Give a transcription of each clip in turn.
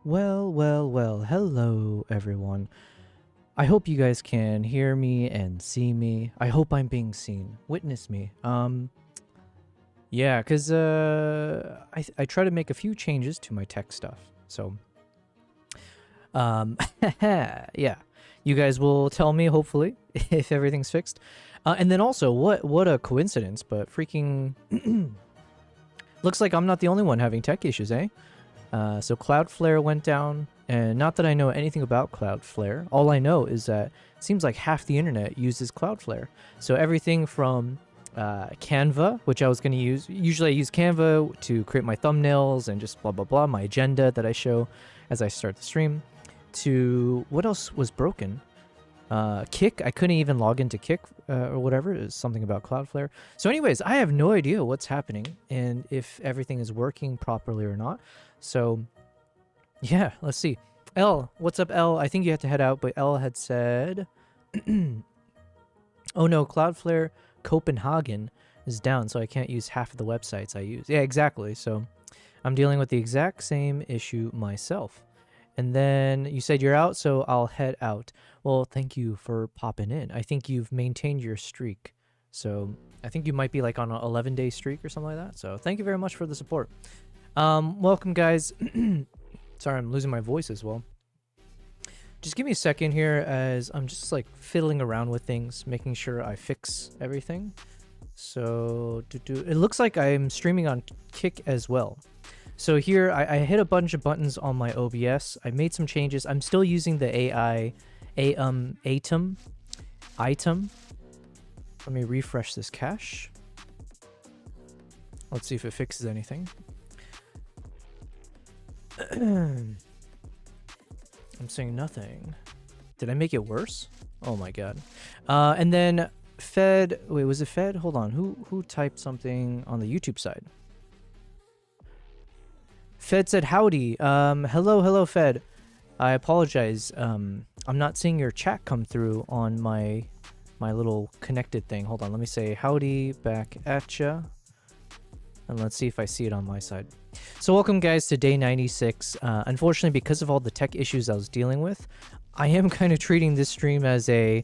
Well, hello everyone. I hope you guys can hear me and see me. I hope I'm being seen. Witness me. Yeah, cuz I try to make a few changes to my tech stuff. So yeah. You guys will tell me hopefully if everything's fixed. And then also, what a coincidence, but freaking looks like I'm not the only one having tech issues, eh? So Cloudflare went down, and not that I know anything about Cloudflare. All I know is that it seems like half the internet uses Cloudflare. So everything from Canva, which I was going to use. Usually I use Canva to create my thumbnails and just blah, blah, blah, my agenda that I show as I start the stream, to what else was broken? Kick. I couldn't even log into Kick or whatever. It was something about Cloudflare. So anyways, I have no idea what's happening and if everything is working properly or not. So yeah, let's see. L, what's up, L? I think you had to head out, but L had said, oh no, Cloudflare Copenhagen is down, so I can't use half of the websites I use. Yeah, exactly. So I'm dealing with the exact same issue myself. And then you said you're out, so I'll head out. Well, thank you for popping in. I think you've maintained your streak. So I think you might be like on an 11-day streak or something like that. So thank you very much for the support. Welcome, guys. Sorry, I'm losing my voice as well. Just give me a second here as I'm just like fiddling around with things, making sure I fix everything. So it looks like I'm streaming on Kick as well. So here I hit a bunch of buttons on my OBS. I made some changes. I'm still using the item. Let me refresh this cache. Let's see if it fixes anything. I'm saying nothing. Did I make it worse? Oh my god. And then Fed, wait, was it Fed? Hold on. Who typed something on the YouTube side? Fed said howdy. Hello Fed. I apologize. I'm not seeing your chat come through on my little connected thing. Hold on, let me say howdy back at ya. And let's see if I see it on my side. So welcome, guys, to day 96. Unfortunately, because of all the tech issues I was dealing with, I am kind of treating this stream as a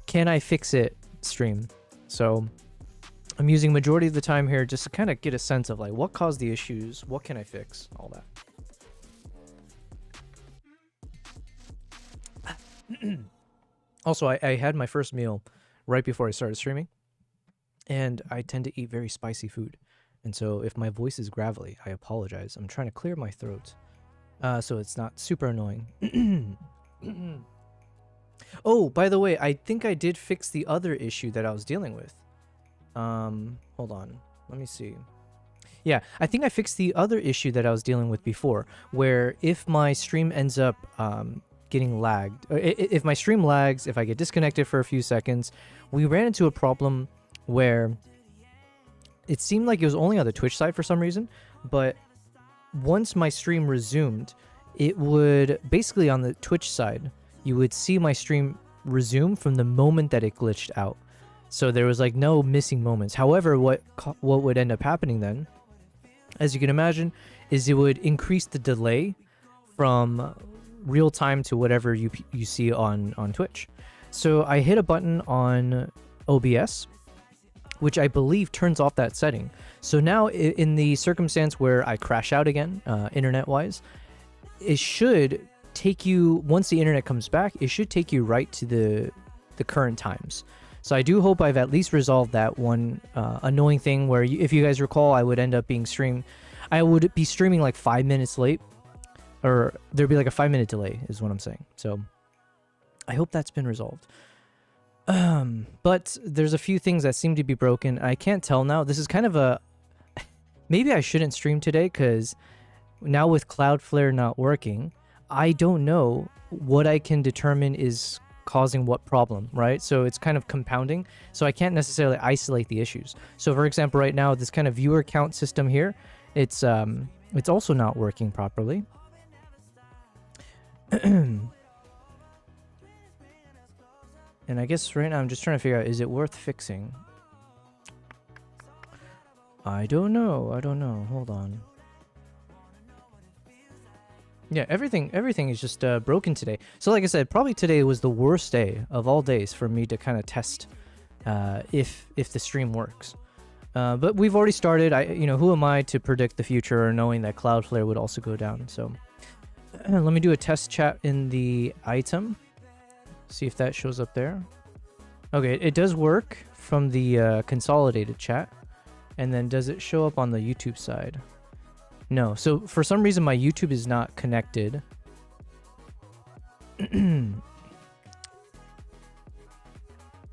can I fix it stream. So I'm using majority of the time here just to kind of get a sense of like what caused the issues, what can I fix, all that. Also, I had my first meal right before I started streaming, and I tend to eat very spicy food. And so if my voice is gravelly, I apologize. I'm trying to clear my throat so it's not super annoying. Oh, by the way, I think I did fix the other issue that I was dealing with. Hold on. Let me see. Yeah, I think I fixed the other issue that I was dealing with before, where if my stream ends up getting lagged, or if my stream lags, if I get disconnected for a few seconds, we ran into a problem where it seemed like it was only on the Twitch side for some reason, but once my stream resumed, it would basically on the Twitch side, you would see my stream resume from the moment that it glitched out. So there was like no missing moments. However, what would end up happening then, as you can imagine, is it would increase the delay from real time to whatever you see on Twitch. So I hit a button on OBS, which I believe turns off that setting. So now in the circumstance where I crash out again, internet-wise, it should take you, once the internet comes back, it should take you right to the current times. So I do hope I've at least resolved that one annoying thing where, if you guys recall, I would end up being I would be streaming like 5 minutes late, or there'd be like a 5-minute delay is what I'm saying. So I hope that's been resolved. But there's a few things that seem to be broken. I can't tell now. This is kind of a, maybe I shouldn't stream today because now with Cloudflare not working, I don't know what I can determine is causing what problem, right? So it's kind of compounding. So I can't necessarily isolate the issues. So for example, right now, this kind of viewer count system here, it's also not working properly. And I guess right now I'm just trying to figure out, is it worth fixing? I don't know. Hold on. Yeah, everything is just broken today. So like I said, probably today was the worst day of all days for me to kind of test if the stream works. But we've already started. Who am I to predict the future, or knowing that Cloudflare would also go down? So let me do a test chat in the item. See if that shows up there. Okay, it does work from the consolidated chat. And then does it show up on the YouTube side? No. So for some reason, my YouTube is not connected.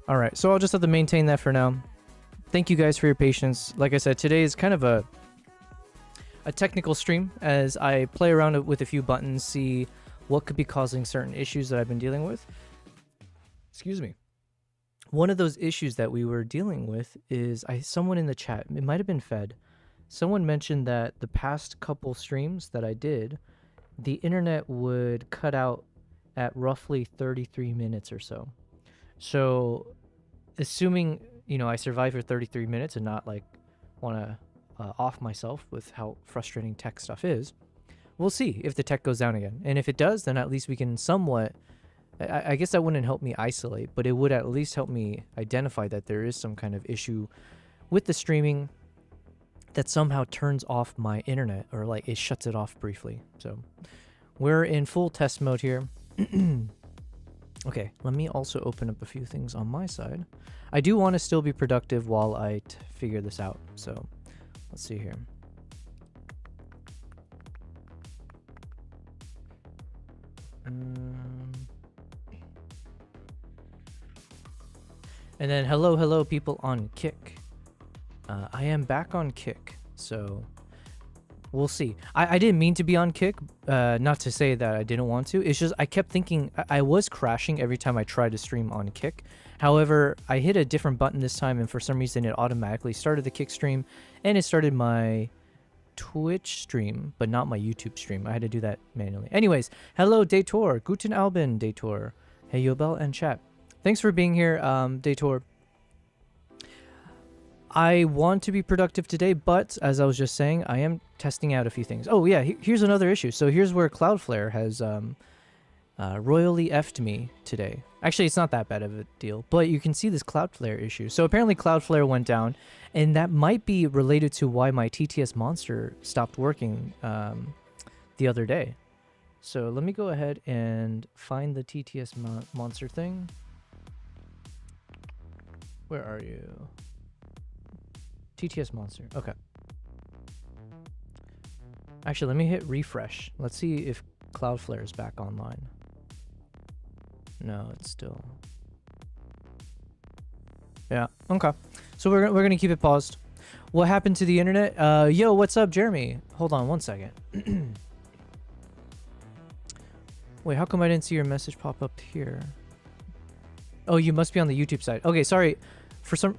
All right, so I'll just have to maintain that for now. Thank you guys for your patience. Like I said, today is kind of a technical stream as I play around with a few buttons, see what could be causing certain issues that I've been dealing with. Excuse me. One of those issues that we were dealing with is someone in the chat, it might have been Fed. Someone mentioned that the past couple streams that I did, the internet would cut out at roughly 33 minutes or so. So assuming, I survive for 33 minutes and not like want to off myself with how frustrating tech stuff is, we'll see if the tech goes down again. And if it does, then at least we can somewhat, I guess that wouldn't help me isolate, but it would at least help me identify that there is some kind of issue with the streaming that somehow turns off my internet, or like it shuts it off briefly. So we're in full test mode here. Okay, let me also open up a few things on my side. I do want to still be productive while I figure this out. So let's see here. And then hello people on Kick. I am back on Kick, so we'll see. I didn't mean to be on Kick, not to say that I didn't want to. It's just I kept thinking I was crashing every time I tried to stream on Kick. However, I hit a different button this time, and for some reason it automatically started the Kick stream, and it started my Twitch stream, but not my YouTube stream. I had to do that manually. Anyways, hello Dator, Guten Abend Dator. Hey Yobel and chat. Thanks for being here, Dator. I want to be productive today, but as I was just saying, I am testing out a few things. Oh yeah, here's another issue. So here's where Cloudflare has royally effed me today. Actually, it's not that bad of a deal, but you can see this Cloudflare issue. So apparently Cloudflare went down, and that might be related to why my TTS monster stopped working the other day. So let me go ahead and find the TTS monster thing. Where are you? TTS monster. Okay. Actually, let me hit refresh. Let's see if Cloudflare is back online. No, it's still. Yeah. Okay. So we're gonna keep it paused. What happened to the internet? Yo, what's up, Jeremy? Hold on one second. Wait, how come I didn't see your message pop up here? Oh, you must be on the YouTube side. Okay, sorry. For some.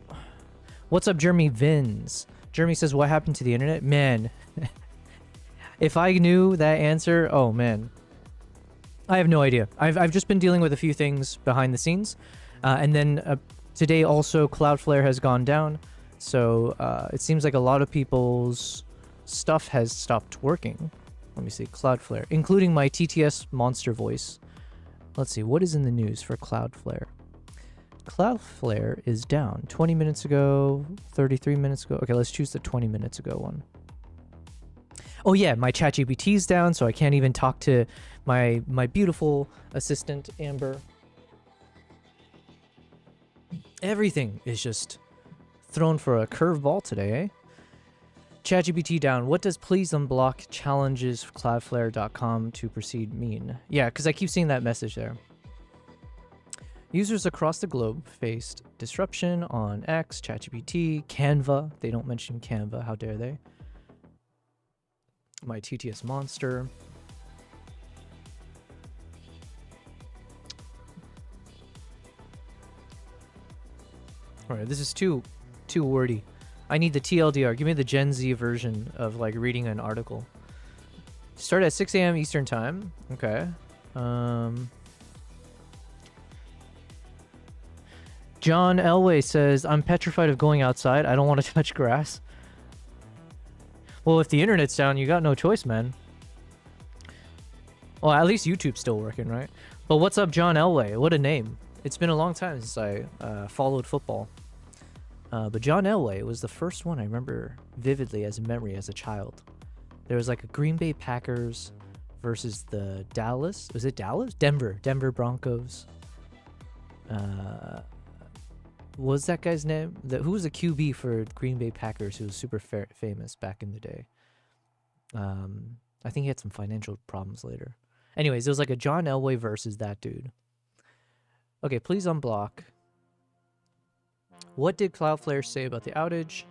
What's up, Jeremy Vins? Jeremy says, what happened to the internet? Man, if I knew that answer, oh man. I have no idea. I've just been dealing with a few things behind the scenes. And then today also Cloudflare has gone down. So it seems like a lot of people's stuff has stopped working. Let me see, Cloudflare, including my TTS monster voice. Let's see, what is in the news for Cloudflare? Cloudflare is down 20 minutes ago, 33 minutes ago. Okay, let's choose the 20 minutes ago one. Oh yeah, my ChatGPT is down, so I can't even talk to my beautiful assistant, Amber. Everything is just thrown for a curveball today, eh? ChatGPT down. What does please unblock challenges cloudflare.com to proceed mean? Yeah, because I keep seeing that message there. Users across the globe faced disruption on X, ChatGPT, Canva. They don't mention Canva. How dare they? My TTS monster. All right, this is too wordy. I need the TLDR. Give me the Gen Z version of like reading an article. Start at 6 a.m. Eastern time. Okay. John Elway says, I'm petrified of going outside. I don't want to touch grass. Well, if the internet's down, you got no choice, man. Oh, at least YouTube's still working, right? But what's up, John Elway? What a name. It's been a long time since I followed football. But John Elway was the first one I remember vividly as a memory as a child. There was like a Green Bay Packers versus the Dallas. Was it Dallas? Denver Broncos. What was that guy's name? Who was the QB for Green Bay Packers who was super famous back in the day? I think he had some financial problems later. Anyways, it was like a John Elway versus that dude. Okay, please unblock. What did Cloudflare say about the outage?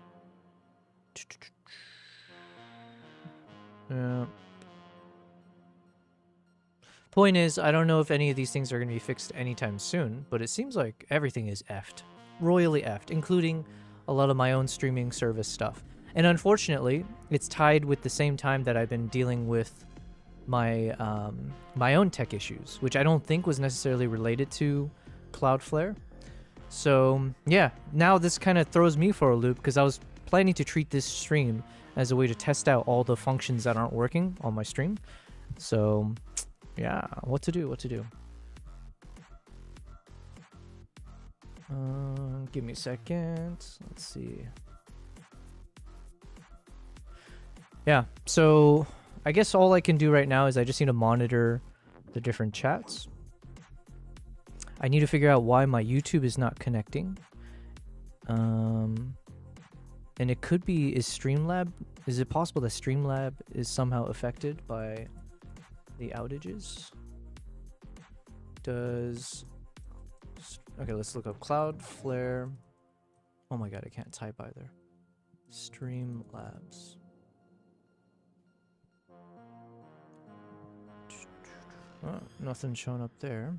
Point is, I don't know if any of these things are going to be fixed anytime soon, but it seems like everything is effed. Royally effed, including a lot of my own streaming service stuff. And unfortunately, it's tied with the same time that I've been dealing with my my own tech issues, which I don't think was necessarily related to Cloudflare. So yeah, now this kind of throws me for a loop because I was planning to treat this stream as a way to test out all the functions that aren't working on my stream. So yeah, what to do? Give me a second. Let's see. Yeah, so I guess all I can do right now is I just need to monitor the different chats. I need to figure out why my YouTube is not connecting. And it could be, is it possible that Streamlab is somehow affected by the outages? Okay, let's look up Cloudflare. Oh my god, I can't type either. Streamlabs. Oh, nothing showing up there.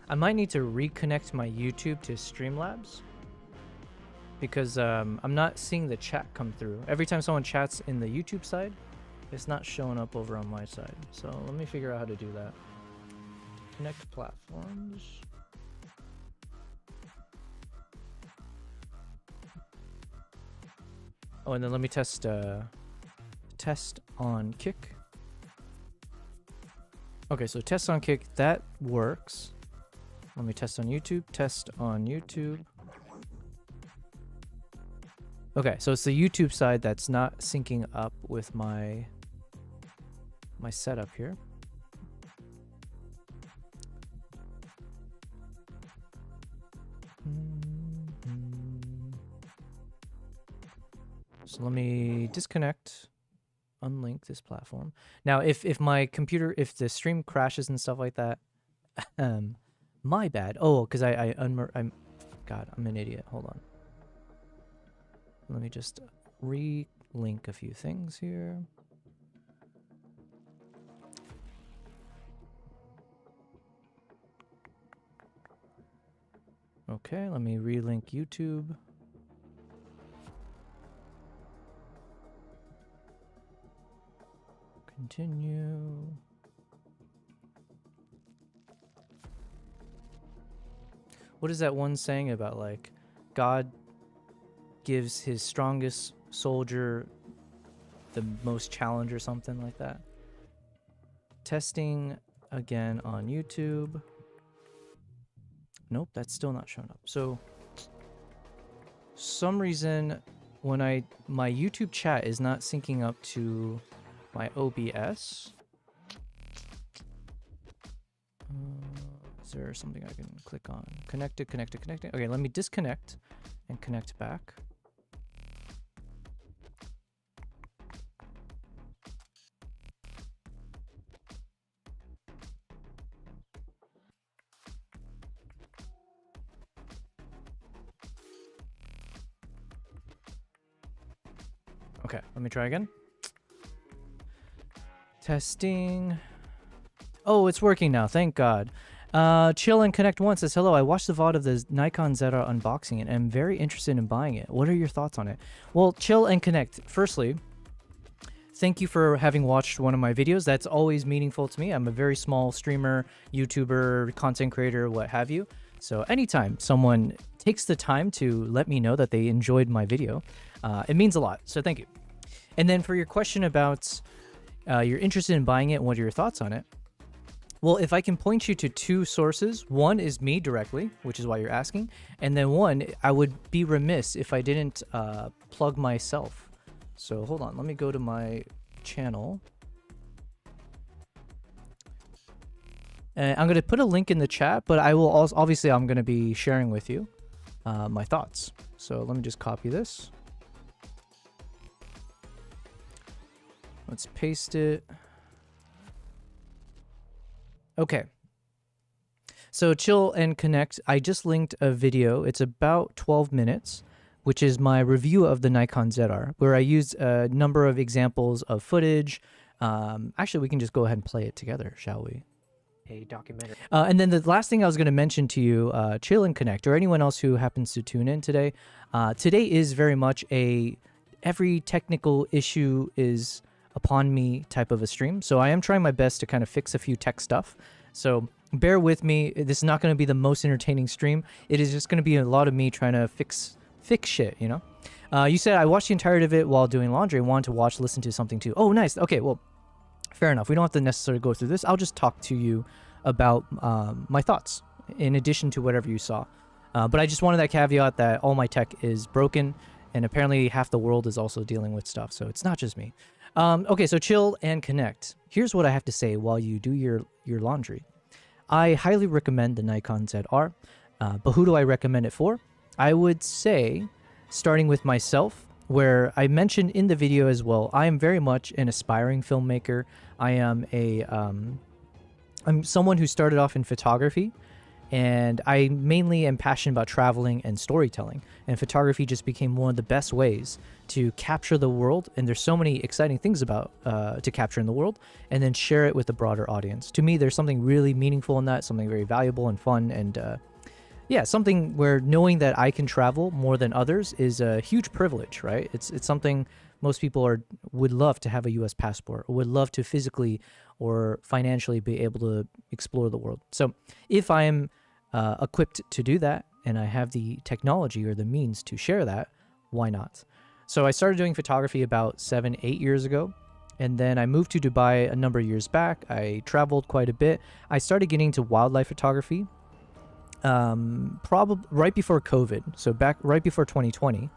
I might need to reconnect my YouTube to Streamlabs because I'm not seeing the chat come through. Every time someone chats in the YouTube side, it's not showing up over on my side. So let me figure out how to do that. Connect platforms. Oh, and then let me test on Kick. Okay, so test on Kick, that works. Let me test on YouTube. Test on YouTube. Okay, so it's the YouTube side that's not syncing up with my setup here. So let me disconnect, unlink this platform. Now, if my computer, if the stream crashes and stuff like that, my bad. Oh, because I'm, God, I'm an idiot. Hold on. Let me just re-link a few things here. Okay, let me re-link YouTube. Continue. What is that one saying about, like, God gives his strongest soldier the most challenge or something like that? Testing again on YouTube. Nope, that's still not showing up. So, some reason when my YouTube chat is not syncing up to my OBS. Is there something I can click on? Connected. Okay, let me disconnect and connect back. Okay, let me try again. Testing. Oh, it's working now. Thank God. Chill and Connect Once says, hello, I watched the VOD of the Nikon Zeta unboxing it and I'm very interested in buying it. What are your thoughts on it? Well, Chill and Connect. Firstly, thank you for having watched one of my videos. That's always meaningful to me. I'm a very small streamer, YouTuber, content creator, what have you. So anytime someone takes the time to let me know that they enjoyed my video, it means a lot. So thank you. And then for your question about you're interested in buying it and what are your thoughts on it? Well, if I can point you to two sources, one is me directly, which is why you're asking. And then one, I would be remiss if I didn't plug myself. So hold on, let me go to my channel. And I'm going to put a link in the chat, but I will also, obviously I'm going to be sharing with you my thoughts. So let me just copy this. Let's paste it. Okay. So chill and connect. I just linked a video. It's about 12 minutes, which is my review of the Nikon ZR, where I used a number of examples of footage. Actually, we can just go ahead and play it together, shall we? A documentary. And then the last thing I was going to mention to you, chill and connect, or anyone else who happens to tune in today. Today is very much every technical issue is upon me type of a stream. So I am trying my best to kind of fix a few tech stuff. So bear with me. This is not going to be the most entertaining stream. It is just going to be a lot of me trying to fix shit, you know? You said I watched the entirety of it while doing laundry. I wanted to listen to something too. Oh, nice. Okay, well, fair enough. We don't have to necessarily go through this. I'll just talk to you about my thoughts in addition to whatever you saw. But I just wanted that caveat that all my tech is broken, and apparently half the world is also dealing with stuff. So it's not just me. Okay, so chill and connect. Here's what I have to say while you do your laundry. I highly recommend the Nikon ZR, but who do I recommend it for? I would say, starting with myself, where I mentioned in the video as well, I am very much an aspiring filmmaker. I am I'm someone who started off in photography, and I mainly am passionate about traveling and storytelling, and photography just became one of the best ways to capture the world, and there's so many exciting things about to capture in the world, and then share it with a broader audience. To me, there's something really meaningful in that, something very valuable and fun, and yeah, something where knowing that I can travel more than others is a huge privilege, right? It's something most people would love to have a U.S. passport, or would love to physically or financially be able to explore the world. So if I am equipped to do that, and I have the technology or the means to share that, why not? So I started doing photography about 7-8 years ago, and then I moved to Dubai a number of years back. I traveled quite a bit. I started getting into wildlife photography probably right before COVID, so back right before 2020.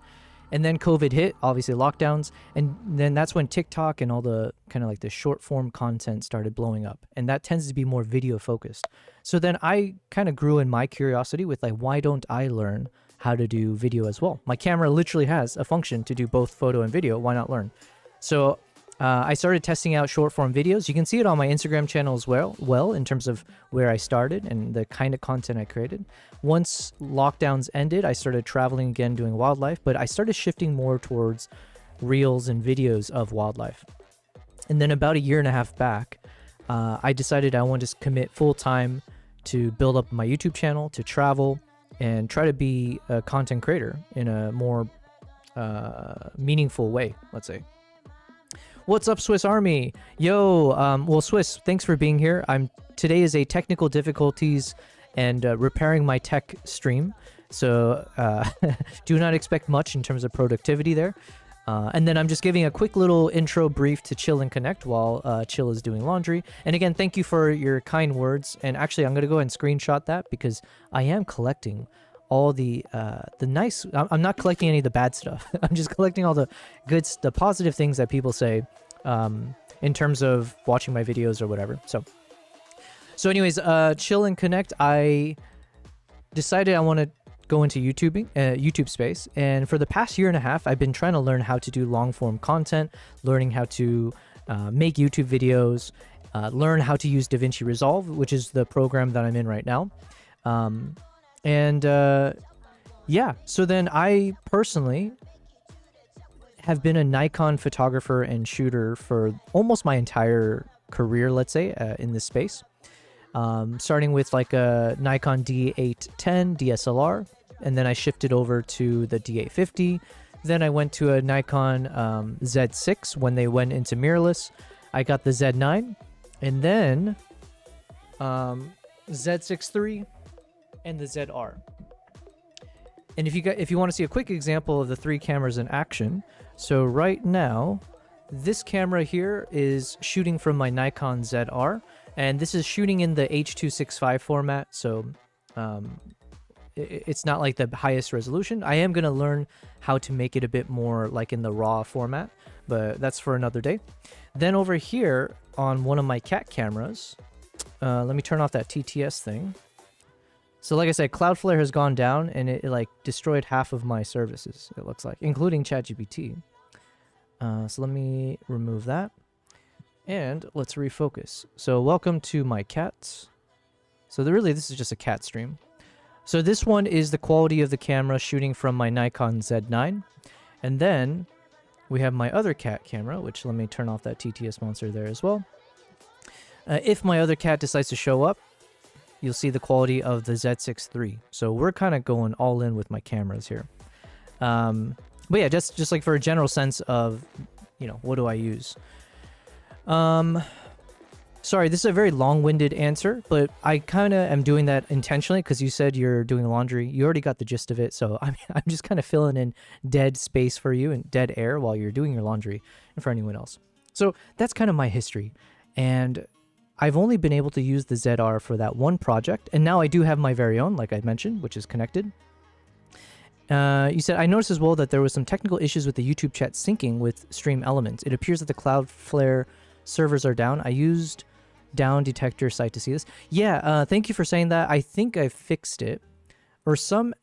And then COVID hit, obviously lockdowns, and then that's when TikTok and all the kind of like the short form content started blowing up, and that tends to be more video focused. So then I kind of grew in my curiosity with like, why don't I learn how to do video as well? My camera literally has a function to do both photo and video. Why not learn? So I started testing out short form videos. You can see it on my Instagram channel as well, in terms of where I started and the kind of content I created. Once lockdowns ended, I started traveling again, doing wildlife, but I started shifting more towards reels and videos of wildlife. And then about 1.5 years back, I decided I wanted to commit full time to build up my YouTube channel, to travel, and try to be a content creator in a more meaningful way, let's say. What's up, Swiss Army? Yo, well, Swiss, thanks for being here. Today is a technical difficulties and repairing my tech stream, so do not expect much in terms of productivity there. And then I'm just giving a quick little intro brief to Chill and Connect while Chill is doing laundry. And again, thank you for your kind words. And actually, I'm going to go ahead and screenshot that because I am collecting all the nice. I'm not collecting any of the bad stuff. I'm just collecting all the good, the positive things that people say in terms of watching my videos or whatever. So anyways, Chill and Connect, I decided I want to go into YouTube space, and for the past 1.5 years, I've been trying to learn how to do long form content, learning how to make YouTube videos, learn how to use DaVinci Resolve, which is the program that I'm in right now. Yeah, so then I personally have been a Nikon photographer and shooter for almost my entire career, let's say, in this space. Starting with like a Nikon D810 DSLR, and then I shifted over to the D850, Then I went to a Nikon Z6 when they went into mirrorless. I got the Z9, and then Z6 III and the ZR. And if you want to see a quick example of the three cameras in action, so right now, this camera here is shooting from my Nikon ZR, and this is shooting in the H.265 format, so it's not like the highest resolution. I am going to learn how to make it a bit more like in the RAW format, but that's for another day. Then over here on one of my cat cameras, let me turn off that TTS thing. So like I said, Cloudflare has gone down, and it like destroyed half of my services, it looks like, including ChatGPT. So let me remove that, and let's refocus. So welcome to my cats. So really, this is just a cat stream. So this one is the quality of the camera shooting from my Nikon Z9. And then we have my other cat camera, which let me turn off that TTS monster there as well. If my other cat decides to show up, you'll see the quality of the Z6 III. So we're kind of going all in with my cameras here. But yeah, just like for a general sense of, you know, what do I use? Sorry, this is a very long-winded answer, but I kind of am doing that intentionally because you said you're doing laundry. You already got the gist of it, so I'm just kind of filling in dead space for you and dead air while you're doing your laundry and for anyone else. So that's kind of my history, and I've only been able to use the ZR for that one project, and now I do have my very own, like I mentioned, which is connected. You said, I noticed as well that there was some technical issues with the YouTube chat syncing with stream elements. It appears that the Cloudflare servers are down. I used down detector site to see this. Yeah, thank you for saying that. I think I fixed it, or some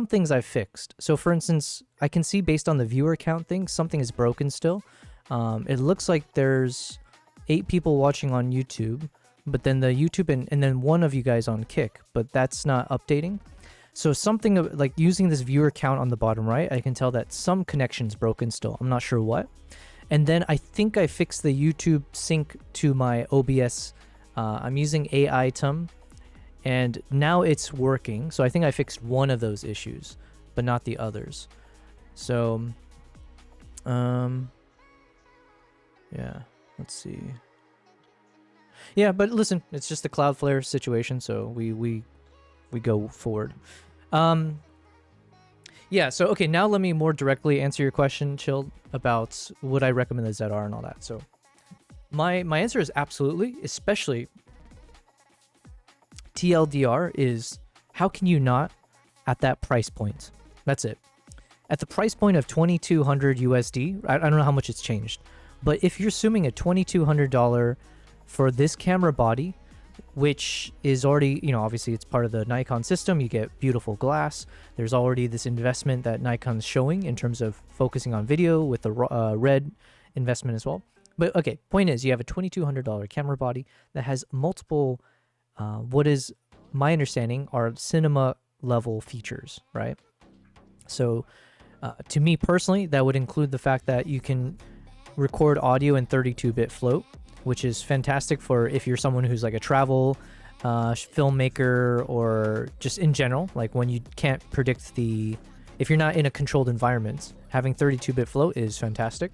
things I fixed. So for instance, I can see based on the viewer count thing, something is broken still. It looks like there's 8 people watching on YouTube, but then the YouTube and then one of you guys on Kick, but that's not updating. So something like using this viewer count on the bottom right, I can tell that some connection's broken still. I'm not sure what. And then I think I fixed the YouTube sync to my OBS. I'm using AI-tum, and now it's working. So I think I fixed one of those issues, but not the others. So, yeah, let's see. Yeah, but listen, it's just the Cloudflare situation, so we go forward. Yeah, so okay, now let me more directly answer your question, Chill, about would I recommend the ZR and all that. So my answer is absolutely, especially TLDR is how can you not at that price point? That's it. At the price point of $2,200 USD, I don't know how much it's changed, but if you're assuming a $2,200 for this camera body, which is already, you know, obviously it's part of the Nikon system, you get beautiful glass. There's already this investment that Nikon's showing in terms of focusing on video with the red investment as well. But okay, point is you have a $2,200 camera body that has multiple, what is my understanding are cinema level features, right? So to me personally, that would include the fact that you can record audio in 32-bit float, which is fantastic for if you're someone who's like a travel filmmaker or just in general, like when you can't predict if you're not in a controlled environment, having 32-bit float is fantastic.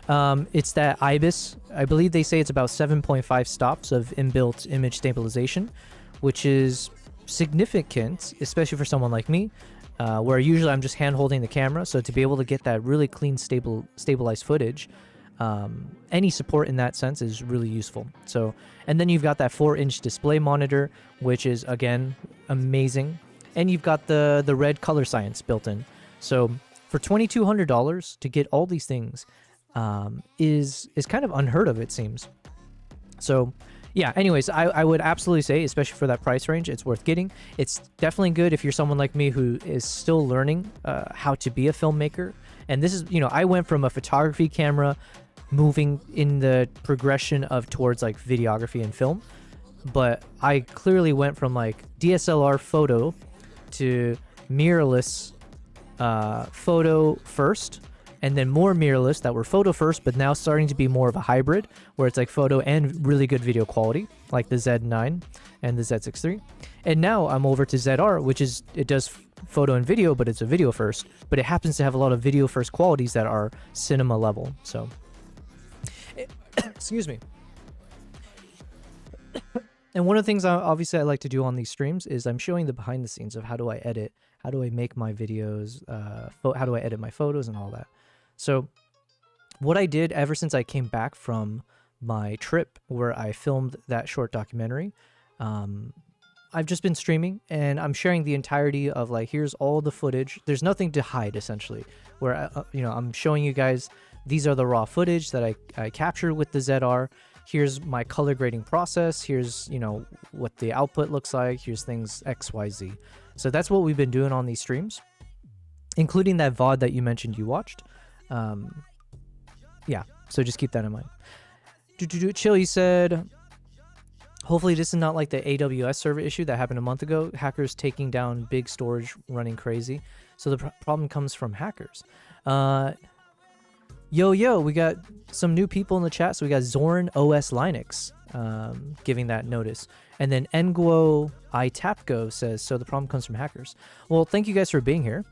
It's that IBIS, I believe they say it's about 7.5 stops of inbuilt image stabilization, which is significant, especially for someone like me, where usually I'm just hand holding the camera. So to be able to get that really clean, stabilized footage, any support in that sense is really useful. So, and then you've got that 4-inch display monitor, which is again amazing, and you've got the red color science built in. So for $2,200 to get all these things is kind of unheard of, it seems. So yeah, anyways, I would absolutely say, especially for that price range, it's worth getting. It's definitely good if you're someone like me who is still learning how to be a filmmaker. And this is, you know, I went from a photography camera moving in the progression of towards like videography and film, but I clearly went from like DSLR photo to mirrorless photo first, and then more mirrorless that were photo first, but now starting to be more of a hybrid where it's like photo and really good video quality, like the Z9 and the Z6 III. And now I'm over to ZR, which is, it does photo and video, but it's a video first. But it happens to have a lot of video first qualities that are cinema level. So, excuse me. And one of the things obviously I like to do on these streams is I'm showing the behind the scenes of how do I edit, how do I make my videos, how do I edit my photos and all that. So what I did ever since I came back from my trip where I filmed that short documentary, I've just been streaming and I'm sharing the entirety of like, here's all the footage. There's nothing to hide essentially, where, I'm showing you guys, these are the raw footage that I captured with the ZR. Here's my color grading process. Here's, what the output looks like. Here's things X, Y, Z. So that's what we've been doing on these streams, including that VOD that you mentioned you watched. Yeah, so just keep that in mind. Chill, you said, hopefully this is not like the AWS server issue that happened a month ago. Hackers taking down big storage running crazy. So the problem comes from hackers. Yo, we got some new people in the chat. So we got Zorn OS Linux giving that notice. And then Nguo iTapgo says, so the problem comes from hackers. Well, thank you guys for being here.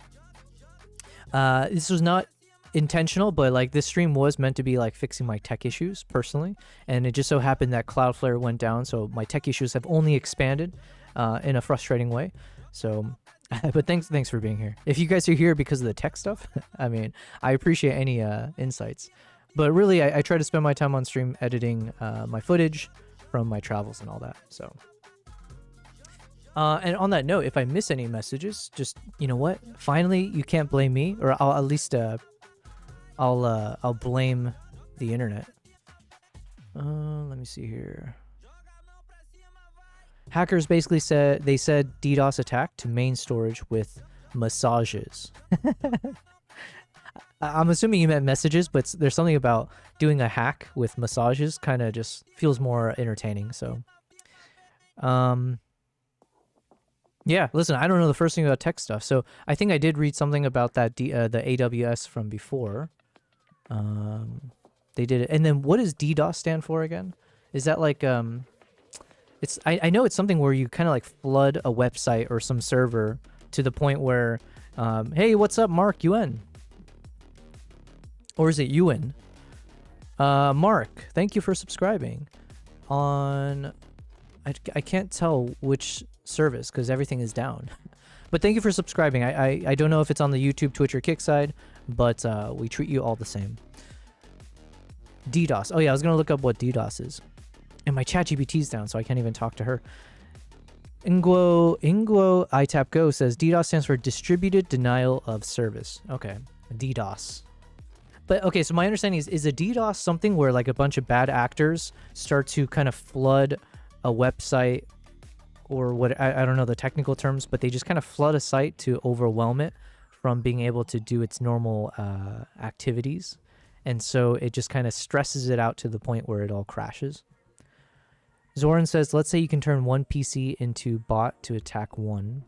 This was not intentional, but like this stream was meant to be like fixing my tech issues personally. And it just so happened that Cloudflare went down. So my tech issues have only expanded in a frustrating way. So... but thanks for being here. If you guys are here because of the tech stuff, I mean, I appreciate any insights. But really, I try to spend my time on stream editing my footage from my travels and all that. So, and on that note, if I miss any messages, just you know what? Finally, you can't blame me, or I'll at least I'll blame the internet. Let me see here. Hackers basically said DDoS attack to main storage with massages. I'm assuming you meant messages, but there's something about doing a hack with massages kind of just feels more entertaining. So, yeah, listen, I don't know the first thing about tech stuff. So I think I did read something about that the AWS from before. They did it. And then what does DDoS stand for again? Is that like... I know it's something where you kind of like flood a website or some server to the point where, hey, what's up, Mark UN? Or is it Ewan? Mark, thank you for subscribing on, I can't tell which service because everything is down. But thank you for subscribing. I don't know if it's on the YouTube, Twitch, or Kick side, but we treat you all the same. DDoS. Oh yeah, I was going to look up what DDoS is. And my ChatGPT's down, so I can't even talk to her. Nguo iTapgo says DDoS stands for Distributed Denial of Service. Okay, DDoS. But okay, so my understanding is a DDoS something where like a bunch of bad actors start to kind of flood a website, or what, I don't know the technical terms, but they just kind of flood a site to overwhelm it from being able to do its normal activities. And so it just kind of stresses it out to the point where it all crashes. Zoran says, let's say you can turn one PC into bot to attack one.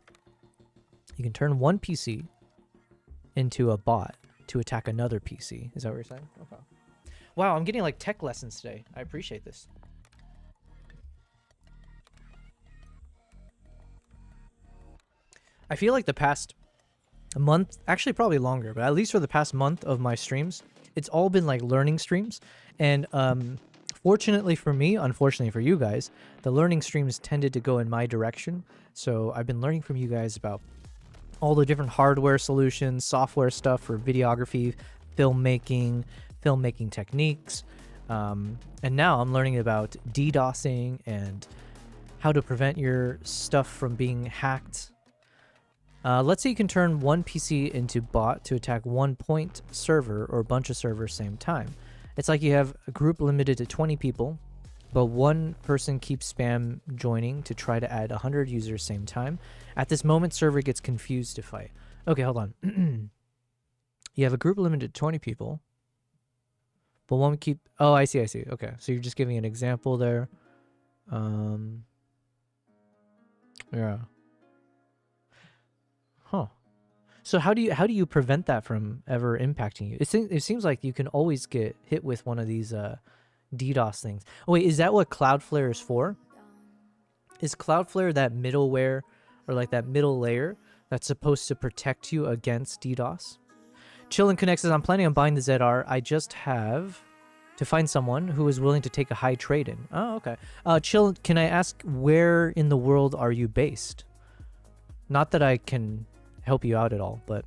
You can turn one PC into a bot to attack another PC. Is that what you're saying? Okay. Wow, I'm getting like tech lessons today. I appreciate this. I feel like the past month, actually probably longer, but at least for the past month of my streams, it's all been like learning streams. And fortunately for me, unfortunately for you guys, the learning streams tended to go in my direction. So I've been learning from you guys about all the different hardware solutions, software stuff for videography, filmmaking techniques. And now I'm learning about DDoSing and how to prevent your stuff from being hacked. Let's say you can turn one PC into bot to attack one point server or a bunch of servers same time. It's like you have a group limited to 20 people, but one person keeps spam joining to try to add 100 users same time. At this moment, server gets confused to fight. Okay, hold on. You have a group limited to 20 people, but one keep... Oh, I see. Okay, so you're just giving an example there. Yeah. Huh. So how do you prevent that from ever impacting you? It seems like you can always get hit with one of these DDoS things. Oh wait, is that what Cloudflare is for? Is Cloudflare that middleware or like that middle layer that's supposed to protect you against DDoS. Chill and Connect says, I'm planning on buying the ZR. I just have to find someone who is willing to take a high trade-in. Oh, okay. Chill, can I ask where in the world are you based? Not that I can help you out at all, but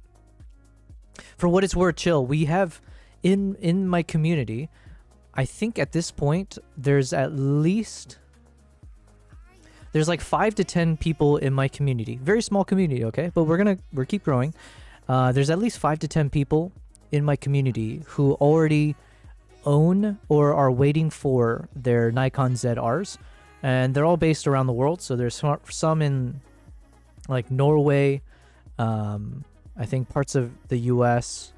for what it's worth, Chill, we have in my community, I think at this point there's like 5 to 10 people in my community. Very small community, okay? But we're keep growing. There's at least 5 to 10 people in my community who already own or are waiting for their Nikon ZRs, and they're all based around the world. So there's some in like Norway, I think parts of the US,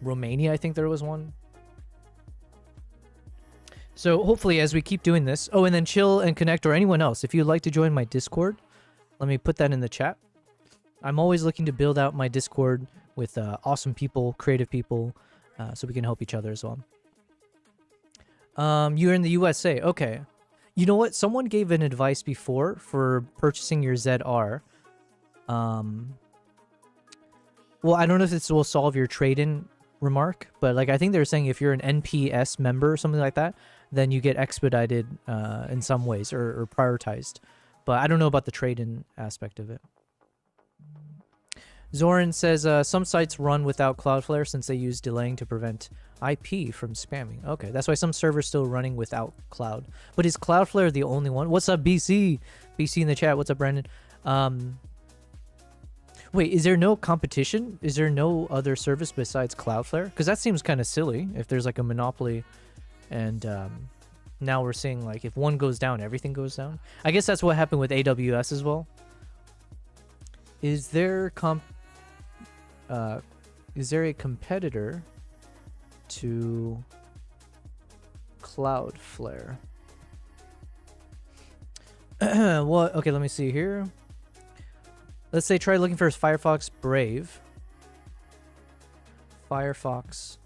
Romania, I think there was one. So hopefully as we keep doing this, oh, and then Chill and Connect, or anyone else, if you'd like to join my Discord, let me put that in the chat. I'm always looking to build out my Discord with awesome people, creative people, so we can help each other as well. You're in the USA. Okay. You know what? Someone gave an advice before for purchasing your ZR. Well, I don't know if this will solve your trade-in remark, but like I think they're saying if you're an NPS member or something like that, then you get expedited in some ways or prioritized. But I don't know about the trade-in aspect of it. Zoran says some sites run without Cloudflare since they use delaying to prevent IP from spamming. Okay, that's why some servers still running without Cloud. But is Cloudflare the only one? What's up, BC? BC in the chat. What's up, Brandon? Wait, is there no competition? Is there no other service besides Cloudflare? Because that seems kind of silly if there's like a monopoly, and now we're seeing like if one goes down, everything goes down. I guess that's what happened with AWS as well. Is there a competitor to Cloudflare? Well, okay, let me see here. Let's say try looking for Firefox Brave. Firefox.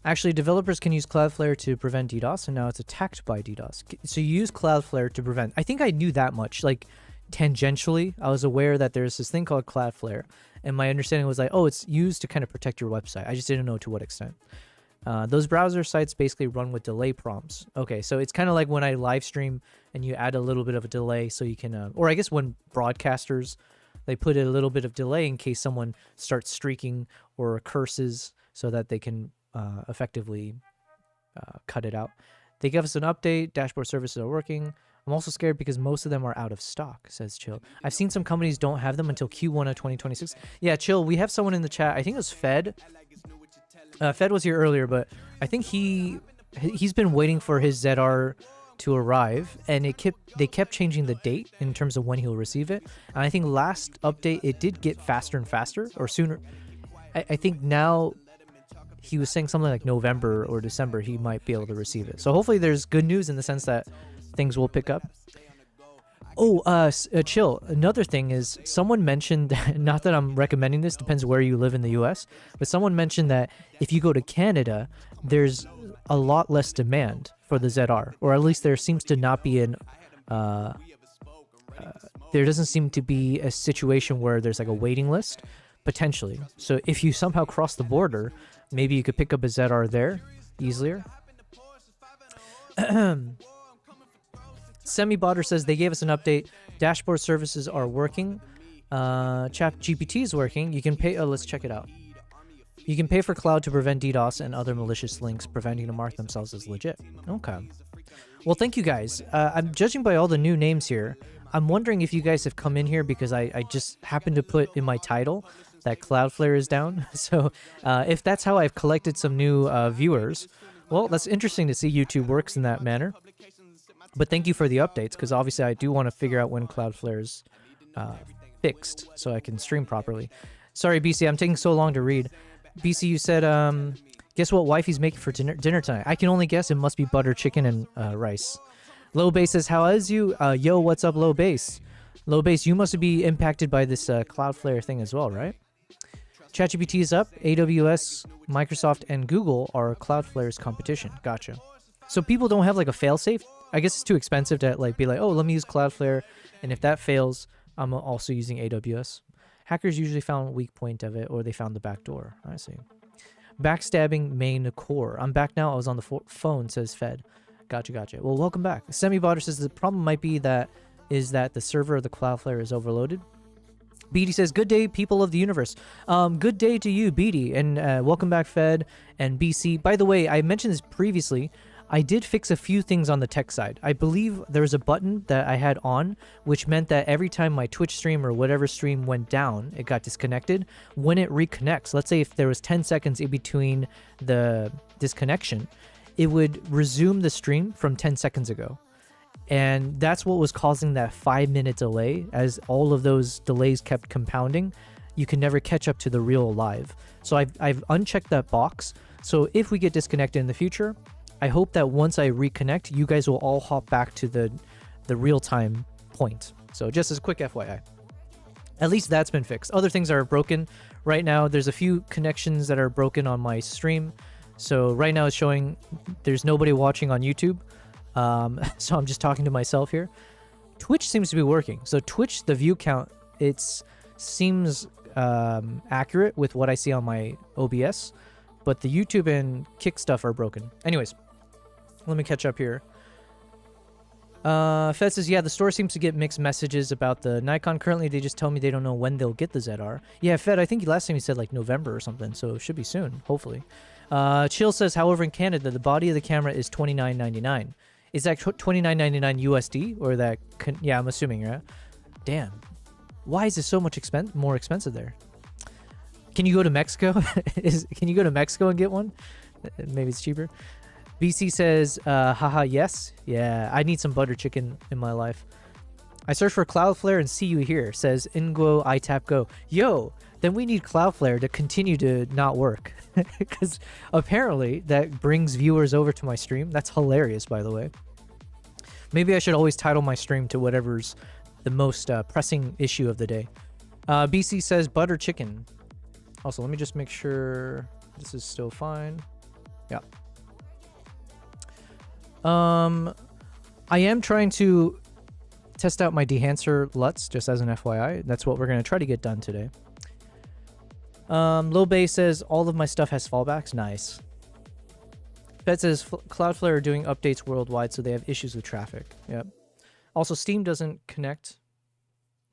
Actually, developers can use Cloudflare to prevent DDoS, and now it's attacked by DDoS. So you use Cloudflare to prevent. I think I knew that much. Like, tangentially, I was aware that there's this thing called Cloudflare, and my understanding was like, oh, it's used to kind of protect your website. I just didn't know to what extent. Those browser sites basically run with delay prompts. Okay, so it's kind of like when I live stream and you add a little bit of a delay so you can, or I guess when broadcasters, they put a little bit of delay in case someone starts streaking or curses so that they can effectively cut it out. They give us an update. Dashboard services are working. I'm also scared because most of them are out of stock, says Chill. I've seen some companies don't have them until Q1 of 2026. Yeah, Chill, we have someone in the chat. I think it was Fed. Fed was here earlier, but I think he's been waiting for his ZR to arrive, and they kept changing the date in terms of when he'll receive it. And I think last update it did get faster and faster, or sooner. I think now he was saying something like November or December he might be able to receive it. So hopefully there's good news in the sense that things will pick up. Oh, Chill. Another thing is someone mentioned, not that I'm recommending this, depends where you live in the US, but someone mentioned that if you go to Canada, there's a lot less demand for the ZR, or at least there seems to not be there doesn't seem to be a situation where there's like a waiting list, potentially. So if you somehow cross the border, maybe you could pick up a ZR there easier. Semi-Botter says they gave us an update. Dashboard services are working. Chat GPT is working. You can pay. Oh, let's check it out. You can pay for cloud to prevent DDoS and other malicious links, preventing to mark themselves as legit. Okay. Well, thank you guys. I'm judging by all the new names here. I'm wondering if you guys have come in here because I just happened to put in my title that Cloudflare is down. So if that's how I've collected some new viewers, well, that's interesting to see YouTube works in that manner. But thank you for the updates, because obviously I do want to figure out when Cloudflare's fixed so I can stream properly. Sorry, BC, I'm taking so long to read. BC, you said, guess what wifey's making for dinner tonight? I can only guess. It must be butter chicken and rice. Low Base says, how is you? Yo, what's up, Low Base? Low Base, you must be impacted by this Cloudflare thing as well, right? ChatGPT is up. AWS, Microsoft, and Google are Cloudflare's competition. Gotcha. So people don't have like a failsafe I guess it's too expensive to like be like, oh, let me use Cloudflare, and if that fails, I'm also using AWS. Hackers usually found a weak point of it, or they found the back door. I see. Backstabbing main core. I'm back now. I was on the phone, says Fed. Gotcha. Well, welcome back. Semi-Botter says the problem might be that the server of the Cloudflare is overloaded. BD says, good day, people of the universe. Good day to you, BD, and welcome back, Fed and BC. By the way, I mentioned this previously. I did fix a few things on the tech side. I believe there was a button that I had on, which meant that every time my Twitch stream or whatever stream went down, it got disconnected. When it reconnects, let's say if there was 10 seconds in between the disconnection, it would resume the stream from 10 seconds ago. And that's what was causing that 5-minute delay. As all of those delays kept compounding, you can never catch up to the real live. So I've unchecked that box. So if we get disconnected in the future, I hope that once I reconnect, you guys will all hop back to the real-time point. So just as a quick FYI. At least that's been fixed. Other things are broken. Right now, there's a few connections that are broken on my stream. So right now it's showing there's nobody watching on YouTube. So I'm just talking to myself here. Twitch seems to be working. So Twitch, the view count, it seems accurate with what I see on my OBS, but the YouTube and Kick stuff are broken. Anyways, let me catch up here. Fed says, yeah, the store seems to get mixed messages about the Nikon. Currently, they just tell me they don't know when they'll get the ZR. Yeah, Fed, I think last time you said like November or something, so it should be soon, hopefully. Chill says, however, in Canada, the body of the camera is $29.99. Is that $29.99 USD or that? Yeah, I'm assuming, right? Damn. Why is it so much more expensive there? Can you go to Mexico? Can you go to Mexico and get one? Maybe it's cheaper. BC says, haha, yes. Yeah, I need some butter chicken in my life. I search for Cloudflare and see you here, says Inguo iTapGo. Yo, then we need Cloudflare to continue to not work. Because apparently that brings viewers over to my stream. That's hilarious, by the way. Maybe I should always title my stream to whatever's the most pressing issue of the day. BC says butter chicken. Also, let me just make sure this is still fine. Yeah. I am trying to test out my dehancer LUTs, just as an FYI. That's what we're going to try to get done today. Low Bay says, all of my stuff has fallbacks. Nice. Fed says, Cloudflare are doing updates worldwide, so they have issues with traffic. Yep. Also, Steam doesn't connect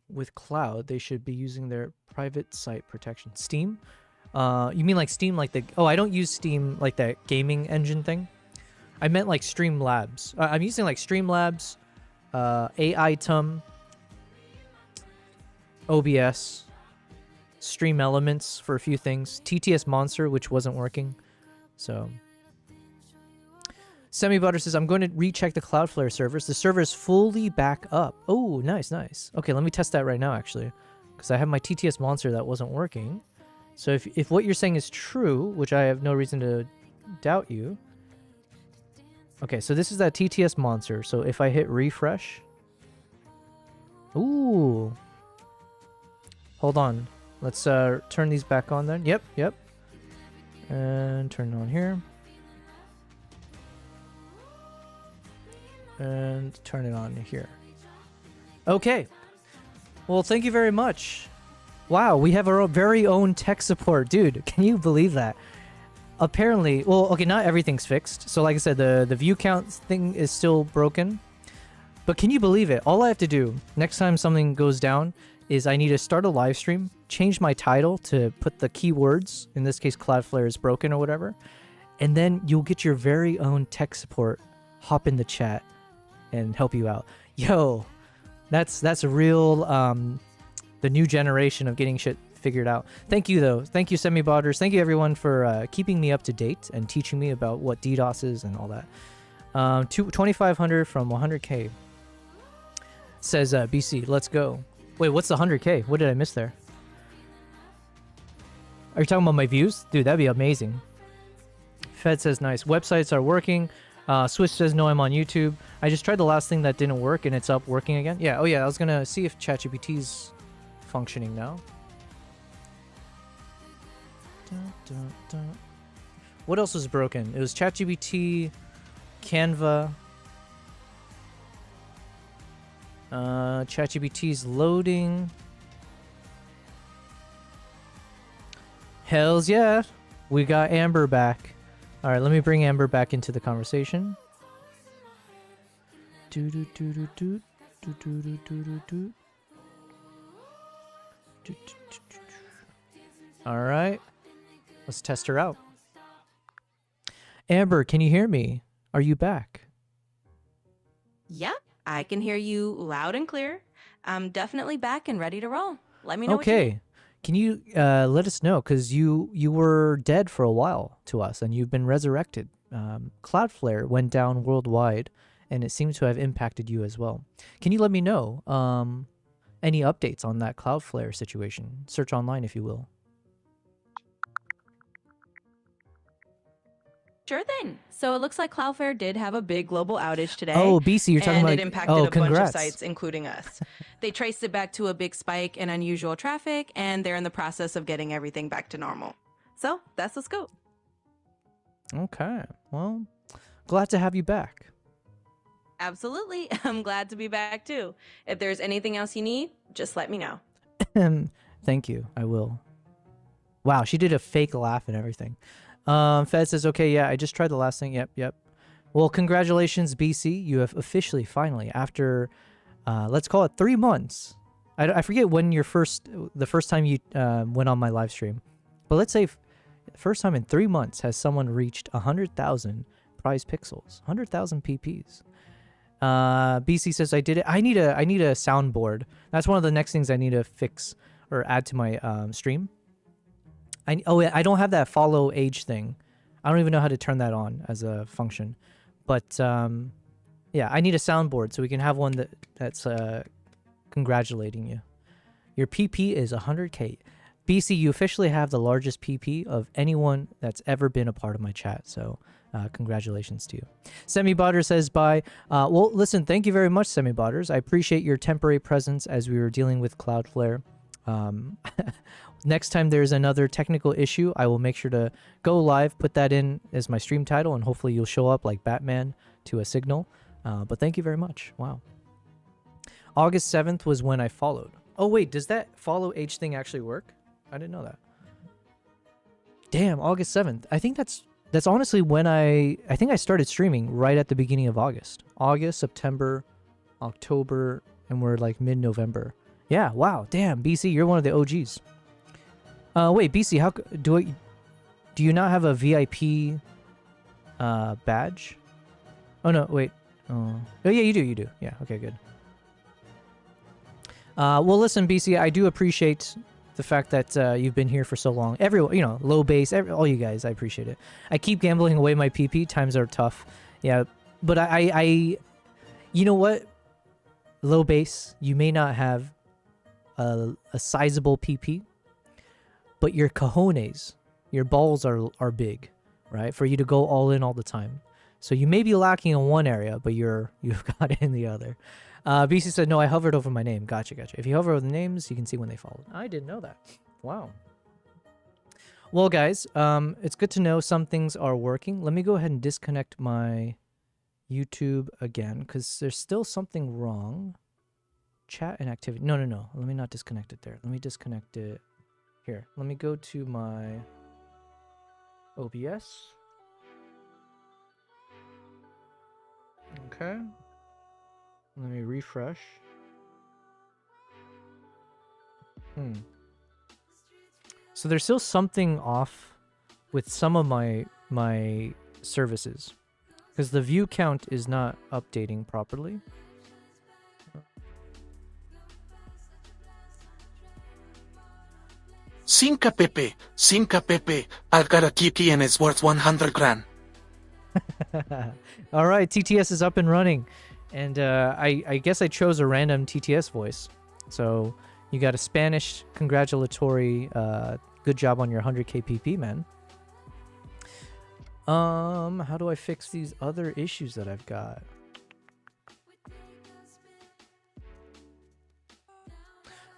with cloud. They should be using their private site protection. Steam? You mean like Steam, like the... Oh, I don't use Steam like that gaming engine thing. I meant like Streamlabs. I'm using like Streamlabs, AITUM, OBS, Stream Elements for a few things, TTS Monster, which wasn't working. So, Semi-Butter says, I'm going to recheck the Cloudflare servers. The server is fully back up. Oh, nice, nice. Okay, let me test that right now, actually, because I have my TTS Monster that wasn't working. So if what you're saying is true, which I have no reason to doubt you. Okay, so this is that TTS Monster. So if I hit refresh. Ooh. Hold on. Let's turn these back on then. Yep, yep. And turn it on here. And turn it on here. Okay. Well, thank you very much. Wow, we have our very own tech support. Dude, can you believe that? Apparently, well, okay, not everything's fixed. So like I said, the view count thing is still broken. But can you believe it? All I have to do next time something goes down is I need to start a live stream, change my title to put the keywords, in this case Cloudflare is broken or whatever, and then you'll get your very own tech support hop in the chat and help you out. Yo, that's a real the new generation of getting shit figured out. Thank you though. Thank you, Semi-Botters. Thank you everyone for keeping me up to date and teaching me about what DDoS is and all that. 2,500 from 100K says BC. Let's go. Wait, what's the 100K? What did I miss there? Are you talking about my views? Dude, that'd be amazing. Fed says nice. Websites are working. Swish says no, I'm on YouTube. I just tried the last thing that didn't work and it's up working again. Yeah, oh yeah, I was gonna see if ChatGPT's functioning now. Dun, dun, dun. What else was broken? It was ChatGPT, Canva. ChatGPT's loading. Hells yeah. We got Amber back. All right, let me bring Amber back into the conversation. All right. Let's test her out. Amber, can you hear me? Are you back? Yep, I can hear you loud and clear. I'm definitely back and ready to roll. Let me know what you need. Okay. Can you let us know? Because you were dead for a while to us, and you've been resurrected. Cloudflare went down worldwide, and it seems to have impacted you as well. Can you let me know any updates on that Cloudflare situation? Search online, if you will. Sure thing. So it looks like Cloudflare did have a big global outage today. Oh, BC, you're talking and about... it impacted oh, a bunch of congrats. sites, including us. They traced it back to a big spike in unusual traffic, and they're in the process of getting everything back to normal. So that's the scope. Okay. Well, glad to have you back. Absolutely. I'm glad to be back too. If there's anything else you need, just let me know. Thank you. I will. Wow, she did a fake laugh and everything. Fed says, okay, yeah, I just tried the last thing. Yep. Well, congratulations, BC. You have officially, finally, after, let's call it 3 months. I forget when the first time you went on my live stream. But let's say first time in 3 months has someone reached 100,000 prize pixels, 100,000 PPs. BC says, I did it. I need a soundboard. That's one of the next things I need to fix or add to my stream. I don't have that follow age thing. I don't even know how to turn that on as a function. But yeah, I need a soundboard so we can have one that's congratulating you. Your PP is 100K. BC, you officially have the largest PP of anyone that's ever been a part of my chat. So congratulations to you. Semi-Botter says bye. Well, listen, thank you very much, Semi-Botters. I appreciate your temporary presence as we were dealing with Cloudflare. Next time there's another technical issue, I will make sure to go live, put that in as my stream title, and hopefully you'll show up like Batman to a signal. But thank you very much. Wow. August 7th was when I followed. Oh, wait, does that follow age thing actually work? I didn't know that. Damn, August 7th. I think that's honestly when I think I started streaming right at the beginning of August. August, September, October, and we're like mid-November. Yeah, wow. Damn, BC, you're one of the OGs. Wait, BC, how do you not have a VIP badge? Oh no, wait. Oh yeah, you do. Yeah, okay, good. Well, listen, BC, I do appreciate the fact that you've been here for so long. Everyone, low base, all you guys, I appreciate it. I keep gambling away my PP. Times are tough. Yeah, but I you know what? Low base, you may not have a sizable PP, but your cojones, your balls are big, right? For you to go all in all the time. So you may be lacking in one area, but you've got it in the other. BC said, no, I hovered over my name. Gotcha. If you hover over the names, you can see when they followed. I didn't know that. Wow. Well, guys, it's good to know some things are working. Let me go ahead and disconnect my YouTube again, because there's still something wrong. Chat and activity. No. Let me not disconnect it there. Let me disconnect it here. Let me go to my OBS. Okay. Let me refresh. So there's still something off with some of my services, because the view count is not updating properly. Cinca Pepe, I've got a key and it's worth 100 grand. All right, TTS is up and running. And I guess I chose a random TTS voice. So you got a Spanish congratulatory good job on your 100K PP, man. How do I fix these other issues that I've got?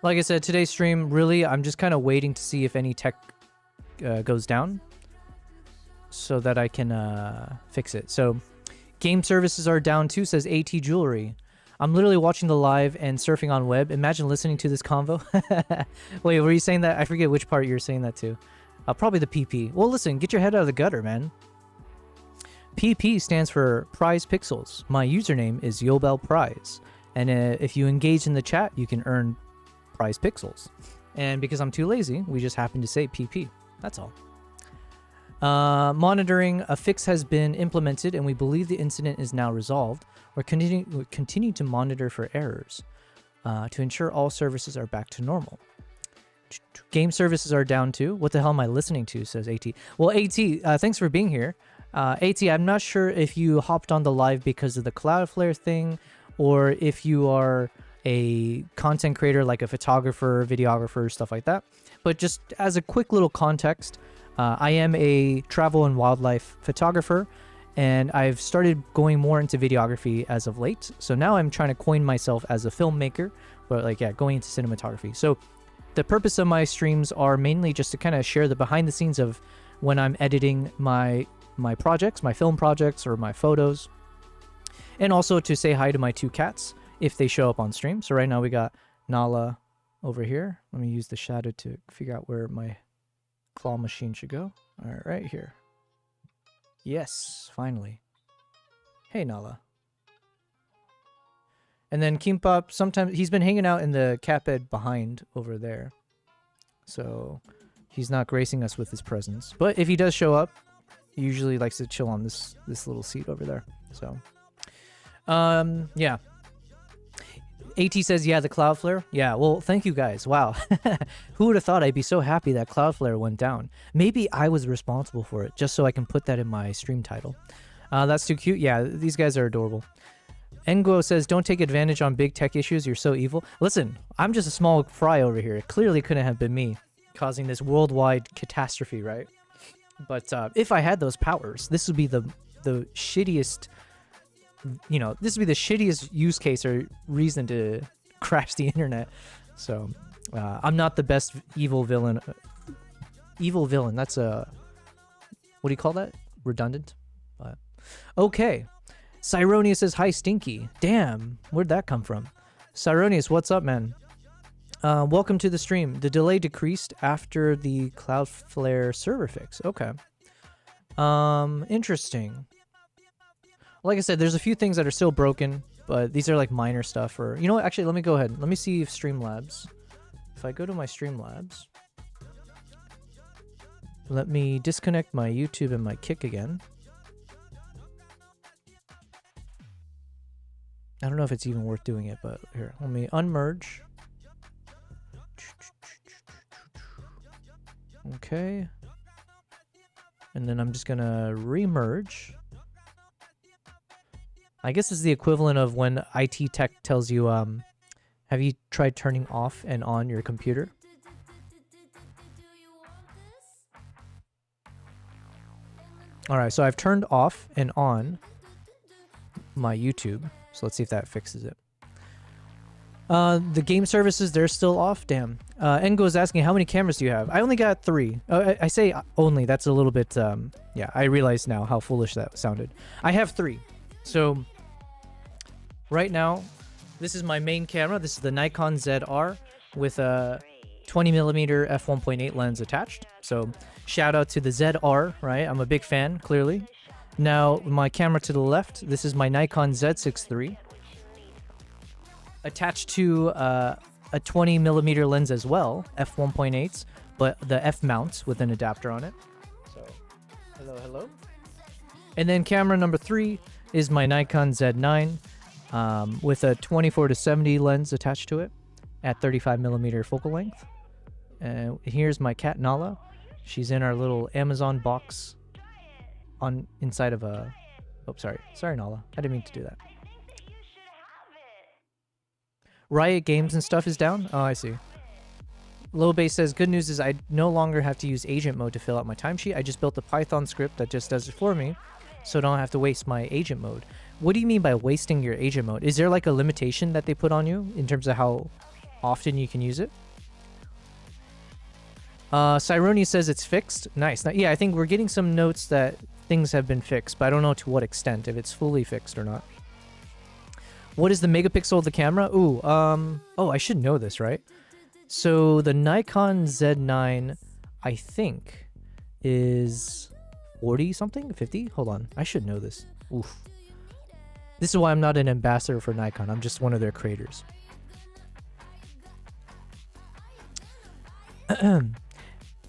Like I said, today's stream, really, I'm just kind of waiting to see if any tech goes down so that I can fix it. So game services are down too, says AT Jewelry. I'm literally watching the live and surfing on web. Imagine listening to this convo. Wait, were you saying that? I forget which part you're saying that to. Probably the PP. Well, listen, get your head out of the gutter, man. PP stands for Prize Pixels. My username is Yobel Prize. And if you engage in the chat, you can earn Prize Pixels. And because I'm too lazy, we just happen to say PP. That's all. Monitoring, a fix has been implemented and we believe the incident is now resolved. We're continue to monitor for errors to ensure all services are back to normal. Game services are down too. What the hell am I listening to, says AT. Well, AT, thanks for being here. AT, I'm not sure if you hopped on the live because of the Cloudflare thing or if you are a content creator like a photographer, videographer, stuff like that. But just as a quick little context, I am a travel and wildlife photographer, and I've started going more into videography as of late. So now I'm trying to coin myself as a filmmaker, but like, yeah, going into cinematography. So the purpose of my streams are mainly just to kind of share the behind the scenes of when I'm editing my projects, my film projects or my photos, and also to say hi to my 2 cats if they show up on stream. So right now we got Nala over here. Let me use the shadow to figure out where my claw machine should go. All right, right here. Yes, finally. Hey, Nala. And then Kimbap, sometimes he's been hanging out in the cat bed behind over there. So he's not gracing us with his presence. But if he does show up, he usually likes to chill on this little seat over there. So, yeah. AT says, yeah, the Cloudflare. Yeah, well, thank you guys. Wow. Who would have thought I'd be so happy that Cloudflare went down? Maybe I was responsible for it, just so I can put that in my stream title. That's too cute. Yeah, these guys are adorable. Enguo says, don't take advantage on big tech issues. You're so evil. Listen, I'm just a small fry over here. It clearly couldn't have been me causing this worldwide catastrophe, right? But if I had those powers, this would be the shittiest... You know, this would be the shittiest use case or reason to crash the internet. So, I'm not the best evil villain. Evil villain, that's a... What do you call that? Redundant? But, okay. Cyronius says, hi, Stinky. Damn, where'd that come from? Cyronius, what's up, man? Welcome to the stream. The delay decreased after the Cloudflare server fix. Okay. Interesting. Like I said, there's a few things that are still broken, but these are like minor stuff. Or you know what? Actually, let me go ahead. Let me see if Streamlabs. If I go to my Streamlabs, let me disconnect my YouTube and my Kick again. I don't know if it's even worth doing it, but here, let me unmerge. Okay. And then I'm just gonna remerge. I guess it's the equivalent of when IT tech tells you, have you tried turning off and on your computer? Alright, so I've turned off and on my YouTube. So let's see if that fixes it. The game services, they're still off? Damn. Engo is asking, how many cameras do you have? I only got 3. I say only, that's a little bit, yeah, I realize now how foolish that sounded. I have 3. So, right now, this is my main camera. This is the Nikon ZR with a 20mm f1.8 lens attached. So, shout out to the ZR, right? I'm a big fan, clearly. Now, my camera to the left, this is my Nikon Z6 III. Attached to a 20mm lens as well, f1.8s, but the F mount with an adapter on it. So, hello. And then camera number 3 is my Nikon Z9 with a 24-70 lens attached to it at 35mm focal length. And here's my cat Nala. She's in our little Amazon box on inside of a... Oh, sorry, Nala. I didn't mean to do that. Riot Games and stuff is down? Oh, I see. Low Base says, good news is I no longer have to use agent mode to fill out my timesheet. I just built a Python script that just does it for me, so I don't have to waste my agent mode. What do you mean by wasting your agent mode? Is there like a limitation that they put on you in terms of how often you can use it? Cyroni says it's fixed. Nice. Now, yeah, I think we're getting some notes that things have been fixed, but I don't know to what extent, if it's fully fixed or not. What is the megapixel of the camera? Ooh, oh, I should know this, right? So the Nikon Z9, I think, is 40 something, 50. Hold on, I should know this. Oof. This is why I'm not an ambassador for Nikon. I'm just one of their creators.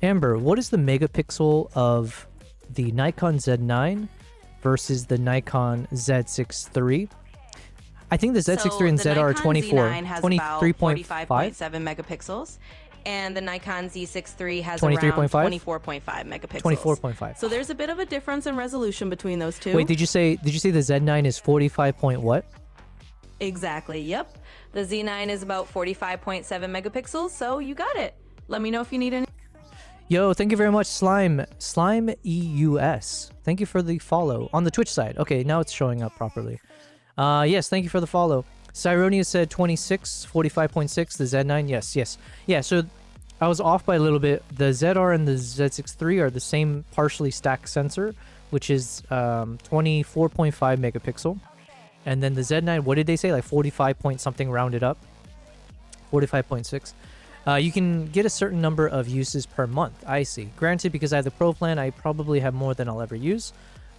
Amber, what is the megapixel of the Nikon Z9 versus the Nikon Z6 III? I think the Z6 III and Z are 24, Z9 has 23.5, about 45.7 megapixels, and the Nikon Z6 III has 23.5? around 24.5 megapixels. 24.5. So there's a bit of a difference in resolution between those two. Wait, did you say the Z9 is 45 point what? Exactly. Yep. The Z9 is about 45.7 megapixels. So you got it. Let me know if you need any. Yo, thank you very much, Slime EUS. Thank you for the follow on the Twitch side. Okay, now it's showing up properly. Yes, thank you for the follow. Cyronia said 26, 45.6, the Z9. Yes. Yeah, so I was off by a little bit. The ZR and the Z6 III are the same partially stacked sensor, which is 24.5 megapixel. And then the Z9, what did they say? Like 45 point something rounded up. 45.6. You can get a certain number of uses per month. I see. Granted, because I have the Pro plan, I probably have more than I'll ever use.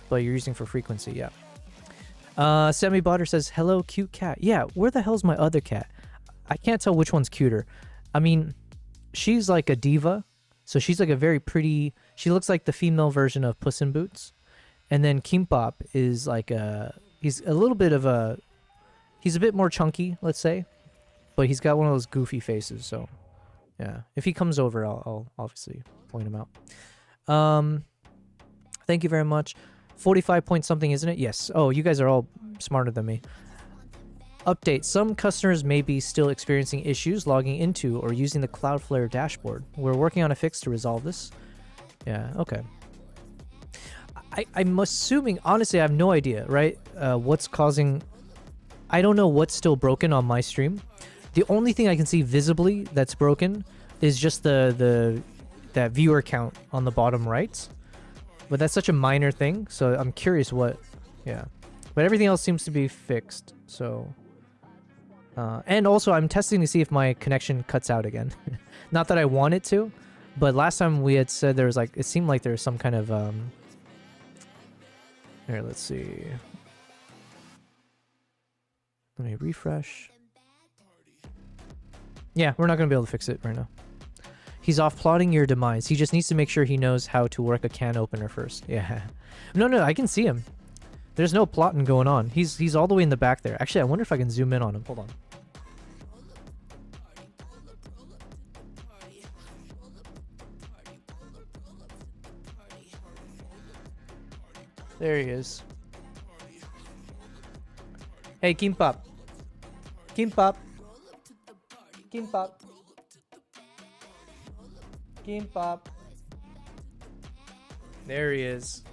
But you're using for frequency, yeah. Sammy Botter says, hello, cute cat. Yeah, where the hell's my other cat? I can't tell which one's cuter. I mean, she's like a diva. So she's like a very pretty... She looks like the female version of Puss in Boots. And then Kimbap is like a... He's a little bit of a... He's a bit more chunky, let's say. But he's got one of those goofy faces, so... Yeah, if he comes over, I'll obviously point him out. Thank you very much. 45 point something, isn't it? Yes. Oh, you guys are all smarter than me. Update. Some customers may be still experiencing issues logging into or using the Cloudflare dashboard. We're working on a fix to resolve this. Yeah, okay. I'm assuming, honestly, I have no idea, right? What's causing... I don't know what's still broken on my stream. The only thing I can see visibly that's broken is just that viewer count on the bottom right. But that's such a minor thing, so I'm curious what... Yeah. But everything else seems to be fixed, so... and also, I'm testing to see if my connection cuts out again. Not that I want it to, but last time we had said there was like... It seemed like there was some kind of... Here, let's see. Let me refresh. Yeah, we're not going to be able to fix it right now. He's off plotting your demise. He just needs to make sure he knows how to work a can opener first. Yeah. No, I can see him. There's no plotting going on. He's all the way in the back there. Actually, I wonder if I can zoom in on him. Hold on. There he is. Hey, Kimbap. Kimbap. Kimbap. Kimbap. There he is.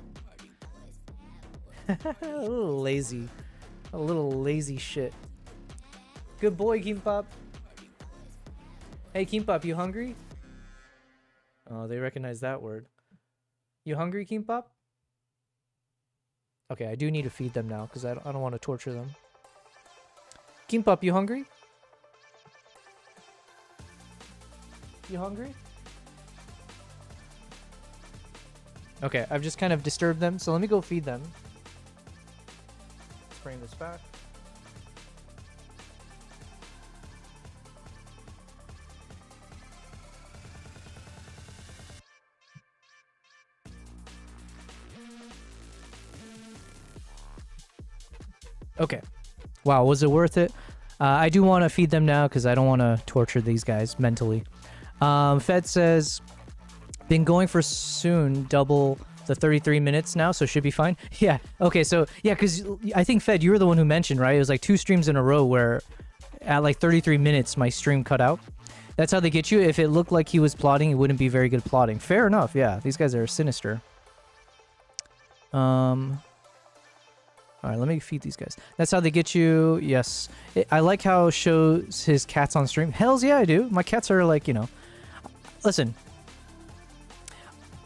A little lazy. A little lazy shit. Good boy, Kimbap. Hey, Kimbap, you hungry? Oh, they recognize that word. You hungry, Kimbap? Okay, I do need to feed them now because I don't want to torture them. Kimbap, you hungry? You hungry? Okay, I've just kind of disturbed them, so let me go feed them. Let's bring this back. Okay. Wow, was it worth it? I do want to feed them now because I don't want to torture these guys mentally. Fed says, been going for soon double the 33 minutes now, so should be fine. Yeah, okay, so, yeah, because I think, Fed, you were the one who mentioned, right? It was like 2 streams in a row where at like 33 minutes, my stream cut out. That's how they get you. If it looked like he was plotting, it wouldn't be very good plotting. Fair enough, yeah. These guys are sinister. Alright, let me feed these guys. That's how they get you. Yes. I like how it shows his cats on stream. Hells yeah, I do. My cats are like, you know... Listen.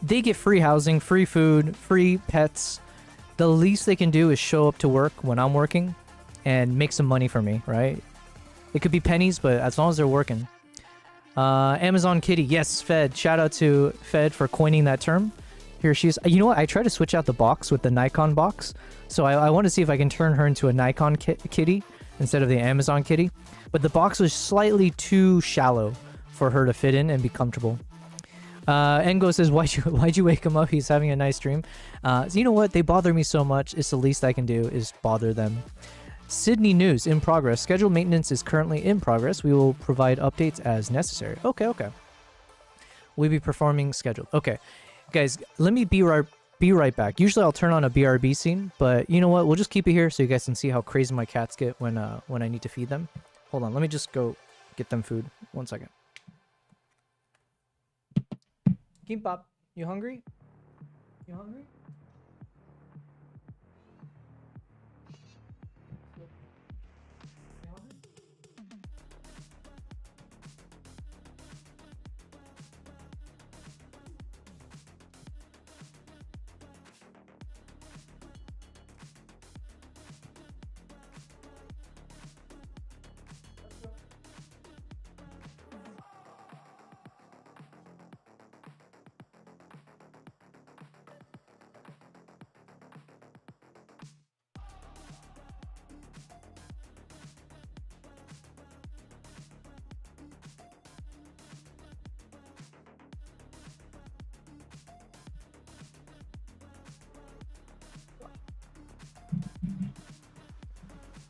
They get free housing, free food, free pets. The least they can do is show up to work when I'm working. and make some money for me, right? It could be pennies, but as long as they're working. Amazon Kitty, yes, Fed. Shout out to Fed for coining that term. Here she is. You know what? I tried to switch out the box with the Nikon box. So I want to see if I can turn her into a Nikon kitty instead of the Amazon kitty. But the box was slightly too shallow for her to fit in and be comfortable. Engo says, why'd you wake him up? He's having a nice dream. So you know what? They bother me so much. It's the least I can do is bother them. Sydney News, in progress. Scheduled maintenance is currently in progress. We will provide updates as necessary. Okay. We'll be performing scheduled. Okay. Guys, let me be right back. Usually I'll turn on a BRB scene, but you know what? We'll just keep it here so you guys can see how crazy my cats get when I need to feed them. Hold on. Let me just go get them food. 1 second. Kimbap, you hungry? You hungry?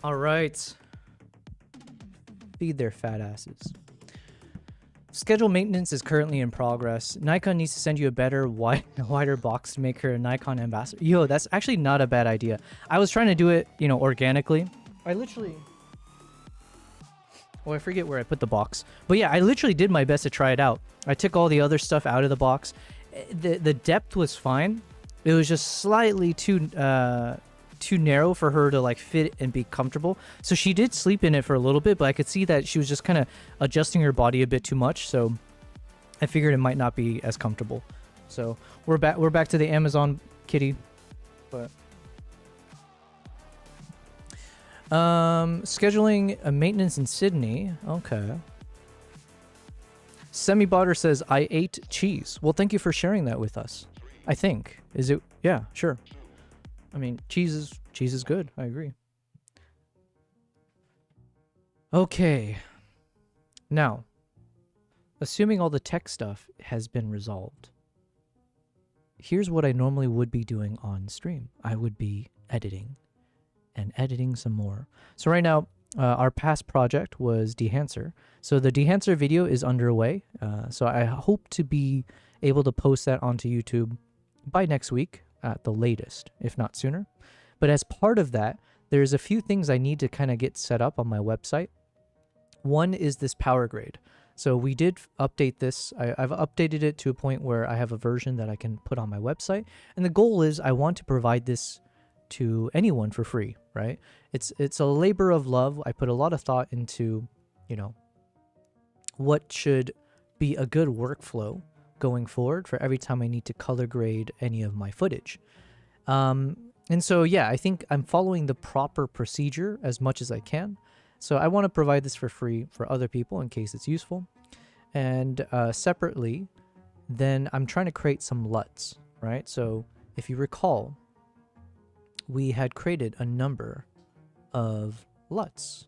All right. Feed their fat asses. Scheduled maintenance is currently in progress. Nikon needs to send you a better, wider box to make her a Nikon ambassador. Yo, that's actually not a bad idea. I was trying to do it, you know, organically. I literally... Oh, I forget where I put the box. But yeah, I literally did my best to try it out. I took all the other stuff out of the box. The depth was fine. It was just slightly too narrow for her to like fit and be comfortable. So she did sleep in it for a little bit, but I could see that she was just kind of adjusting her body a bit too much. So I figured it might not be as comfortable. So we're back to the Amazon kitty. But scheduling a maintenance in Sydney. Okay. Semi-Botter says, I ate cheese. Well, thank you for sharing that with us. I think. Is it? Yeah, sure. I mean, cheese is good. I agree. Okay. Now, assuming all the tech stuff has been resolved, here's what I normally would be doing on stream. I would be editing and editing some more. So right now, our past project was dehancer. So the dehancer video is underway. So I hope to be able to post that onto YouTube by next week at the latest, if not sooner. But as part of that, there's a few things I need to kind of get set up on my website. One is this power grade. So we did update this. I've updated it to a point where I have a version that I can put on my website. And the goal is I want to provide this to anyone for free, right? It's a labor of love. I put a lot of thought into, you know, what should be a good workflow going forward for every time I need to color grade any of my footage. And so, yeah, I think I'm following the proper procedure as much as I can. So I want to provide this for free for other people in case it's useful. And separately, then I'm trying to create some LUTs, right? So if you recall, we had created a number of LUTs.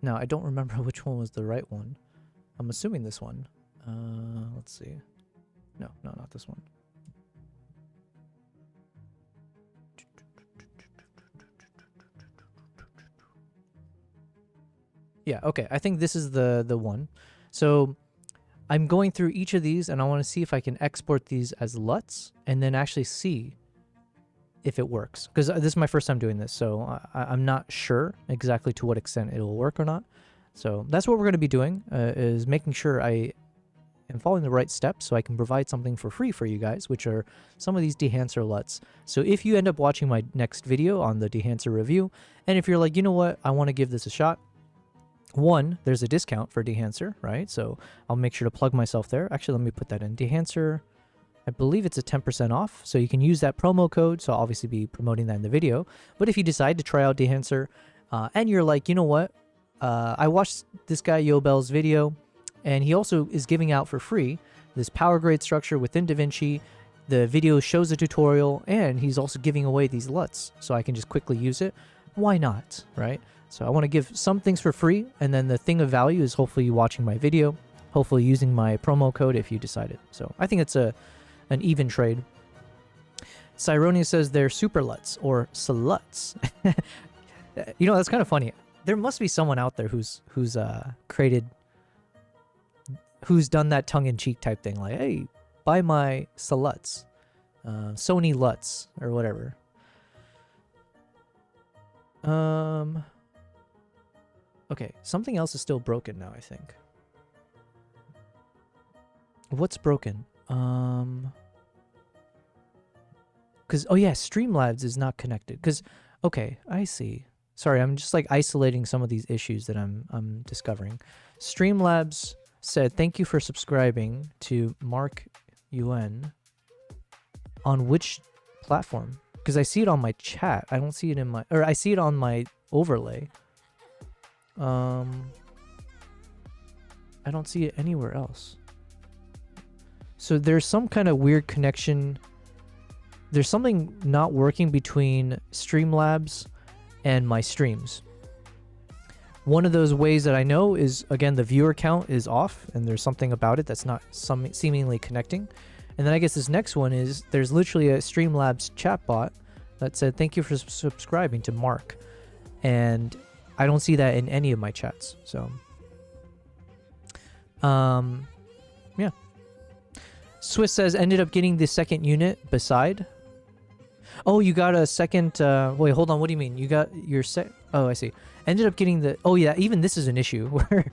Now, I don't remember which one was the right one. I'm assuming this one. Let's see. No, not this one. Yeah, okay. I think this is the one. So I'm going through each of these and I want to see if I can export these as LUTs and then actually see if it works. Because this is my first time doing this, so I'm not sure exactly to what extent it will work or not. So that's what we're going to be doing, is making sure I am following the right steps so I can provide something for free for you guys, which are some of these dehancer LUTs. So if you end up watching my next video on the dehancer review, and if you're like, you know what, I want to give this a shot, one, there's a discount for dehancer, right? So I'll make sure to plug myself there. Actually, let me put that in. Dehancer, I believe it's a 10% off, so you can use that promo code, so I'll obviously be promoting that in the video. But if you decide to try out dehancer, and you're like, you know what? I watched this guy Yobel's video, and he also is giving out for free this power grade structure within DaVinci. The video shows a tutorial, and he's also giving away these LUTs, so I can just quickly use it. Why not, right? So I want to give some things for free, and then the thing of value is hopefully you watching my video, hopefully using my promo code if you decided. So I think it's an even trade. Cyronia says they're super LUTs or sluts. You know, that's kind of funny. There must be someone out there who's done that tongue-in-cheek type thing, like, hey, buy my sluts, Sony LUTs or whatever. Okay, something else is still broken now, I think. What's broken? Because, oh yeah, Streamlabs is not connected. Because, okay, I see. Sorry, I'm just like isolating some of these issues that I'm discovering. Streamlabs said, thank you for subscribing to Mark UN. On which platform? Because I see it on my chat. I don't see it in my, or I see it on my overlay. I don't see it anywhere else. So there's some kind of weird connection. There's something not working between Streamlabs and my streams. One of those ways that I know is, again, the viewer count is off, and there's something about it that's not seemingly connecting. And then I guess this next one is, there's literally a Streamlabs chatbot that said, thank you for subscribing to Mark. And I don't see that in any of my chats. So, yeah. Swiss says, ended up getting the second unit beside. Oh, you got a second, wait, hold on, what do you mean? You got your oh, I see. Ended up getting the, oh yeah, even this is an issue where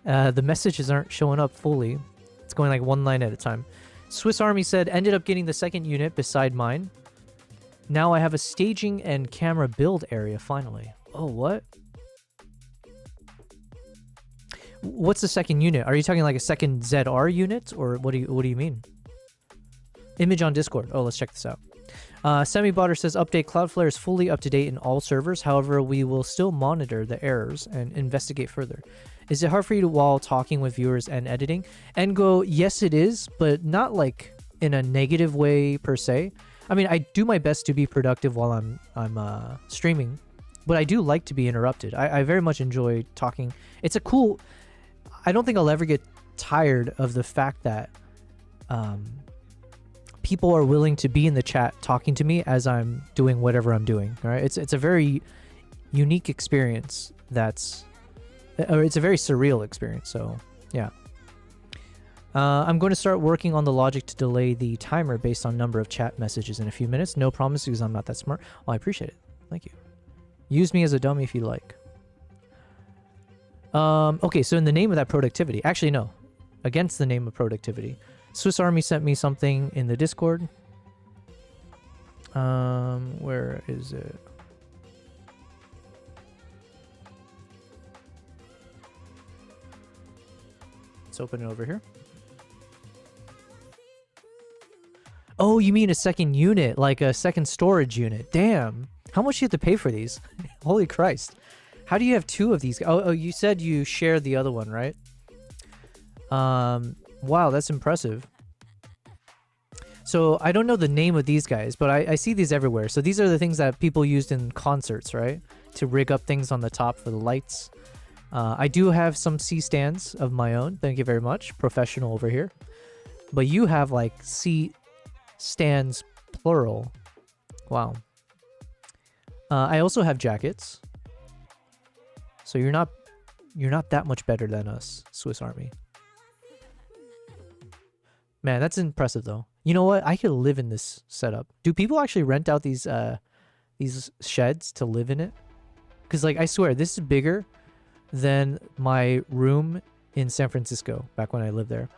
the messages aren't showing up fully. It's going like one line at a time. Swiss Army said, ended up getting the second unit beside mine. Now I have a staging and camera build area finally. Oh, what? What's the second unit? Are you talking like a second ZR unit, or what do you mean? Image on Discord. Oh, let's check this out. Semi-Botter says, update, Cloudflare is fully up to date in all servers. However, we will still monitor the errors and investigate further. Is it hard for you to, while talking with viewers and editing? And go, yes, it is, but not like in a negative way per se. I mean, I do my best to be productive while I'm streaming, but I do like to be interrupted. I very much enjoy talking. It's a cool... I don't think I'll ever get tired of the fact that people are willing to be in the chat talking to me as I'm doing whatever I'm doing. Right? It's a very unique experience. It's a very surreal experience. So yeah, I'm going to start working on the logic to delay the timer based on number of chat messages in a few minutes. No promise because I'm not that smart. Well, I appreciate it. Thank you. Use me as a dummy if you like. Okay, so in the name of that productivity, actually no, against the name of productivity, Swiss Army sent me something in the Discord. Where is it? Let's open it over here. Oh, you mean a second unit, like a second storage unit. Damn. How much do you have to pay for these? Holy Christ. How do you have two of these? Oh, you said you shared the other one, right? Wow, that's impressive. So I don't know the name of these guys, but I see these everywhere. So these are the things that people used in concerts, right? To rig up things on the top for the lights. I do have some C stands of my own. Thank you very much. Professional over here. But you have like C stands plural. Wow. I also have jackets. So you're not that much better than us, Swiss Army. Man, that's impressive though. You know what? I could live in this setup. Do people actually rent out these sheds to live in it? Because like I swear, this is bigger than my room in San Francisco back when I lived there.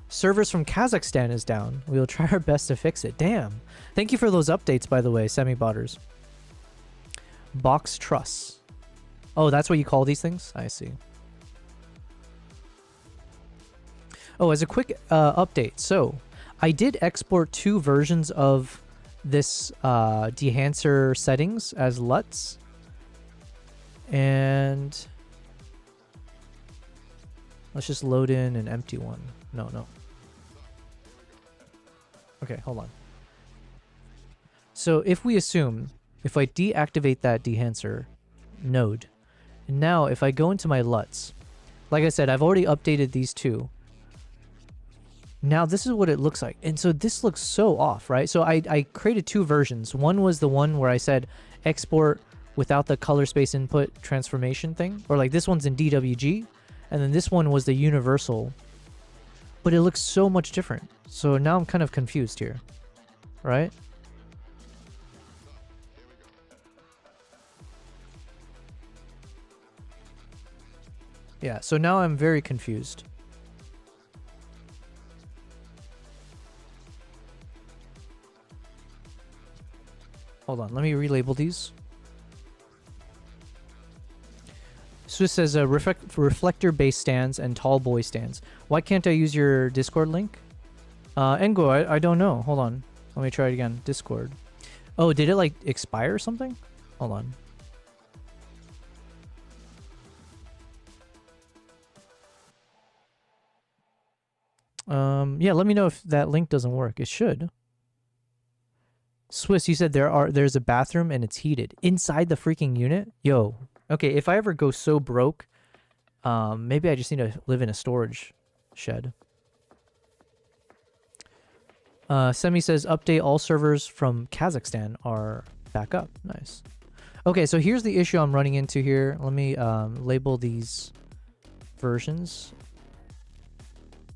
Servers from Kazakhstan is down. We will try our best to fix it. Damn. Thank you for those updates, by the way, Semi-Botters. Box truss. Oh, that's what you call these things? I see. Oh, as a quick update. So, I did export two versions of this dehancer settings as LUTs. And let's just load in an empty one. No. Okay, hold on. So if we assume, if I deactivate that dehancer node, and now if I go into my LUTs, like I said, I've already updated these two. Now this is what it looks like. And so this looks so off, right? So I created two versions. One was the one where I said export without the color space input transformation thing, or like this one's in DWG, and then this one was the universal, but it looks so much different. So now I'm kind of confused here, right? Yeah, so now I'm very confused. Hold on, let me relabel these. Swiss says reflector-based stands and tall boy stands. Why can't I use your Discord link? Engo, I don't know. Hold on. Let me try it again. Discord. Oh, did it like expire or something? Hold on. Yeah, let me know if that link doesn't work. It should. Swiss, you said there's a bathroom and it's heated inside the freaking unit? Yo. Okay, if I ever go so broke, maybe I just need to live in a storage shed. Semi says update all servers from Kazakhstan are back up. Nice. Okay, so here's the issue I'm running into here. Let me label these versions.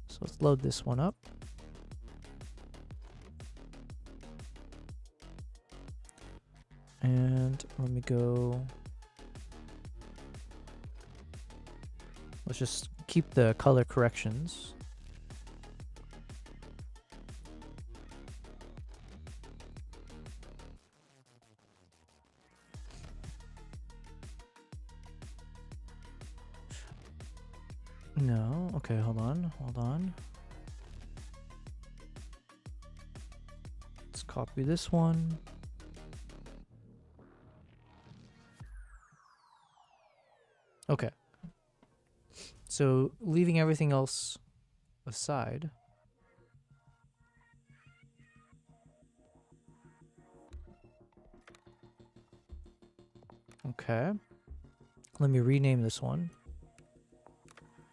So let's load this one up. And let me go. Let's just keep the color corrections. No, okay, hold on. Let's copy this one. Okay. So leaving everything else aside. Okay. Let me rename this one.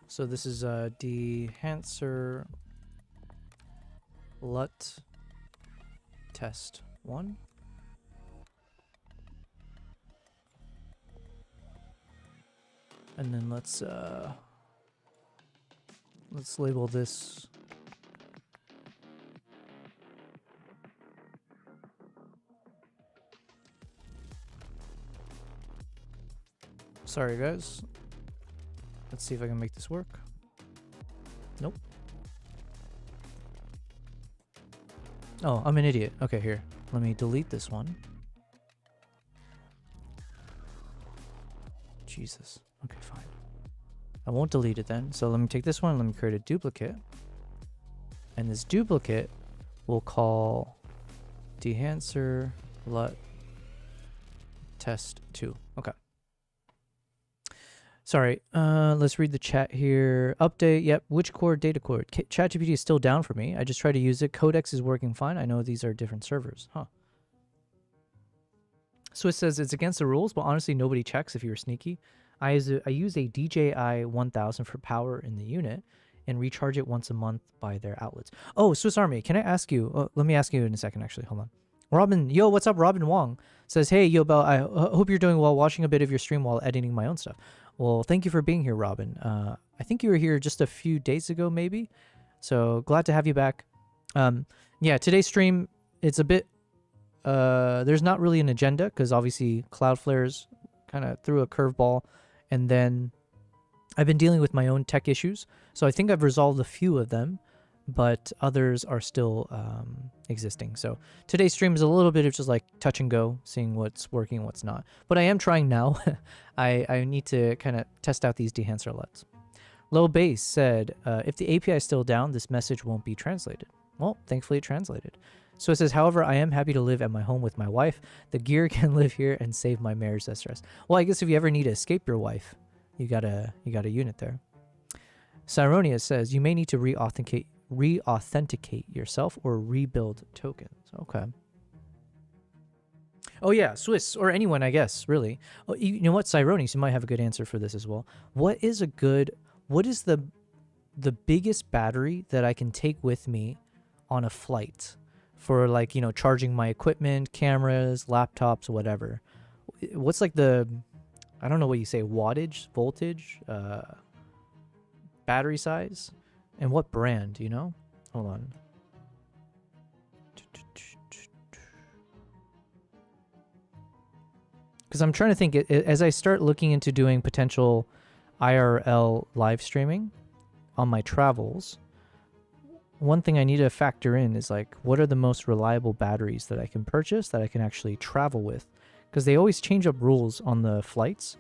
So this is dehancer LUT test 1. And then let's label this sorry guys. Let's see if I can make this work. Nope. Oh, I'm an idiot. Okay, here. Let me delete this one. Jesus. Okay, fine. I won't delete it then. So let me take this one. Let me create a duplicate. And this duplicate we'll call dehancer LUT test 2. Okay. Sorry, let's read the chat here. Update, yep, which core? Data core. ChatGPT is still down for me. I just tried to use it. Codex is working fine. I know these are different servers. Huh. Swiss says it's against the rules, but honestly, nobody checks if you're sneaky. I use a DJI 1000 for power in the unit and recharge it once a month by their outlets. Oh, Swiss Army, can I ask you? Let me ask you in a second, actually. Hold on. Robin, yo, what's up? Robin Wong says, hey, yo, Bell, I hope you're doing well watching a bit of your stream while editing my own stuff. Well, thank you for being here, Robin. I think you were here just a few days ago, maybe. So glad to have you back. Yeah, today's stream, it's a bit, there's not really an agenda because obviously Cloudflare's kind of threw a curveball. And then I've been dealing with my own tech issues. So I think I've resolved a few of them, but others are still existing. So today's stream is a little bit of just like touch and go, seeing what's working and what's not. But I am trying now. I need to kind of test out these dehancer LUTs. Low Base said, if the API is still down, this message won't be translated. Well, thankfully it translated. So it says, however, I am happy to live at my home with my wife. The gear can live here and save my marriage stress. Well, I guess if you ever need to escape your wife, you got a unit there. Cyronia says, you may need to re-authenticate yourself or rebuild tokens. Okay. Oh yeah, Swiss or anyone, I guess, really. Oh, you know what, Cyronis, you might have a good answer for this as well. What is the biggest battery that I can take with me on a flight for, like, you know, charging my equipment, cameras, laptops, whatever? What's like the, I don't know what you say, wattage, voltage, battery size, and what brand, you know? Hold on. Because I'm trying to think, as I start looking into doing potential IRL live streaming on my travels, one thing I need to factor in is, like, what are the most reliable batteries that I can purchase that I can actually travel with? Because they always change up rules on the flights.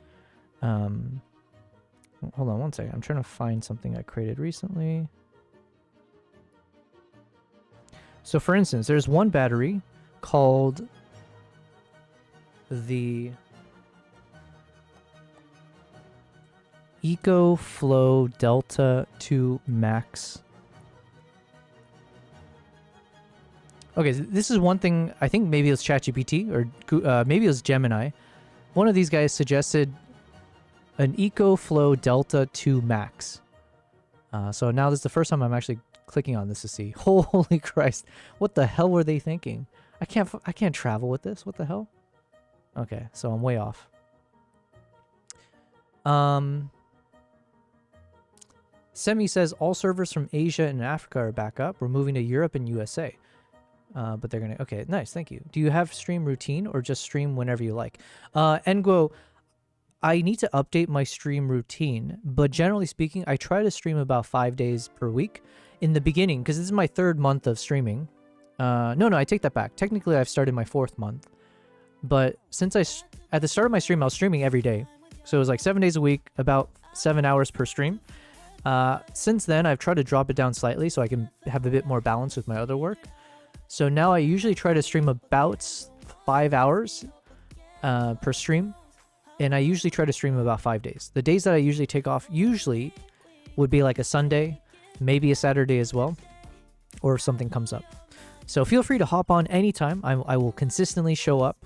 Hold on one second. I'm trying to find something I created recently. So for instance, there's one battery called the EcoFlow Delta 2 Max. Okay, this is one thing. I think maybe it was ChatGPT or maybe it was Gemini. One of these guys suggested an EcoFlow Delta 2 Max. So now this is the first time I'm actually clicking on this to see. Holy Christ. What the hell were they thinking? I can't travel with this. What the hell? Okay, so I'm way off. Semi says all servers from Asia and Africa are back up. We're moving to Europe and USA. But they're gonna, okay, nice, thank you. Do you have stream routine or just stream whenever you like? Nguo, I need to update my stream routine, but generally speaking, I try to stream about 5 days per week in the beginning, because this is my 3rd month of streaming. No, I take that back. Technically, I've started my 4th month, but since at the start of my stream, I was streaming every day. So it was like 7 days a week, about 7 hours per stream. Since then, I've tried to drop it down slightly so I can have a bit more balance with my other work. So now I usually try to stream about 5 hours per stream, and I usually try to stream about 5 days. The days that I usually take off usually would be like a Sunday, maybe a Saturday as well, or if something comes up. So feel free to hop on anytime. I will consistently show up.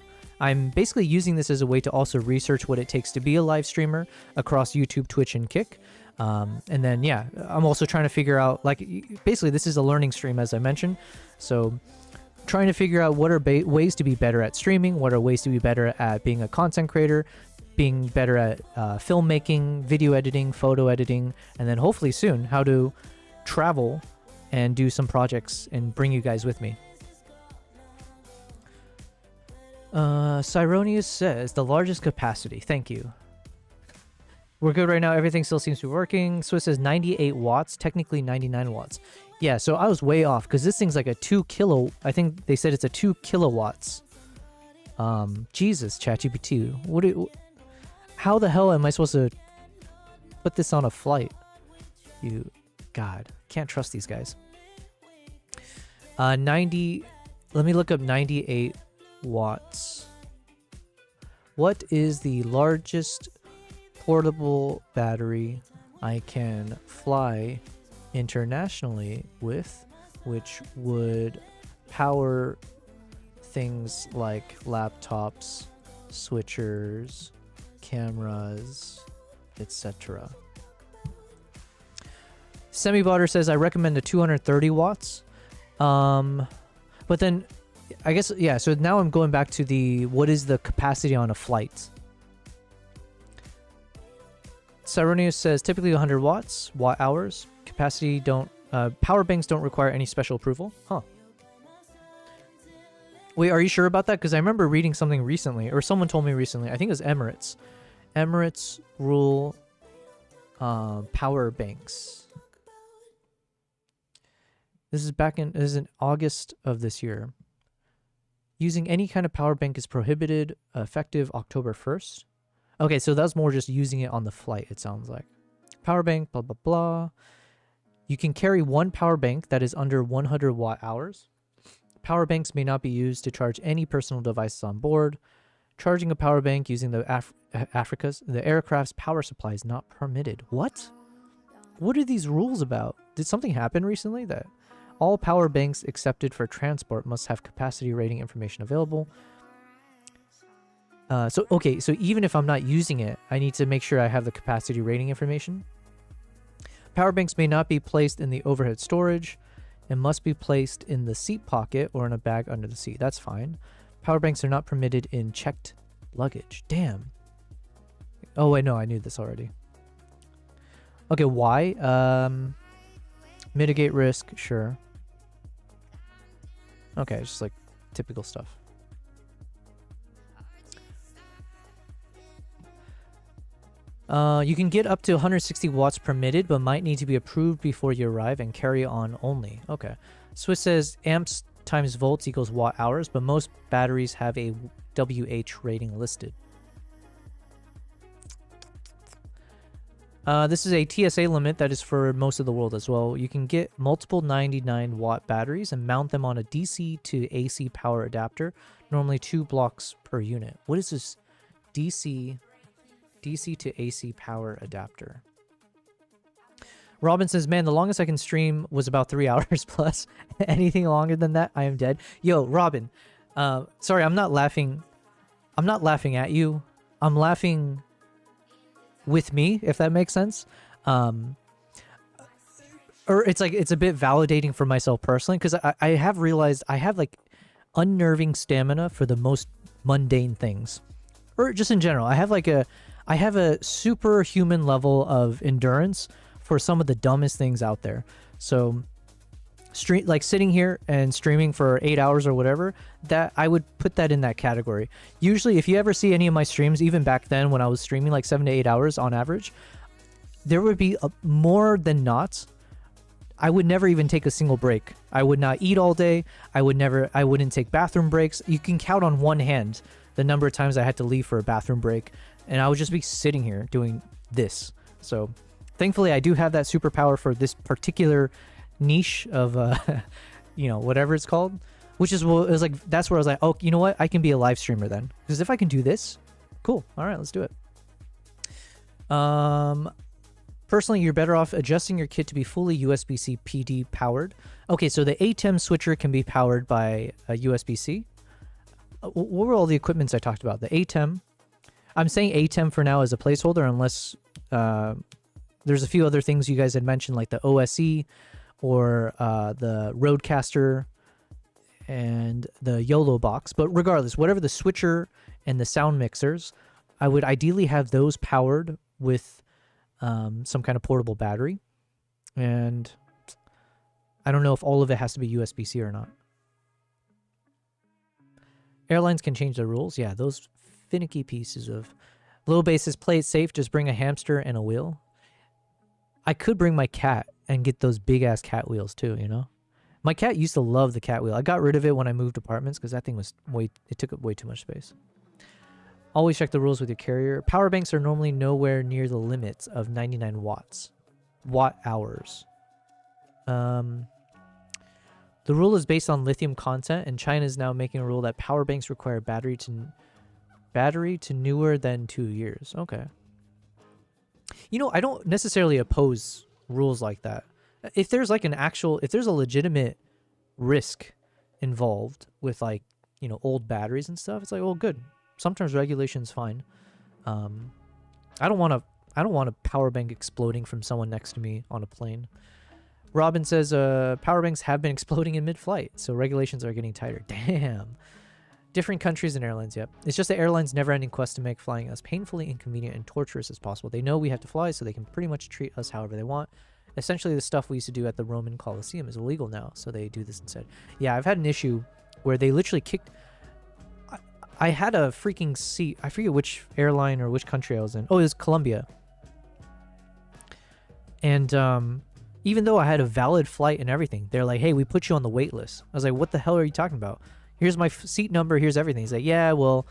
I'm basically using this as a way to also research what it takes to be a live streamer across YouTube, Twitch, and Kick. And then, yeah, I'm also trying to figure out, like, basically this is a learning stream, as I mentioned. So trying to figure out what are ways to be better at streaming, what are ways to be better at being a content creator, being better at filmmaking, video editing, photo editing, and then hopefully soon how to travel and do some projects and bring you guys with me. Cyronius says the largest capacity. Thank you. We're good right now. Everything still seems to be working. Swiss says 98 watts, technically 99 watts. Yeah, so I was way off because this thing's like a 2 kilo. I think they said it's a 2 kilowatts. Jesus, ChatGPT. How the hell am I supposed to put this on a flight? God, can't trust these guys. 90. Let me look up 98 watts. What is the largest portable battery I can fly internationally with, which would power things like laptops, switchers, cameras, etc. Semi-Botter says I recommend a 230 watts. But then I guess, yeah, so now I'm going back to what is the capacity on a flight? Cyronius says typically 100 watts, watt hours. Capacity power banks don't require any special approval. Huh. Wait, are you sure about that? Because I remember reading something recently, or someone told me recently, I think it was Emirates. Emirates rule power banks. This is in August of this year. Using any kind of power bank is prohibited, effective October 1st. Okay, so that's more just using it on the flight, it sounds like. Power bank, blah, blah, blah. You can carry one power bank that is under 100 watt hours. Power banks may not be used to charge any personal devices on board. Charging a power bank using the the aircraft's power supply is not permitted. What? What are these rules about? Did something happen recently that all power banks accepted for transport must have capacity rating information available? So even if I'm not using it, I need to make sure I have the capacity rating information. Power banks may not be placed in the overhead storage and must be placed in the seat pocket or in a bag under the seat. That's fine. Power banks are not permitted in checked luggage. Damn. Oh, wait, no, I knew this already. Okay, why? Mitigate risk, sure. Okay, just like typical stuff. You can get up to 160 watts permitted, but might need to be approved before you arrive and carry on only. Okay. Swiss says amps times volts equals watt hours, but most batteries have a WH rating listed. This is a TSA limit that is for most of the world as well. You can get multiple 99 watt batteries and mount them on a DC to AC power adapter, normally 2 blocks per unit. What is this DC to AC power adapter? Robin says, man, the longest I can stream was about 3 hours plus. Anything longer than that, I am dead. Yo, Robin, sorry, I'm not laughing. I'm not laughing at you. I'm laughing with me, if that makes sense. Or it's like, it's a bit validating for myself personally, because I have realized I have like unnerving stamina for the most mundane things. Or just in general, I have a superhuman level of endurance for some of the dumbest things out there. So like sitting here and streaming for 8 hours or whatever, that I would put that in that category. Usually if you ever see any of my streams, even back then when I was streaming like 7 to 8 hours on average, there would be more than not, I would never even take a single break. I would not eat all day. I wouldn't take bathroom breaks. You can count on one hand the number of times I had to leave for a bathroom break, and I would just be sitting here doing this. So thankfully I do have that superpower for this particular niche of whatever it's called, which is, well, it was like, that's where I was like, oh, you know what, I can be a live streamer then, because if I can do this, cool, all right, let's do it. Personally, you're better off adjusting your kit to be fully USB-C PD powered. Okay, so the ATEM switcher can be powered by a USB-C. What were all the equipments I talked about? The ATEM. I'm saying ATEM for now as a placeholder, unless there's a few other things you guys had mentioned, like the OSE or the Rodecaster and the YOLO box. But regardless, whatever the switcher and the sound mixers, I would ideally have those powered with some kind of portable battery. And I don't know if all of it has to be USB-C or not. Airlines can change the rules. Yeah, those finicky pieces of... Little bases, play it safe, just bring a hamster and a wheel. I could bring my cat and get those big-ass cat wheels too, you know? My cat used to love the cat wheel. I got rid of it when I moved apartments because that thing was it took up way too much space. Always check the rules with your carrier. Power banks are normally nowhere near the limits of 99 watts. Watt hours. The rule is based on lithium content, and China is now making a rule that power banks require battery to newer than 2 years. Okay. You know, I don't necessarily oppose rules like that. If there's like if there's a legitimate risk involved with, like, you know, old batteries and stuff, it's like, well, good. Sometimes regulation's fine. I don't want a power bank exploding from someone next to me on a plane. Robin says power banks have been exploding in mid-flight, so regulations are getting tighter. Damn. Different countries and airlines, yep. It's just the airlines' never-ending quest to make flying as painfully inconvenient and torturous as possible. They know we have to fly, so they can pretty much treat us however they want. Essentially, the stuff we used to do at the Roman Colosseum is illegal now, so they do this instead. Yeah, I've had an issue where they literally kicked... I had a freaking seat. I forget which airline or which country I was in. Oh, it was Colombia. And even though I had a valid flight and everything, they're like, hey, we put you on the wait list. I was like, what the hell are you talking about? Here's my seat number. Here's everything. He's like, yeah, well,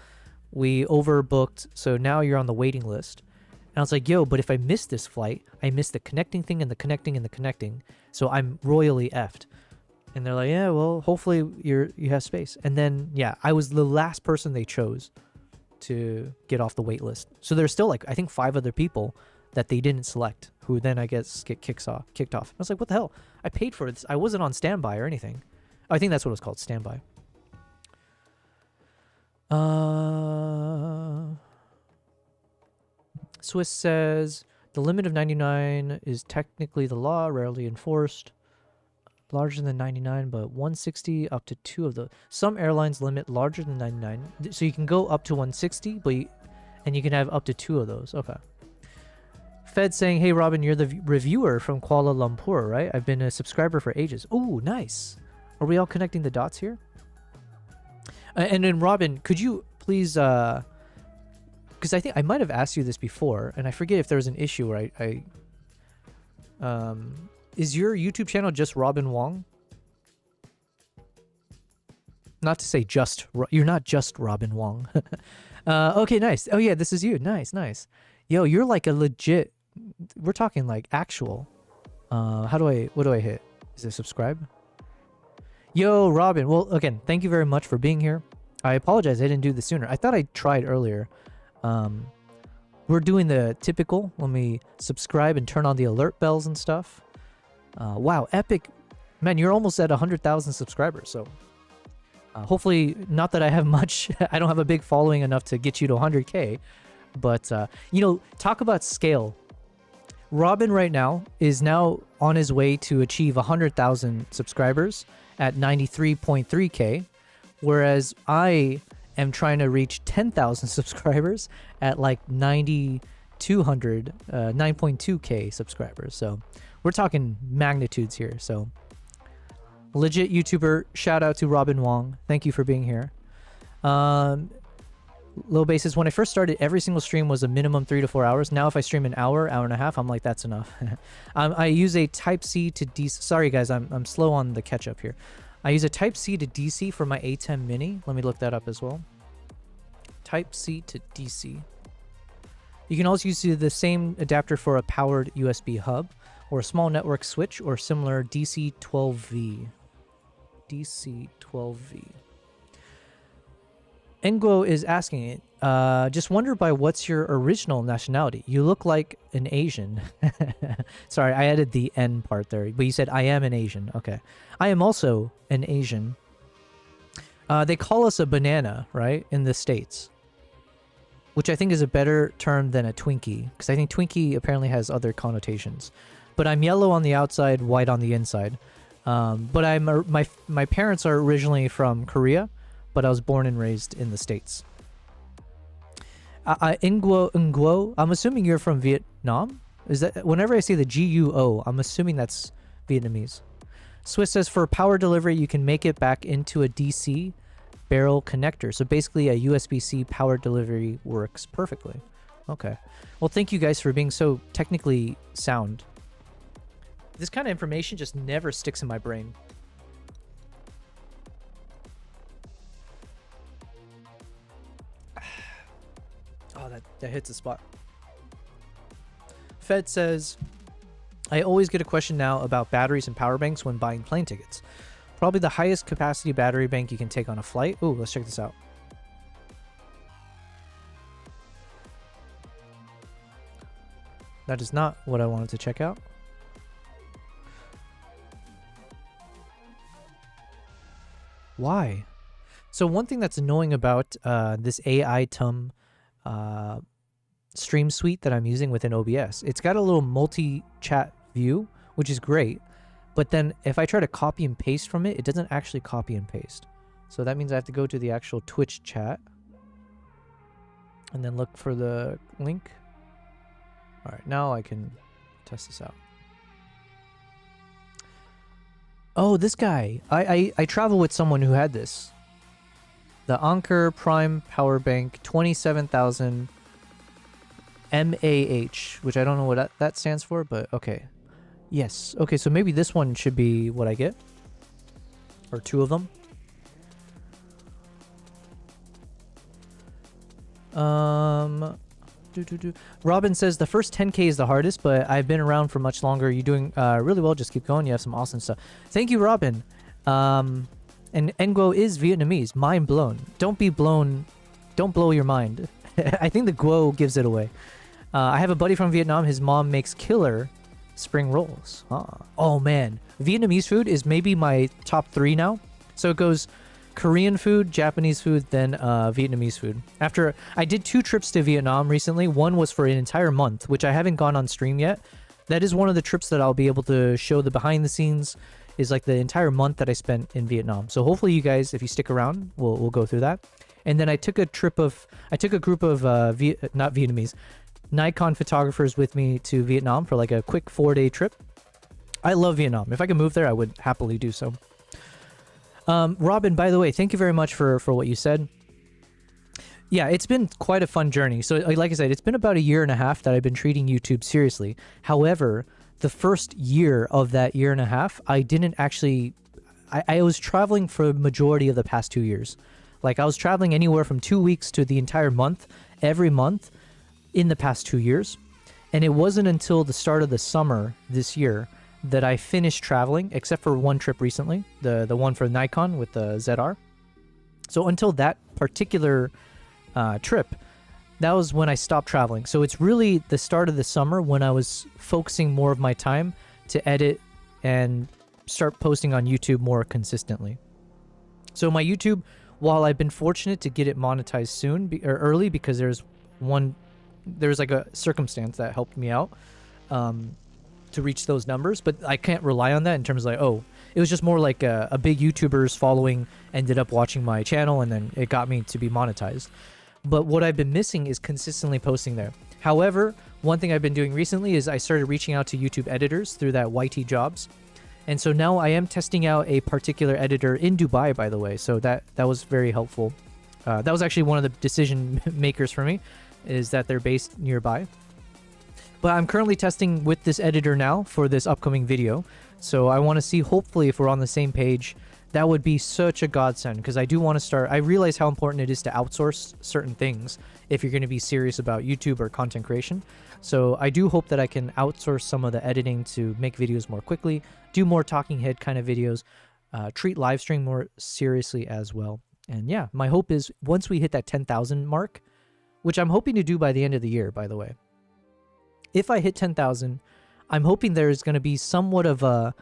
we overbooked, so now you're on the waiting list. And I was like, yo, but if I miss this flight, I miss the connecting thing and the connecting and the connecting. So I'm royally effed. And they're like, yeah, well, hopefully you have space. And then, yeah, I was the last person they chose to get off the wait list. So there's still like, I think 5 other people that they didn't select, who then I guess get kicked off. I was like, what the hell? I paid for this. I wasn't on standby or anything. I think that's what it was called, standby. Swiss says, the limit of 99 is technically the law, rarely enforced. Larger than 99, but 160 up to 2 of the. Some airlines limit larger than 99, so you can go up to 160, and you can have up to 2 of those. Okay. Fed saying, "Hey Robin, you're the reviewer from Kuala Lumpur, right? I've been a subscriber for ages." Oh, nice. Are we all connecting the dots here? And then Robin, could you please, because I think I might have asked you this before, and I forget if there was an issue where is your YouTube channel just Robin Wong? Not to say you're not just Robin Wong. Okay, nice. Oh yeah, this is you. Nice, nice. Yo, you're like a legit, we're talking like actual. What do I hit? Is it subscribe? Yo, Robin. Well, again, thank you very much for being here. I apologize I didn't do this sooner. I thought I tried earlier. We're doing the typical. Let me subscribe and turn on the alert bells and stuff. Wow, epic. Man, you're almost at 100,000 subscribers, so hopefully, not that I have much, I don't have a big following enough to get you to 100K, but, you know, talk about scale. Robin right now is now on his way to achieve 100,000 subscribers at 93.3K, whereas I am trying to reach 10,000 subscribers at like 9.2K subscribers, so we're talking magnitudes here. So legit YouTuber, shout out to Robin Wong. Thank you for being here. Low basis. When I first started, every single stream was a minimum 3 to 4 hours. Now if I stream an hour and a half, I'm like, that's enough. I use a Type-C to DC. Sorry guys, I'm slow on the catch up here. I use a Type-C to DC for my A10 mini. Let me look that up as well. Type-C to DC. You can also use the same adapter for a powered USB hub, or a small network switch, or similar DC12V. DC12V. Enguo is asking it, just wonder by what's your original nationality? You look like an Asian. Sorry, I added the N part there, but you said I am an Asian. Okay. I am also an Asian. They call us a banana, right, in the States, which I think is a better term than a Twinkie, because I think Twinkie apparently has other connotations. But I'm yellow on the outside, white on the inside. But my parents are originally from Korea, but I was born and raised in the States. Nguo, I'm assuming you're from Vietnam? Is that, whenever I say the GUO, I'm assuming that's Vietnamese. Swiss says, for power delivery, you can make it back into a DC barrel connector. So basically a USB-C power delivery works perfectly. Okay. Well, thank you guys for being so technically sound. This kind of information just never sticks in my brain. Oh, that hits a spot. Fed says, I always get a question now about batteries and power banks when buying plane tickets. Probably the highest capacity battery bank you can take on a flight. Ooh, let's check this out. That is not what I wanted to check out. Why? So one thing that's annoying about this AI TUM stream suite that I'm using within OBS, it's got a little multi-chat view, which is great. But then if I try to copy and paste from it, it doesn't actually copy and paste. So that means I have to go to the actual Twitch chat and then look for the link. All right, now I can test this out. Oh, this guy. I travel with someone who had this. The Anker Prime Power Bank 27,000 mAh, which I don't know what that stands for, but okay. Yes. Okay, so maybe this one should be what I get. Or 2 of them. Robin says the first 10K is the hardest, but I've been around for much longer. You're doing really well. Just keep going. You have some awesome stuff. Thank you, Robin. And Ngo is Vietnamese. Mind blown. Don't be blown. Don't blow your mind. I think the Guo gives it away. I have a buddy from Vietnam. His mom makes killer spring rolls. Oh man, Vietnamese food is maybe my top 3 now. So it goes Korean food, Japanese food, then Vietnamese food. After I did 2 trips to Vietnam recently. One was for an entire month, which I haven't gone on stream yet. That is one of the trips that I'll be able to show the behind the scenes, is like the entire month that I spent in Vietnam. So hopefully you guys, if you stick around, we'll go through that. And then I took a group of not Vietnamese, Nikon photographers with me to Vietnam for like a quick 4-day trip. I love Vietnam. If I could move there, I would happily do so. Robin, by the way, thank you very much for what you said. Yeah, it's been quite a fun journey. So like I said, it's been about 1.5 years that I've been treating YouTube seriously. However, the first year of that 1.5 years, I didn't actually... I was traveling for the majority of the past 2 years. Like I was traveling anywhere from 2 weeks to the entire month, every month in the past 2 years. And it wasn't until the start of the summer this year that I finished traveling, except for one trip recently, the one for Nikon with the ZR. So until that particular trip, that was when I stopped traveling. So it's really the start of the summer when I was focusing more of my time to edit and start posting on YouTube more consistently. So my YouTube, while I've been fortunate to get it monetized soon or early, because there's like a circumstance that helped me out to reach those numbers, but I can't rely on that in terms of like, oh, it was just more like a big YouTuber's following ended up watching my channel and then it got me to be monetized. But what I've been missing is consistently posting there. However, one thing I've been doing recently is I started reaching out to YouTube editors through that YT Jobs. And so now I am testing out a particular editor in Dubai, by the way. So that was very helpful. That was actually one of the decision makers for me, is that they're based nearby. But I'm currently testing with this editor now for this upcoming video. So I want to see, hopefully, if we're on the same page. That would be such a godsend, because I do want to start. I realize how important it is to outsource certain things if you're going to be serious about YouTube or content creation. So I do hope that I can outsource some of the editing to make videos more quickly, do more talking head kind of videos, treat livestream more seriously as well. And yeah, my hope is once we hit that 10,000 mark, which I'm hoping to do by the end of the year, by the way. If I hit 10,000, I'm hoping there's going to be somewhat of a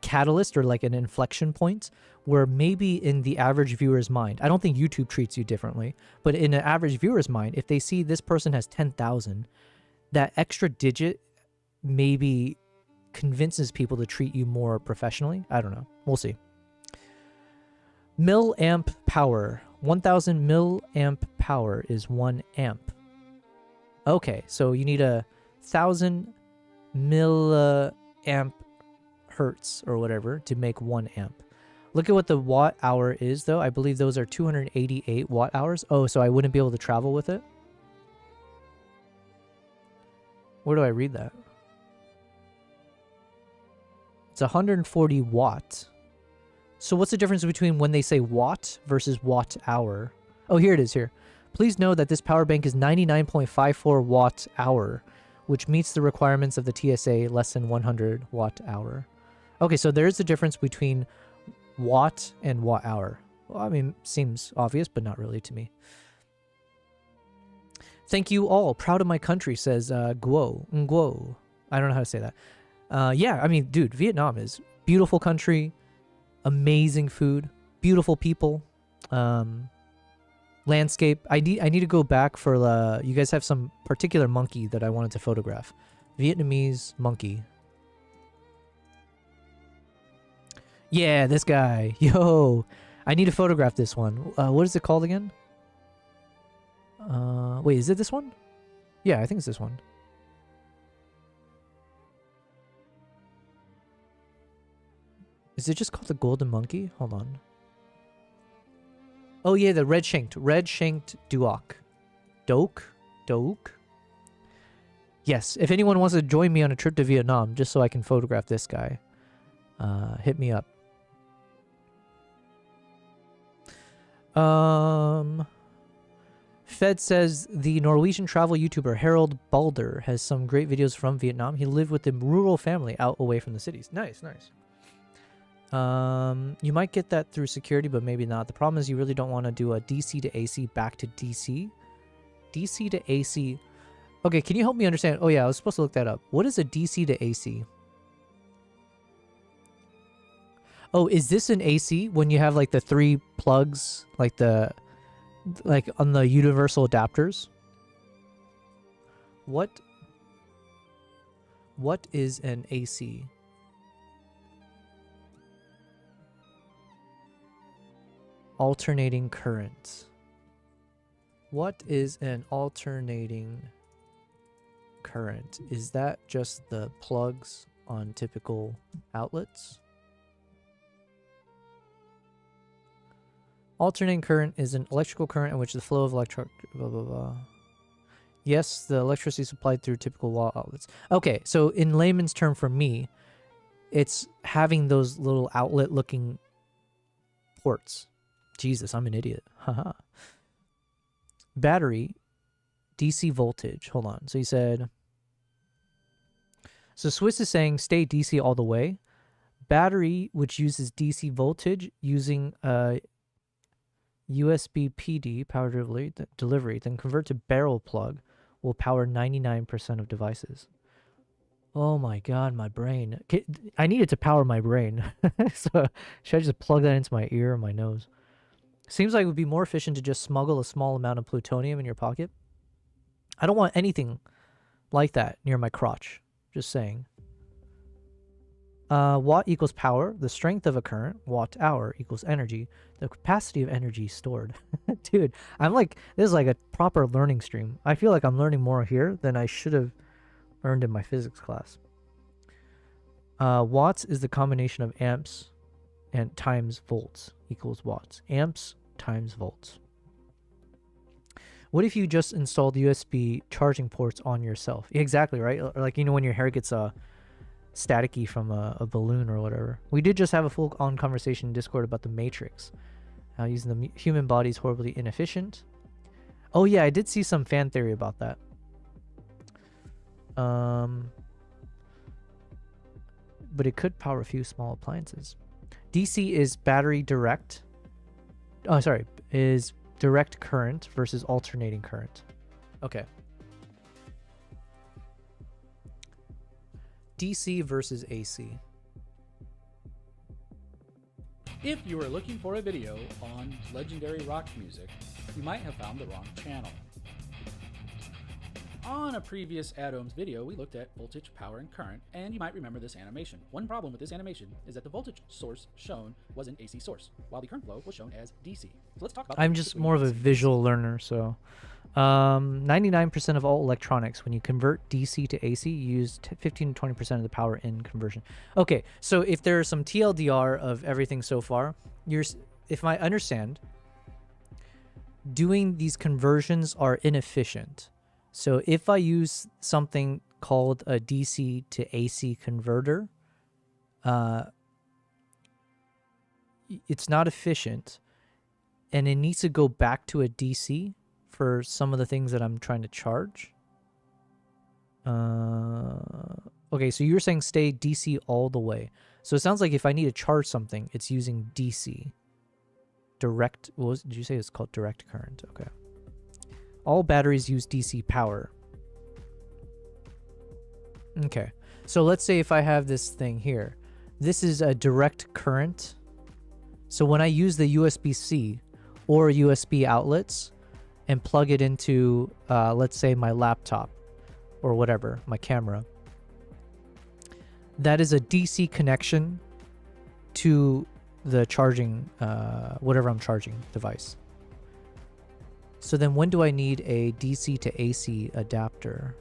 catalyst or like an inflection point where maybe in the average viewer's mind, I don't think YouTube treats you differently, but in an average viewer's mind, if they see this person has 10,000, that extra digit maybe convinces people to treat you more professionally. I don't know. We'll see. Milliamp power. 1000 milliamp power is 1 amp. Okay, so you need 1,000 milliamp hertz or whatever to make 1 amp. Look at what the watt hour is, though. I believe those are 288 watt hours. Oh, so I wouldn't be able to travel with it? Where do I read that? It's 140 watt. So what's the difference between when they say watt versus watt hour? Oh, here it is here. Please know that this power bank is 99.54 watt hour, which meets the requirements of the TSA less than 100 watt hour. Okay, so there's the difference between watt and watt hour. Well, I mean, seems obvious, but not really to me. Thank you all. Proud of my country, says Guo. Nguo. I don't know how to say that. Yeah, I mean, dude, Vietnam is beautiful country, amazing food, beautiful people, landscape. I need to go back for you guys have some particular monkey that I wanted to photograph. Vietnamese monkey. Yeah, this guy. Yo, I need to photograph this one. What is it called again? Wait, is it this one? Yeah, I think it's this one. Is it just called the golden monkey? Hold on. Oh yeah, the red-shanked duok. Doak? Yes, if anyone wants to join me on a trip to Vietnam, just so I can photograph this guy, hit me up. Fed says the Norwegian travel YouTuber Harold Balder has some great videos from Vietnam. He lived with a rural family out away from the cities. Nice, nice. You might get that through security, but maybe not. The problem is you really don't want to do a DC to AC back to DC. DC to AC. Okay, can you help me understand? Oh yeah, I was supposed to look that up. What is a DC to AC? Oh, is this an AC when you have like the 3 plugs, like on the universal adapters? What is an AC? Alternating current. What is an alternating current? Is that just the plugs on typical outlets? Alternating current is an electrical current in which the flow of blah blah blah. Yes, the electricity is supplied through typical wall outlets. Okay, so in layman's term for me, it's having those little outlet looking ports. Jesus, I'm an idiot. Haha. Battery, DC voltage. Hold on. So you said... So Swiss is saying stay DC all the way. Battery, which uses DC voltage using USB PD, power delivery, then convert to barrel plug, will power 99% of devices. Oh my god, my brain. I need it to power my brain. So should I just plug that into my ear or my nose? Seems like it would be more efficient to just smuggle a small amount of plutonium in your pocket. I don't want anything like that near my crotch. Just saying. Watt equals power. The strength of a current. Watt hour equals energy. The capacity of energy stored. Dude, I'm like, this is like a proper learning stream. I feel like I'm learning more here than I should have learned in my physics class. Watts is the combination of amps and times volts equals watts. Amps times volts. What if you just installed USB charging ports on yourself? Exactly, right? Or like, you know, when your hair gets staticky from a balloon or whatever. We did just have a full-on conversation in Discord about the Matrix. How using the human body is horribly inefficient. Oh yeah, I did see some fan theory about that. But it could power a few small appliances. DC is battery direct. Oh, sorry, is direct current versus alternating current. Okay. DC versus AC. If you are looking for a video on legendary rock music, you might have found the wrong channel. On a previous Add-Ohms video, we looked at voltage, power, and current, and you might remember this animation. One problem with this animation is that the voltage source shown was an AC source, while the current flow was shown as DC. So let's talk about... I'm just more of a visual learner, so... 99% of all electronics, when you convert DC to AC, you use 15 to 20% of the power in conversion. Okay, so if there's some TLDR of everything so far, if I understand, doing these conversions are inefficient. So if I use something called a DC to AC converter, it's not efficient, and it needs to go back to a DC for some of the things that I'm trying to charge. Okay, so you're saying stay DC all the way. So it sounds like if I need to charge something, it's using DC. Direct, did you say it's called direct current? Okay. All batteries use DC power. Okay, so let's say if I have this thing here. This is a direct current. So when I use the USB-C or USB outlets and plug it into, let's say, my laptop or whatever, my camera, that is a DC connection to the charging, whatever I'm charging device. So then when do I need a DC to AC adapter?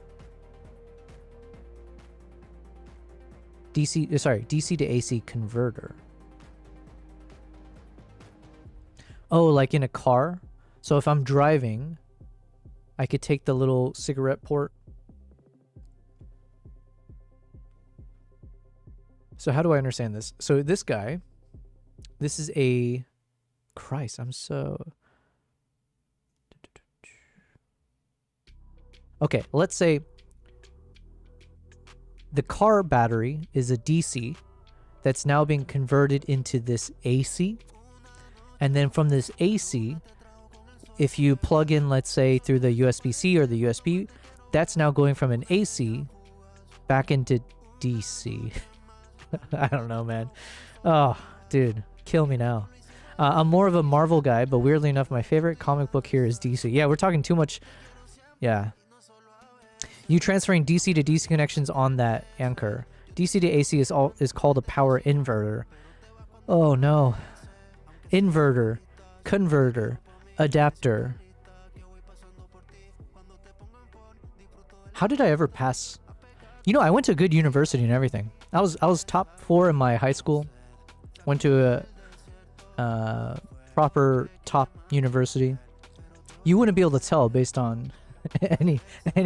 DC to AC converter. Oh, like in a car? So if I'm driving, I could take the little cigarette port. So how do I understand this? So this guy, this is a... Christ, I'm so... Okay, let's say the car battery is a DC that's now being converted into this AC. And then from this AC, if you plug in, let's say, through the USB-C or the USB, that's now going from an AC back into DC. I don't know, man. Oh, dude, kill me now. I'm more of a Marvel guy, but weirdly enough, my favorite comic book here is DC. Yeah, we're talking too much. Yeah. You transferring DC to DC connections on that anchor. DC to AC is called a power inverter. Oh, no. Inverter. Converter. Adapter. How did I ever pass? You know, I went to a good university and everything. I was top 4 in my high school. Went to a proper top university. You wouldn't be able to tell based on any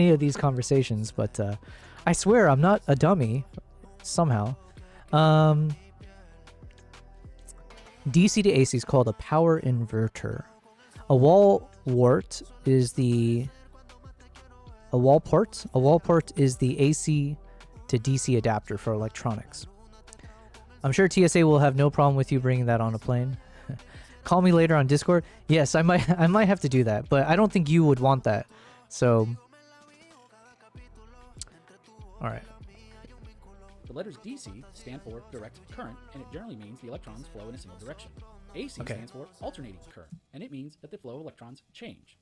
of these conversations, but I swear I'm not a dummy somehow. DC to AC is called a power inverter. A wall port is the AC to DC adapter for electronics. I'm sure TSA will have no problem with you bringing that on a plane. Call me later on Discord. Yes, I might have to do that, but I don't think you would want that. So, all right. The letters DC stand for direct current, and it generally means the electrons flow in a single direction. AC stands for alternating current, and it means that the flow of electrons change.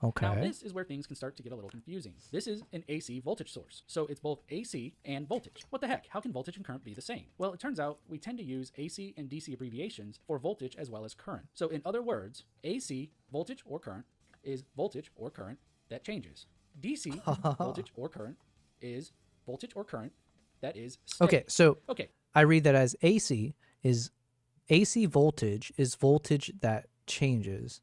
Okay. Now, this is where things can start to get a little confusing. This is an AC voltage source, so it's both AC and voltage. What the heck? How can voltage and current be the same? Well, it turns out we tend to use AC and DC abbreviations for voltage as well as current. So in other words, AC, voltage or current, is voltage or current that changes. DC, voltage or current, is voltage or current that is steady. Okay, so Okay. I read that as AC voltage is voltage that changes.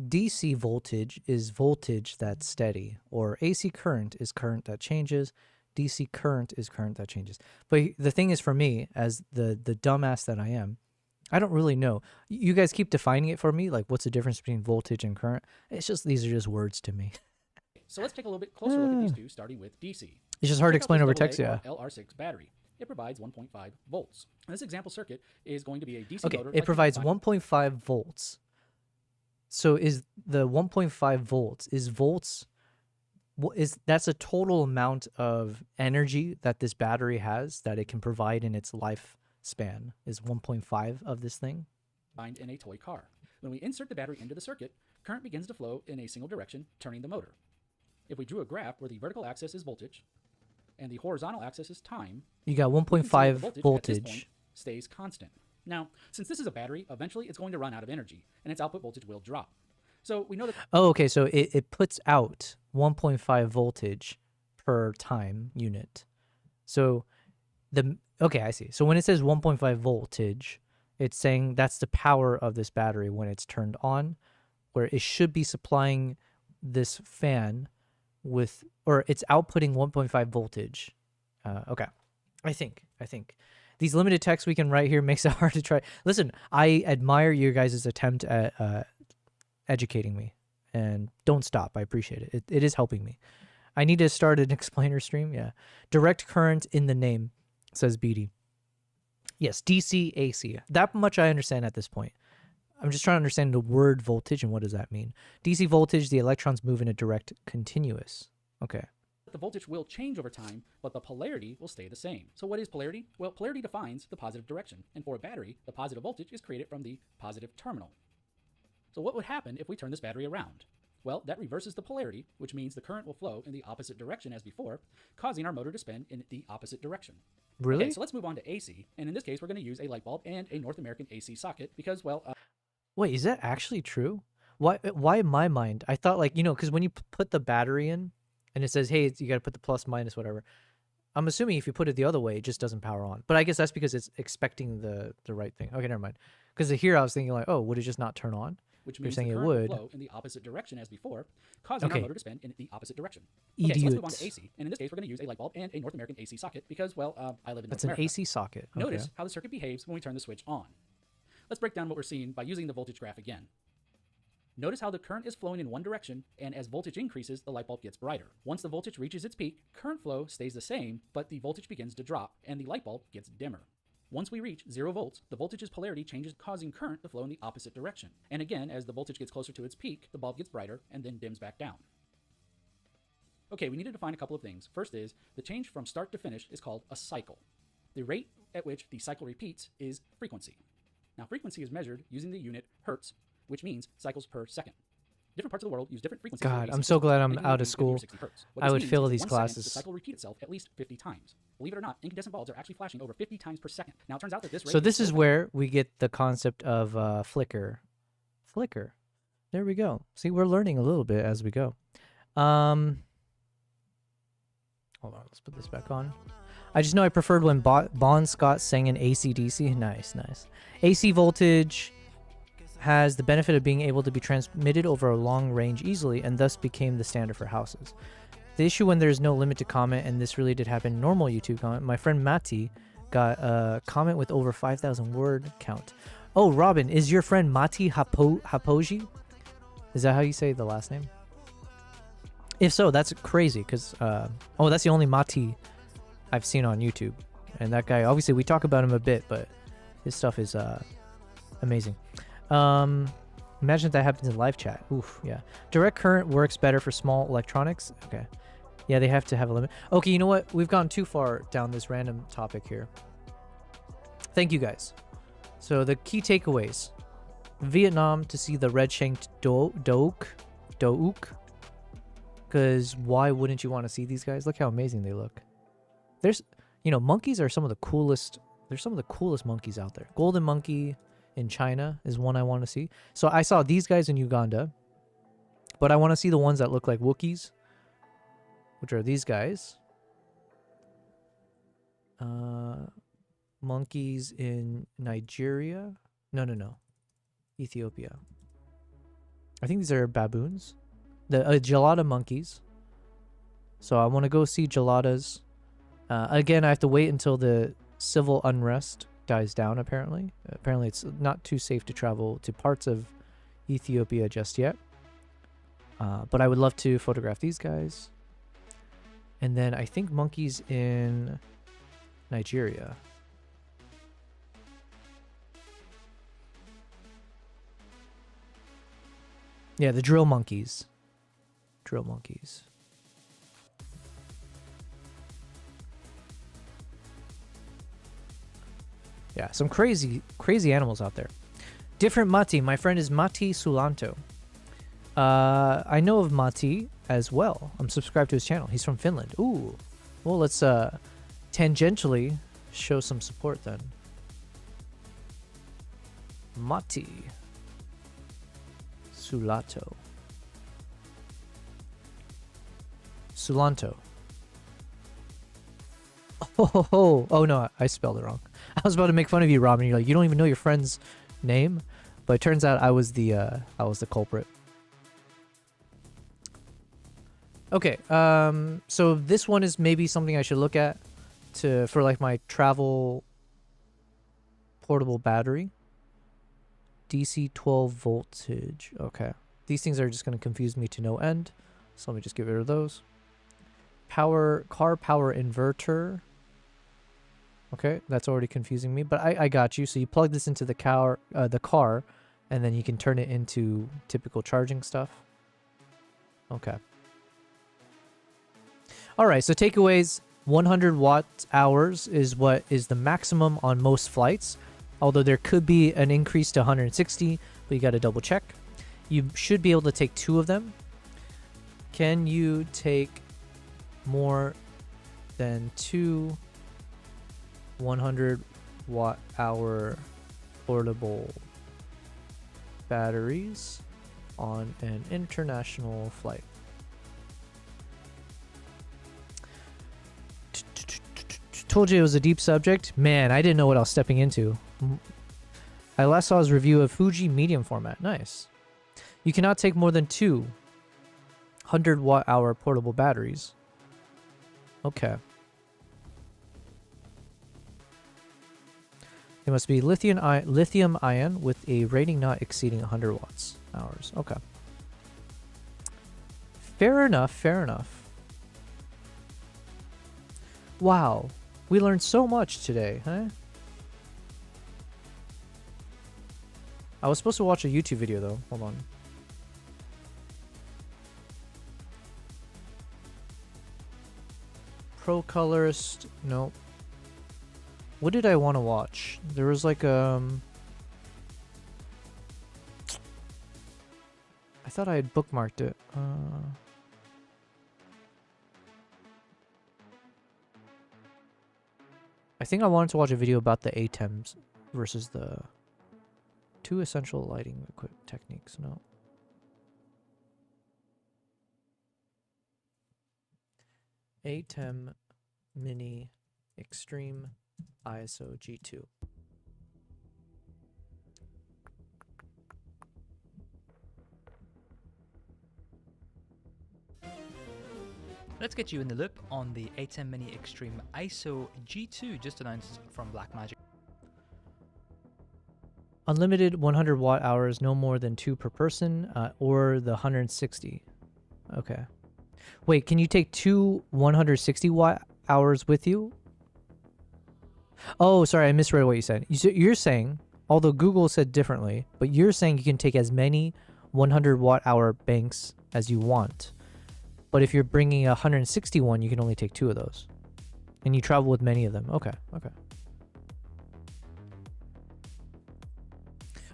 DC voltage is voltage that's steady, or AC current is current that changes. DC current is current that changes. But the thing is, for me, as the dumbass that I am, I don't really know. You guys keep defining it for me, like what's the difference between voltage and current? It's just, these are just words to me. So let's take a little bit closer look at these two, starting with DC. It's just hard to Check out explain this over AA text, yeah. or LR6 battery. It provides 1.5 volts. This example circuit is going to be a DC Okay, motor. it provides 1.5 volts. So is the 1.5 volts, that's a total amount of energy that this battery has that it can provide in its lifespan, is 1.5 of this thing? Combined in a toy car. When we insert the battery into the circuit, current begins to flow in a single direction, turning the motor. If we drew a graph where the vertical axis is voltage and the horizontal axis is time, You got we can see that 1.5 the voltage at this voltage. point stays constant. Now, since this is a battery, eventually it's going to run out of energy, and its output voltage will drop. So we know that Oh, okay, so it puts out 1.5 voltage per time unit. So okay, I see. So when it says 1.5 voltage, it's saying that's the power of this battery when it's turned on, where it should be supplying this fan with, or it's outputting 1.5 voltage. Okay, I think these limited texts we can write here makes it hard to try. Listen, I admire your guys' attempt at educating me, and don't stop. I appreciate it. It is helping me. I need to start an explainer stream. Yeah, direct current in the name, says BD. Yes, DC, AC. That much I understand at this point. I'm just trying to understand the word voltage and what does that mean. DC voltage, the electrons move in a direct continuous. Okay. the voltage will change over time, but the polarity will stay the same. So what is polarity? Well, polarity defines the positive direction. And for a battery, the positive voltage is created from the positive terminal. So what would happen if we turn this battery around? Well, that reverses the polarity, which means the current will flow in the opposite direction as before, causing our motor to spin in the opposite direction. Really? Okay, so let's move on to AC. And in this case, we're going to use a light bulb and a North American AC socket because, well... Wait, is that actually true? Why in my mind? I thought, like, you know, because when you put the battery in and it says, hey, you got to put the plus, minus, whatever. I'm assuming if you put it the other way, it just doesn't power on. But I guess that's because it's expecting the right thing. Okay, never mind. Because here I was thinking, like, oh, would it just not turn on? Which means saying the it current would. will flow in the opposite direction as before, causing our motor to spin in the opposite direction. Idiots. Okay, so let's move on to AC. And in this case, we're going to use a light bulb and a North American AC socket because, well, I live in North That's America. an AC socket. Okay. Notice how the circuit behaves when we turn the switch on. Let's break down what we're seeing by using the voltage graph again. Notice how the current is flowing in one direction, and as voltage increases, the light bulb gets brighter. Once the voltage reaches its peak, current flow stays the same, but the voltage begins to drop, and the light bulb gets dimmer. Once we reach 0 volts, the voltage's polarity changes, causing current to flow in the opposite direction. And again, as the voltage gets closer to its peak, the bulb gets brighter and then dims back down. Okay, we need to define a couple of things. First is, the change from start to finish is called a cycle. The rate at which the cycle repeats is frequency. Now, frequency is measured using the unit hertz, which means cycles per second. Different parts of the world use different frequencies. God, I'm so glad I'm out of school. I would fail these classes. The cycle repeats itself at least 50 times. Believe it or not, incandescent bulbs are actually flashing over 50 times per second. Now, it turns out that this rate. So this is where we get the concept of flicker. Flicker. There we go. See, we're learning a little bit as we go. Hold on, let's put this back on. I just know I preferred when Bon Scott sang in AC/DC. Nice, nice. AC voltage has the benefit of being able to be transmitted over a long range easily, and thus became the standard for houses. The issue when there's no limit to comment, and this really did happen in normal YouTube comment, my friend Mati got a comment with over 5,000 word count. Oh, Robin, is your friend Mati Hapoji? Is that how you say the last name? If so, that's crazy, because, oh, that's the only Mati I've seen on YouTube. And that guy, obviously, we talk about him a bit, but his stuff is amazing. Imagine if that happens in live chat. Oof, yeah. Direct current works better for small electronics. Okay. Yeah, they have to have a limit. Okay, you know what? We've gone too far down this random topic here. Thank you, guys. So the key takeaways. Vietnam to see the red-shanked douk. Because why wouldn't you want to see these guys? Look how amazing they look. There's, you know, monkeys are some of the coolest. They're some of the coolest monkeys out there. Golden monkey in China is one I want to see. So I saw these guys in Uganda, but I want to see the ones that look like Wookiees, which are these guys. Monkeys in Nigeria. No. Ethiopia. I think these are baboons. The gelada monkeys. So I want to go see geladas. Again, I have to wait until the civil unrest dies down, apparently. Apparently it's not too safe to travel to parts of Ethiopia just yet. But I would love to photograph these guys. And then I think monkeys in Nigeria. Yeah, the drill monkeys. Drill monkeys. Yeah, some crazy animals out there. Different Mati. My friend is Mati Sulanto. I know of Mati as well. I'm subscribed to his channel. He's from Finland. Ooh. Well, let's tangentially show some support then. Mati Sulanto. Oh no, I spelled it wrong. I was about to make fun of you, Robin. You're like, you don't even know your friend's name, but it turns out I was the culprit. Okay, so this one is maybe something I should look at for like my travel portable battery. DC 12 voltage. Okay, these things are just going to confuse me to no end, so let me just get rid of those. Car power inverter. Okay, that's already confusing me, but I got you. So you plug this into the car, and then you can turn it into typical charging stuff. Okay. All right, so takeaways, 100 watt hours is what is the maximum on most flights, although there could be an increase to 160, but you got to double check. You should be able to take 2 of them. Can you take more than 2 100 watt hour portable batteries on an international flight? Told you it was a deep subject. Man, I didn't know what I was stepping into. I last saw his review of Fuji medium format. Nice. You cannot take more than 2 100 watt hour portable batteries. Okay. It must be lithium ion with a rating not exceeding 100 watts hours. Okay. Fair enough. Wow. We learned so much today, huh? I was supposed to watch a YouTube video though. Hold on. Pro colorist. Nope. What did I want to watch? There was like I thought I had bookmarked it. I think I wanted to watch a video about the ATEMs versus the 2 essential lighting techniques. No. ATEM Mini Extreme ISO G2. Let's get you in the loop on the ATEM Mini Extreme ISO G2 just announced from Blackmagic. Unlimited 100 watt hours, no more than 2 per person, or the 160. Okay. Wait, can you take 2 160 watt hours with you? Oh, sorry, I misread what you said. You're saying, although Google said differently, but you're saying you can take as many 100 watt hour banks as you want. But if you're bringing a 161, you can only take 2 of those. And you travel with many of them. Okay, okay.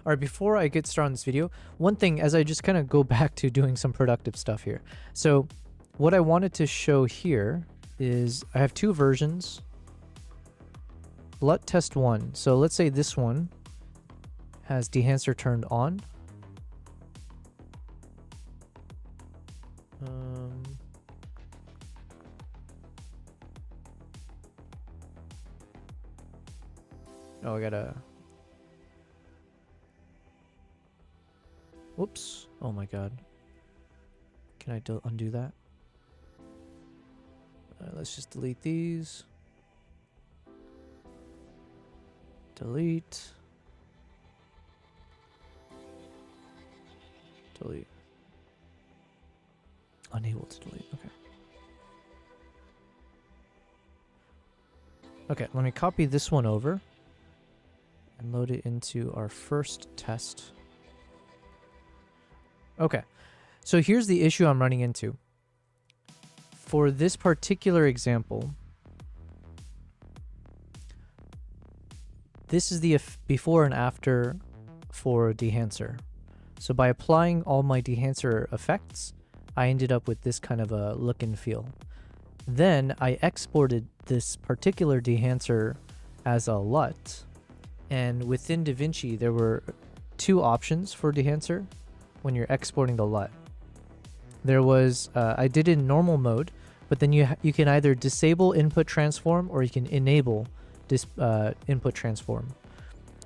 All right, before I get started on this video, one thing as I just kind of go back to doing some productive stuff here. So what I wanted to show here is I have 2 versions. LUT test 1. So let's say this one has dehancer turned on. Oh, I gotta... Whoops. Oh my god. Can I undo that? Let's just delete these. Delete. Delete. Unable to delete. Okay. Okay, let me copy this one over and load it into our first test. Okay, so here's the issue I'm running into. For this particular example, this is the before and after for dehancer. So by applying all my dehancer effects, I ended up with this kind of a look and feel. Then I exported this particular dehancer as a LUT, and within DaVinci there were 2 options for dehancer when you're exporting the LUT. There was, I did it in normal mode, but then you can either disable input transform or you can enable this input transform.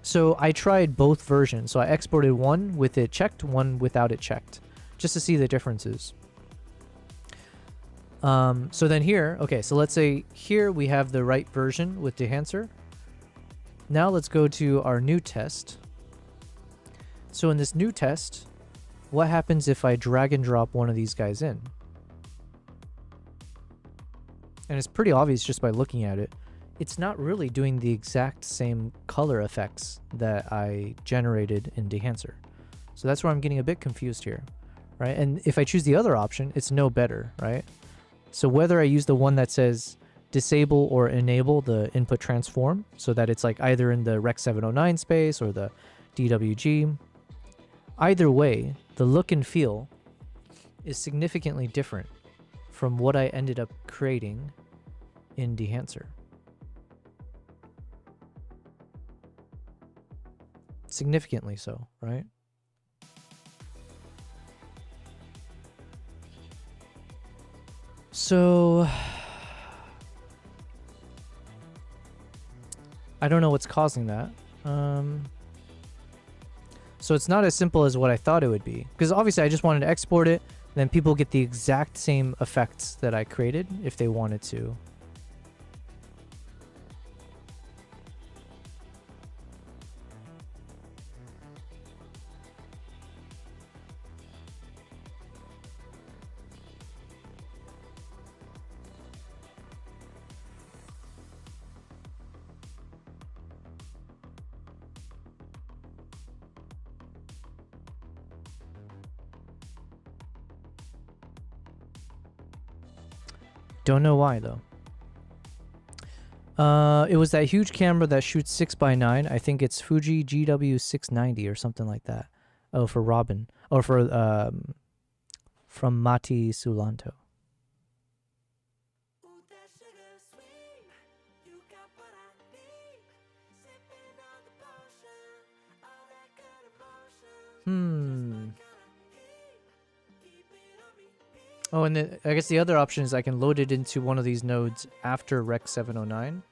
So I tried both versions. So I exported one with it checked, one without it checked, just to see the differences. So then here, okay, so let's say here we have the right version with dehancer. Now let's go to our new test. So in this new test, what happens if I drag and drop one of these guys in? And it's pretty obvious just by looking at it. It's not really doing the exact same color effects that I generated in dehancer. So that's where I'm getting a bit confused here, right? And if I choose the other option, it's no better, right? So whether I use the one that says disable or enable the input transform, so that it's like either in the Rec 709 space or the DWG, either way, the look and feel is significantly different from what I ended up creating in dehancer. Significantly so, right? So I don't know what's causing that. So it's not as simple as what I thought it would be, because obviously I just wanted to export it, then people get the exact same effects that I created if they wanted to. Don't know why though. It was that huge camera that shoots 6x9. I think it's Fuji GW690 or something like that. Oh, for Robin. Or for from Mati Sulanto. Oh, and then I guess the other option is I can load it into one of these nodes after Rec 709.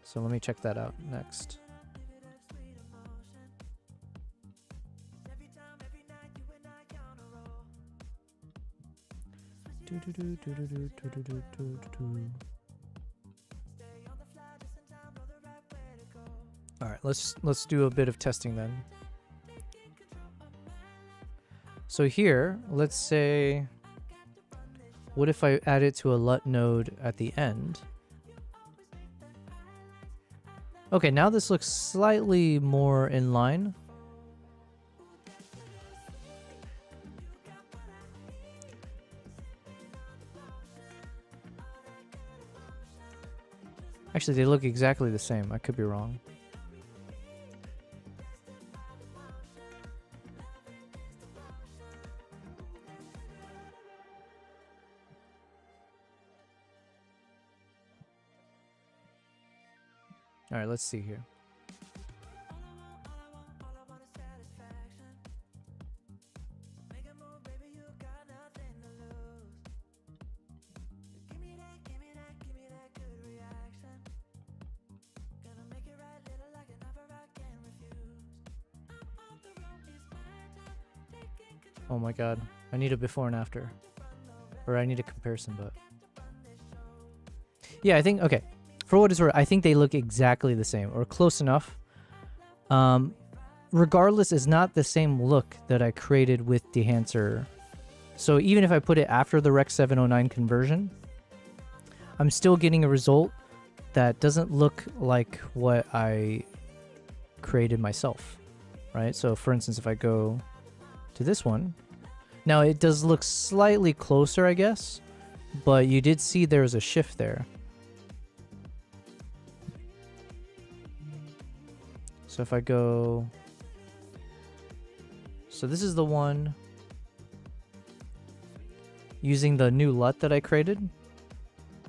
So let me check that out next. All right, let's do a bit of testing then. So here, let's say, what if I add it to a LUT node at the end? Okay, now this looks slightly more in line. Actually, they look exactly the same. I could be wrong. All right, let's see here. Oh my god, I need a before and after. Or I need a comparison, but... Yeah, I think, okay. For what it's worth, I think they look exactly the same, or close enough. Regardless, it's not the same look that I created with dehancer. So even if I put it after the Rec 709 conversion, I'm still getting a result that doesn't look like what I created myself, right? So for instance, if I go to this one, now it does look slightly closer, I guess, but you did see there was a shift there. So if I go, so this is the one using the new LUT that I created,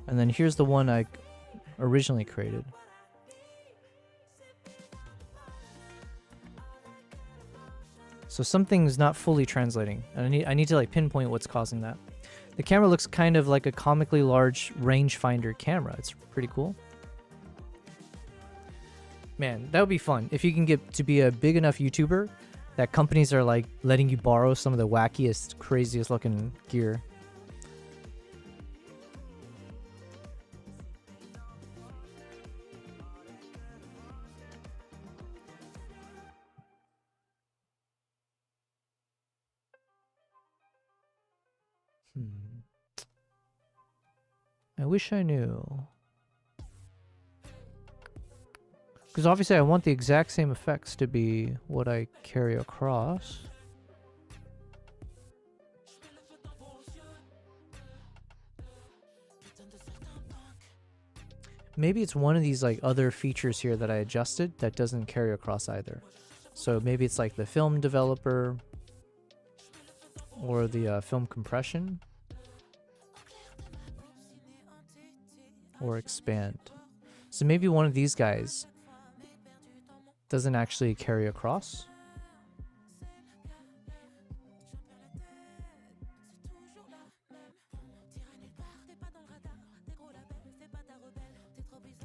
and then here's the one I originally created. So something's not fully translating, and I need to like pinpoint what's causing that. The camera looks kind of like a comically large rangefinder camera. It's pretty cool. Man, that would be fun if you can get to be a big enough YouTuber that companies are like letting you borrow some of the wackiest, craziest looking gear. I wish I knew. Because obviously I want the exact same effects to be what I carry across. Maybe it's one of these like other features here that I adjusted that doesn't carry across either. So maybe it's like the film developer or the film compression or expand. So maybe one of these guys doesn't actually carry across.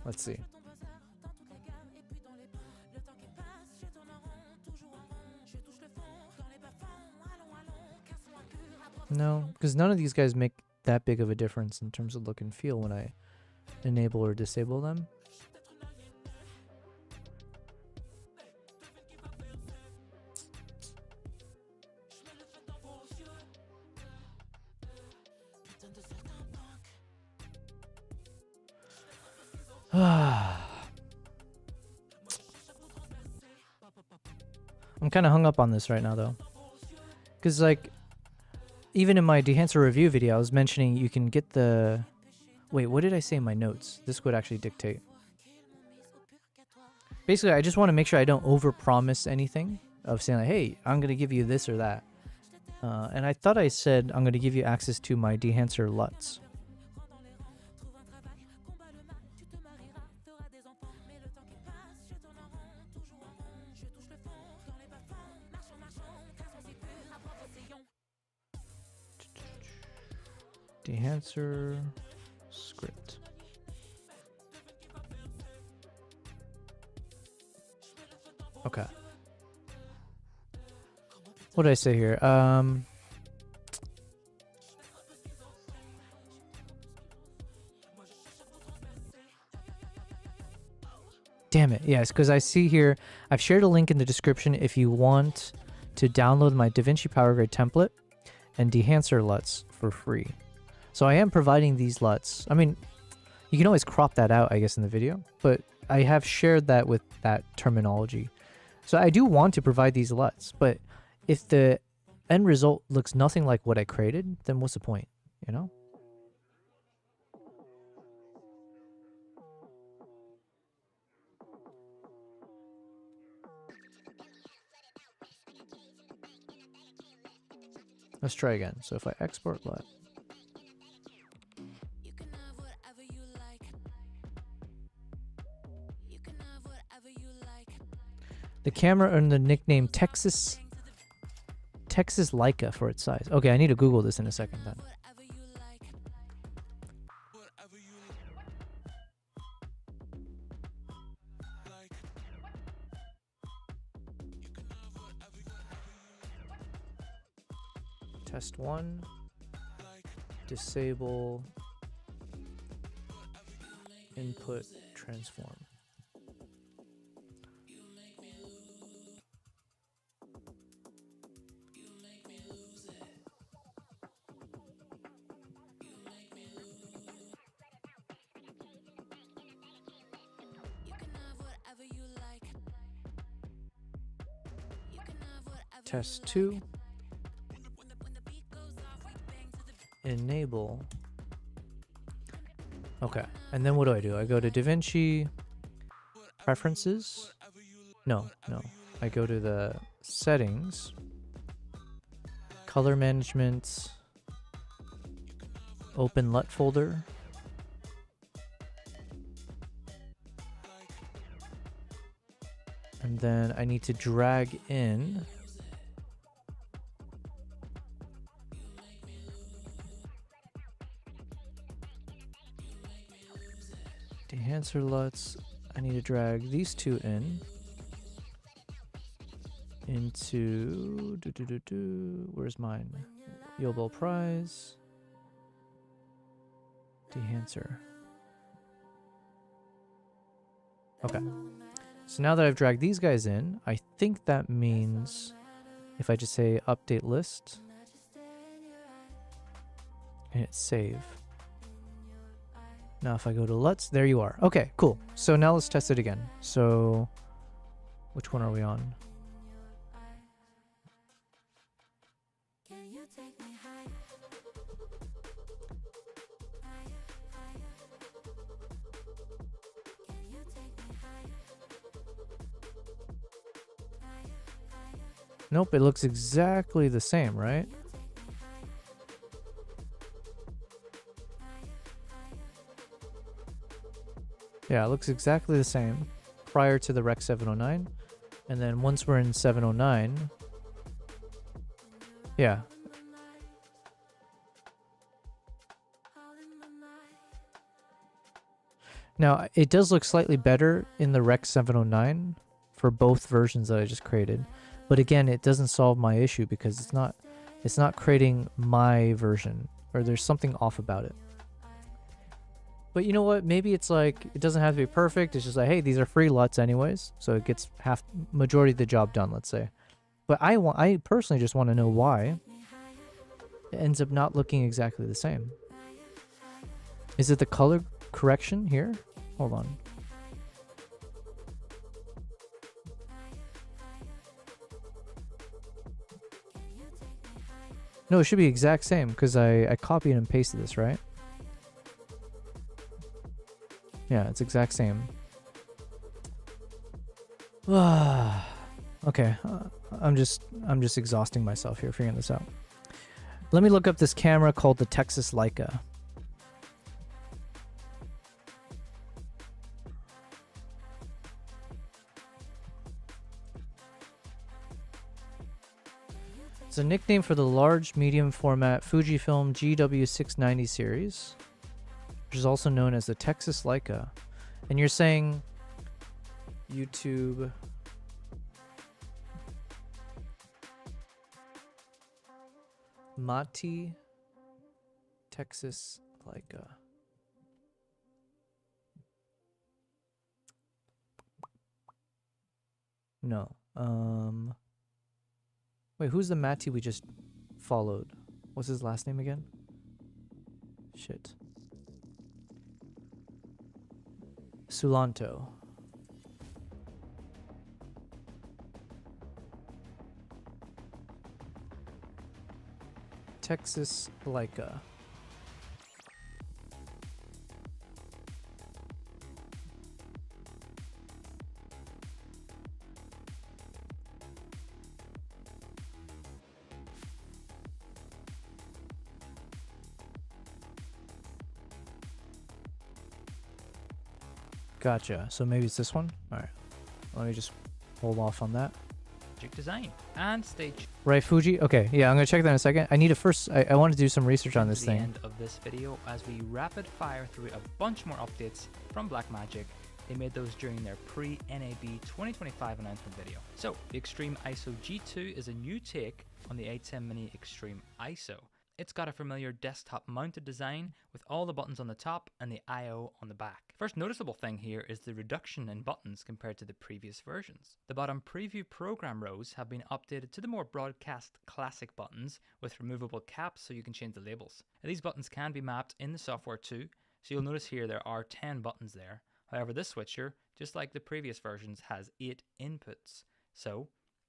Let's see. No, because none of these guys make that big of a difference in terms of look and feel when I enable or disable them. I'm kind of hung up on this right now though, because like even in my dehancer review video I was mentioning you can get the Wait, what did I say in my notes? This would actually dictate. Basically, I just want to make sure I don't overpromise anything of saying like, hey, I'm going to give you this or that. And I thought I said I'm going to give you access to my dehancer LUTs. Dehancer script. Okay. What did I say here? Damn it. Yes, because I see here, I've shared a link in the description if you want to download my DaVinci PowerGrade template and dehancer LUTs for free. So I am providing these LUTs. I mean, you can always crop that out, I guess, in the video, but I have shared that with that terminology. So I do want to provide these LUTs, but if the end result looks nothing like what I created, then what's the point, you know? Let's try again. So if I export LUT, the camera earned the nickname Texas Leica for its size. Okay, I need to Google this in a second then. Test 1. Disable input transform. Test 2. Enable. Okay, and then what do? I go to DaVinci Preferences. No. I go to the Settings, Color Management, Open LUT folder. And then I need to drag in dehancer LUTs. I need to drag these two into where's mine? Yobel Prize. Dehancer. Okay. So now that I've dragged these guys in, I think that means if I just say update list and hit save. Now if I go to LUTs, there you are. Okay, cool. So now let's test it again. So which one are we on? Nope, it looks exactly the same, right? Yeah, it looks exactly the same prior to the Rec 709. And then once we're in 709, yeah. Now, it does look slightly better in the Rec 709 for both versions that I just created. But again, it doesn't solve my issue because it's not creating my version, or there's something off about it. But you know what? Maybe it's like it doesn't have to be perfect. It's just like, hey, these are free LUTs anyways, so it gets majority of the job done, let's say. But I personally just want to know why it ends up not looking exactly the same. Is it the color correction here? Hold on. No, it should be exact same because I copied and pasted this, right? Yeah, it's exact same. Okay, I'm just exhausting myself here figuring this out. Let me look up this camera called the Texas Leica. It's a nickname for the large medium format Fujifilm GW690 series, which is also known as the Texas Leica. And you're saying YouTube Mati Texas Leica. No. Wait, who's the Mati we just followed? What's his last name again? Shit. Sulanto. Texas Leica. Gotcha. So maybe it's this one? Alright. Let me just hold off on that. Magic design and stage. Right, Fuji? Okay, yeah, I'm gonna check that in a second. I need to first, I want to do some research on this the thing. End of this video as we rapid fire through a bunch more updates from Blackmagic. They made those during their pre-NAB 2025 announcement video. So the Extreme ISO G2 is a new take on the A10 Mini Extreme ISO. It's got a familiar desktop mounted design with all the buttons on the top and the I/O on the back. First noticeable thing here is the reduction in buttons compared to the previous versions. The bottom preview program rows have been updated to the more broadcast classic buttons with removable caps so you can change the labels. Now, these buttons can be mapped in the software too, so you'll notice here there are 10 buttons there. However, this switcher, just like the previous versions, has 8 inputs. So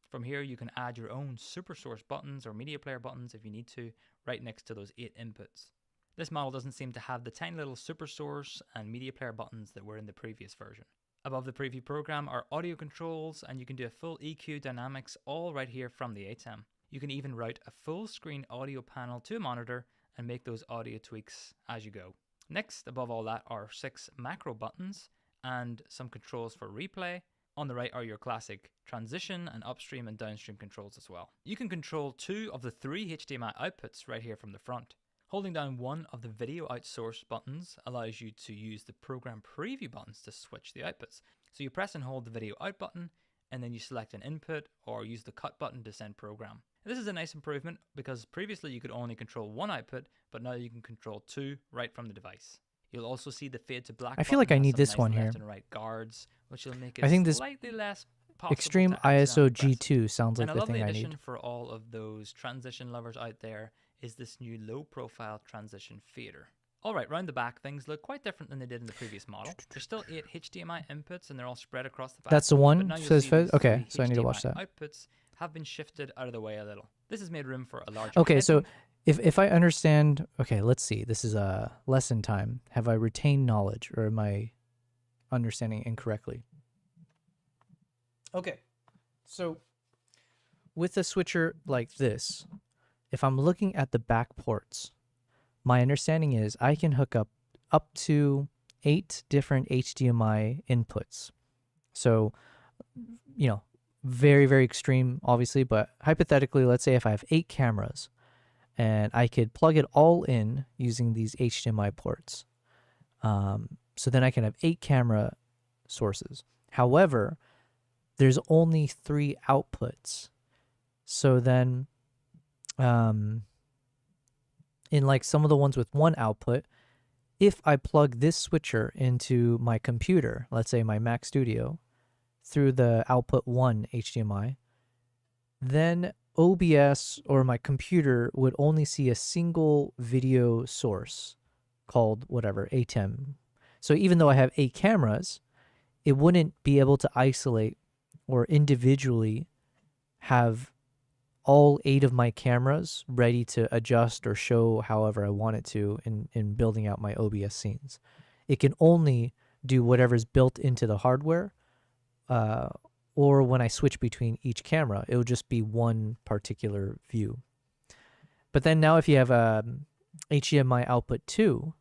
from here you can add your own super source buttons or media player buttons if you need to, right next to those 8 inputs. This model doesn't seem to have the tiny little super source and media player buttons that were in the previous version. Above the preview program are audio controls, and you can do a full EQ dynamics all right here from the ATEM. You can even route a full screen audio panel to a monitor and make those audio tweaks as you go. Next, above all that, are 6 macro buttons and some controls for replay. On the right are your classic transition and upstream and downstream controls as well. You can control 2 of the 3 HDMI outputs right here from the front. Holding down one of the video outsource buttons allows you to use the program preview buttons to switch the outputs. So you press and hold the video out button, and then you select an input or use the cut button to send program. This is a nice improvement because previously you could only control one output, but now you can control 2 right from the device. You'll also see the fade to black. I feel like I button has need some this nice one left here. and right guards, which will make it I think this slightly less possible Extreme to accidentally ISO press. G2 sounds like And a the lovely thing I addition need. for all of those transition lovers out there is this new low profile transition fader. Alright, round the back things look quite different than they did in the previous model. There's still 8 HDMI inputs and they're all spread across the back. That's the but one? now you'll Says see Fez? these Okay, 3 so I need to watch HDMI that. Outputs have been shifted out of the way a little. This has made room for a larger Okay, so headroom. if I understand, okay, let's see. This is a lesson time. Have I retained knowledge, or am I understanding incorrectly? Okay, so with a switcher like this, if I'm looking at the back ports, my understanding is I can hook up to 8 different HDMI inputs. So, you know, very, very extreme, obviously, but hypothetically, let's say if I have 8 cameras and I could plug it all in using these HDMI ports. So then I can have 8 camera sources. However, there's only 3 outputs. So then, in like some of the ones with 1 output, if I plug this switcher into my computer, let's say my Mac Studio, through the output 1 HDMI, then OBS or my computer would only see a single video source called whatever, ATEM. So even though I have 8 cameras, it wouldn't be able to isolate or individually have all 8 of my cameras ready to adjust or show however I want it to in building out my OBS scenes. It can only do whatever's built into the hardware, or when I switch between each camera, it will just be one particular view. But then now if you have a HDMI output 2,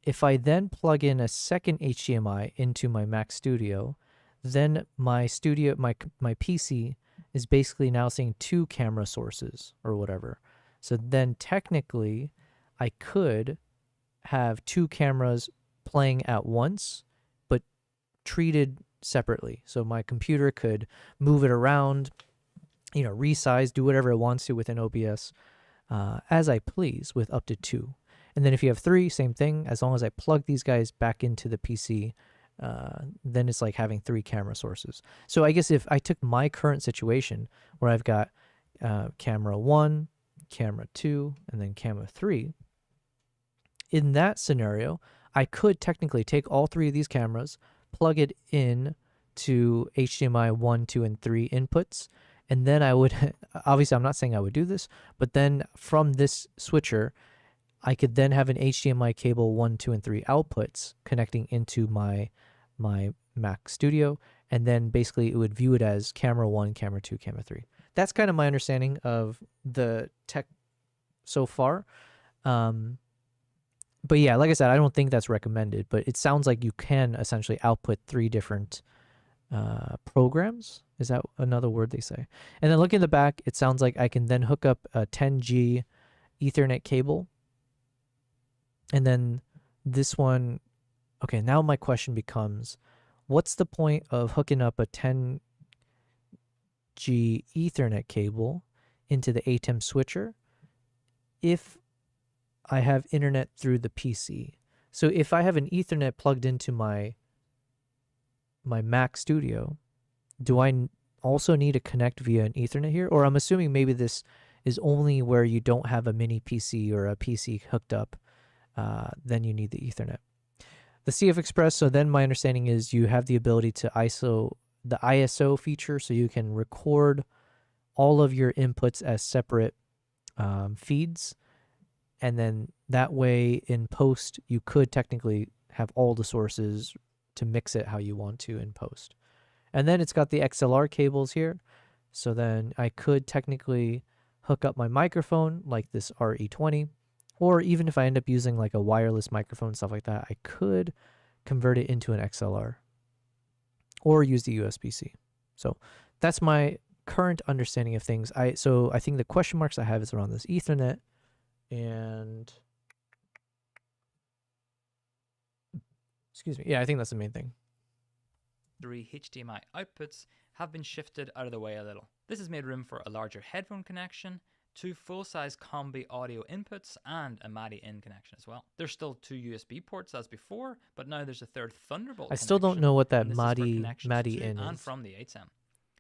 if I then plug in a second HDMI into my Mac Studio, then my PC is basically now seeing 2 camera sources or whatever. So then technically I could have 2 cameras playing at once, but treated separately. So my computer could move it around, resize, do whatever it wants to within OBS as I please with up to 2. And then if you have 3, same thing. As long as I plug these guys back into the PC, then it's like having 3 camera sources. So I guess if I took my current situation where I've got camera 1, camera 2, and then camera 3, in that scenario, I could technically take all 3 of these cameras, plug it in to HDMI 1, 2, and 3 inputs, and then I would, obviously I'm not saying I would do this, but then from this switcher, I could then have an HDMI cable 1, 2, and 3 outputs connecting into my Mac Studio, and then basically it would view it as camera 1, camera 2, camera 3. That's kind of my understanding of the tech so far. But yeah, like I said, I don't think that's recommended, but it sounds like you can essentially output 3 different programs. Is that another word they say? And then looking at the back, it sounds like I can then hook up a 10G Ethernet cable. And then this one, okay, now my question becomes, what's the point of hooking up a 10G Ethernet cable into the ATEM switcher if I have internet through the PC? So if I have an Ethernet plugged into my Mac Studio, do I also need to connect via an Ethernet here? Or I'm assuming maybe this is only where you don't have a mini PC or a PC hooked up. Then you need the Ethernet. The CF Express, so then my understanding is you have the ability to the ISO feature, so you can record all of your inputs as separate feeds, and then that way in post you could technically have all the sources to mix it how you want to in post. And then it's got the XLR cables here, so then I could technically hook up my microphone like this RE20, or even if I end up using like a wireless microphone, stuff like that, I could convert it into an XLR or use the USB-C. So that's my current understanding of things. So I think the question marks I have is around this Ethernet and excuse me. Yeah, I think that's the main thing. 3 HDMI outputs have been shifted out of the way a little. This has made room for a larger headphone connection, 2 full-size combi audio inputs, and a MADI in connection as well. There's still 2 USB ports as before, but now there's a third Thunderbolt I still don't know what that MADI in and is. from the ATEM.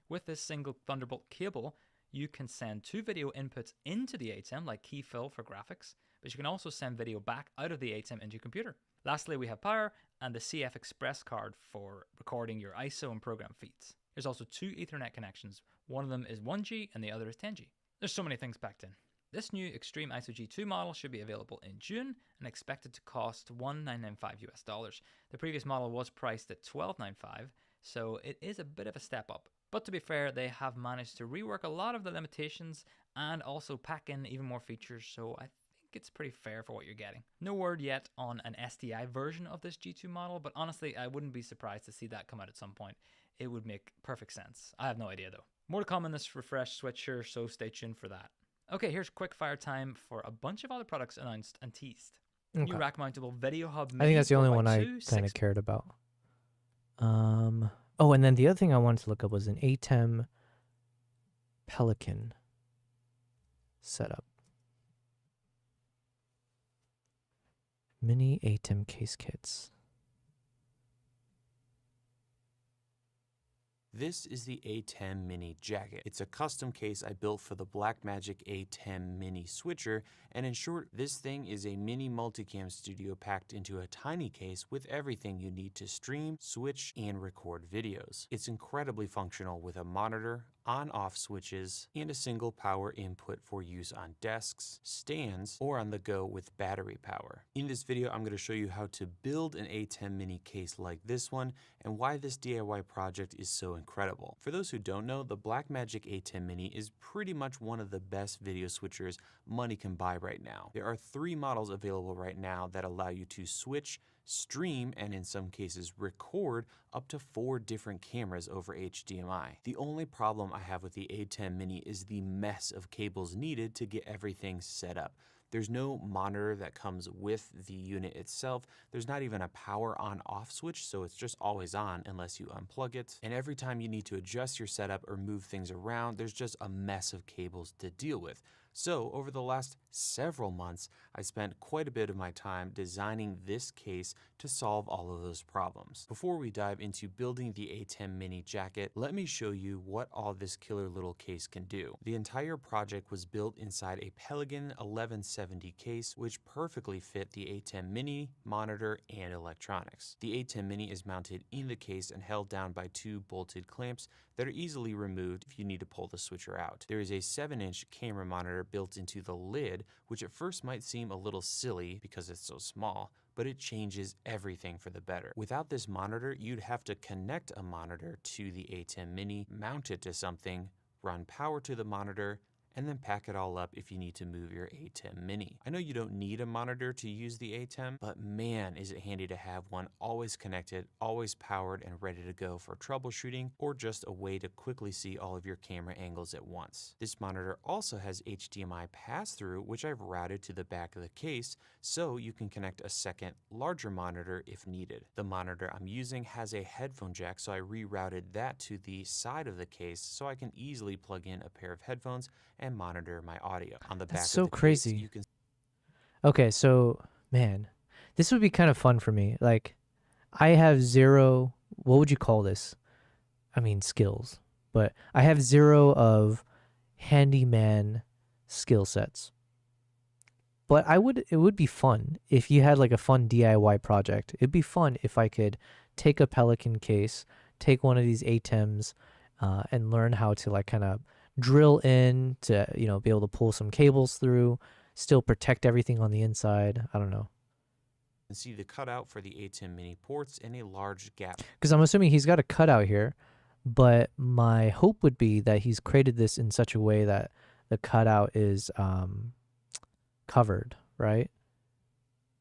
With this single Thunderbolt cable, you can send 2 video inputs into the ATEM, like key fill for graphics, but you can also send video back out of the ATEM into your computer. Lastly, we have power and the CF Express card for recording your ISO and program feeds. There's also 2 Ethernet connections. One of them is 1G and the other is 10G. There's so many things packed in. This new Extreme ISO G2 model should be available in June and expected to cost $1,995 US. The previous model was priced at $1,295, so it is a bit of a step up. But to be fair, they have managed to rework a lot of the limitations and also pack in even more features, so I think it's pretty fair for what you're getting. No word yet on an SDI version of this G2 model, but honestly, I wouldn't be surprised to see that come out at some point. It would make perfect sense. I have no idea though. More to come in this refresh switcher, so stay tuned for that. Okay, here's quick fire time for a bunch of other products announced and teased. Okay. New rack mountable video hub. I think that's the only one I kind of cared about. Oh, and then the other thing I wanted to look up was an ATEM Pelican setup. Mini ATEM case kits. This is the A10 Mini jacket. It's a custom case I built for the Blackmagic A10 Mini switcher, and in short, this thing is a mini multicam studio packed into a tiny case with everything you need to stream, switch, and record videos. It's incredibly functional with a monitor, on-off switches, and a single power input for use on desks, stands, or on the go with battery power. In this video, I'm going to show you how to build an A10 Mini case like this one and why this DIY project is so incredible. For those who don't know, the Blackmagic A10 Mini is pretty much one of the best video switchers money can buy right now. There are 3 models available right now that allow you to switch, stream, and in some cases record up to 4 different cameras over HDMI. The only problem I have with the A10 Mini is the mess of cables needed to get everything set up. There's no monitor that comes with the unit itself. There's not even a power on off switch, so it's just always on unless you unplug it. And every time you need to adjust your setup or move things around, there's just a mess of cables to deal with. So over the last several months, I spent quite a bit of my time designing this case to solve all of those problems. Before we dive into building the A10 Mini jacket, let me show you what all this killer little case can do. The entire project was built inside a Pelican 1170 case, which perfectly fit the A10 Mini, monitor, and electronics. The A10 Mini is mounted in the case and held down by 2 bolted clamps that are easily removed if you need to pull the switcher out. There is a 7-inch camera monitor built into the lid, which at first might seem a little silly because it's so small, but it changes everything for the better. Without this monitor, you'd have to connect a monitor to the A10 Mini, mount it to something, run power to the monitor, and then pack it all up if you need to move your A10 Mini. I know you don't need a monitor to use the A10, but man, is it handy to have one always connected, always powered, and ready to go for troubleshooting, or just a way to quickly see all of your camera angles at once. This monitor also has HDMI pass-through, which I've routed to the back of the case, so you can connect a second, larger monitor if needed. The monitor I'm using has a headphone jack, so I rerouted that to the side of the case so I can easily plug in a pair of headphones and monitor my audio. On the back That's so of the crazy. case, you can Okay, so man, this would be kind of fun for me. Like, I have zero, what would you call this? I mean, skills, but I have zero of handyman skill sets. But it would be fun if you had like a fun DIY project. It'd be fun if I could take a Pelican case, take one of these ATEMs, and learn how to like kind of drill in to, be able to pull some cables through, still protect everything on the inside. I don't know. see the cutout for the A10 Mini ports and a large gap. Because I'm assuming he's got a cutout here, but my hope would be that he's created this in such a way that the cutout is covered, right?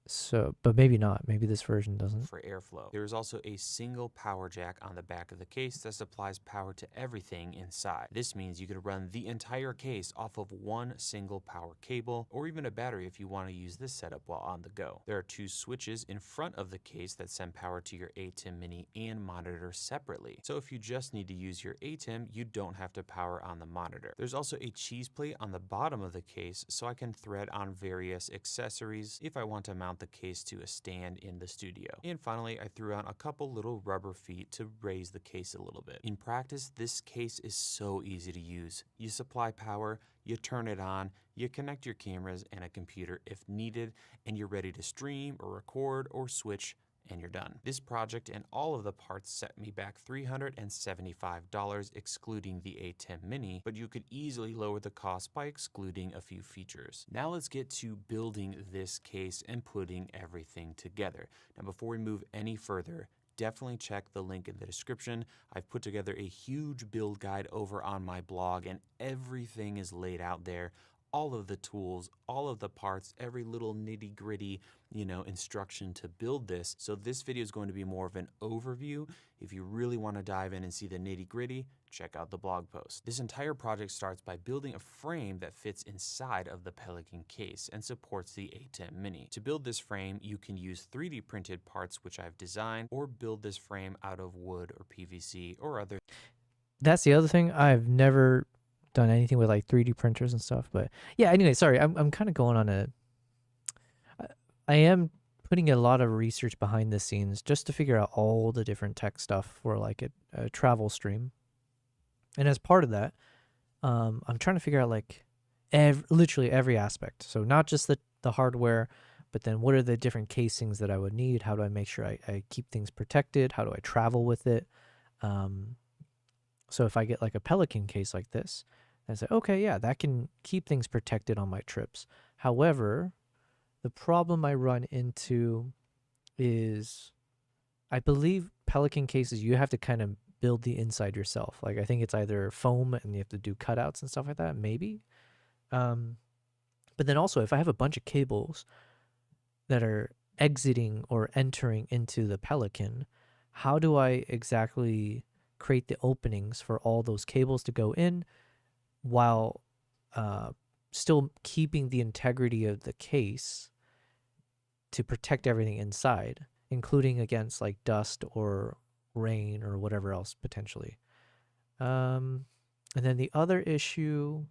So, but maybe not. Maybe this version doesn't. For airflow. There is also a single power jack on the back of the case that supplies power to everything inside. This means you could run the entire case off of one single power cable, or even a battery if you want to use this setup while on the go. There are 2 switches in front of the case that send power to your ATEM Mini and monitor separately. So if you just need to use your ATEM, you don't have to power on the monitor. There's also a cheese plate on the bottom of the case so I can thread on various accessories if I want to mount the case to a stand in the studio. And finally, I threw on a couple little rubber feet to raise the case a little bit. In practice, this case is so easy to use. You supply power, you turn it on, you connect your cameras and a computer if needed, and you're ready to stream or record or switch, and you're done. This project and all of the parts set me back $375 excluding the A10 Mini, but you could easily lower the cost by excluding a few features. Now let's get to building this case and putting everything together. Now before we move any further, definitely check the link in the description. I've put together a huge build guide over on my blog and everything is laid out there. All of the tools, all of the parts, every little nitty gritty, instruction to build this. So this video is going to be more of an overview. If you really want to dive in and see the nitty gritty, check out the blog post. This entire project starts by building a frame that fits inside of the Pelican case and supports the A10 Mini. To build this frame, you can use 3D printed parts, which I've designed, or build this frame out of wood or PVC or other. That's the other thing. I've never done anything with like 3D printers and stuff, but yeah, anyway, sorry, I'm kind of going on I am putting a lot of research behind the scenes just to figure out all the different tech stuff for like a travel stream. And as part of that, I'm trying to figure out like literally every aspect. So not just the hardware, but then what are the different casings that I would need? How do I make sure I keep things protected? How do I travel with it? So if I get like a Pelican case like this, I say, okay, yeah, that can keep things protected on my trips. However, the problem I run into is I believe Pelican cases, you have to kind of build the inside yourself. Like I think it's either foam and you have to do cutouts and stuff like that, maybe. But then also if I have a bunch of cables that are exiting or entering into the Pelican, how do I exactly create the openings for all those cables to go in while still keeping the integrity of the case to protect everything inside, including against like dust or rain or whatever else potentially. And then the other issue,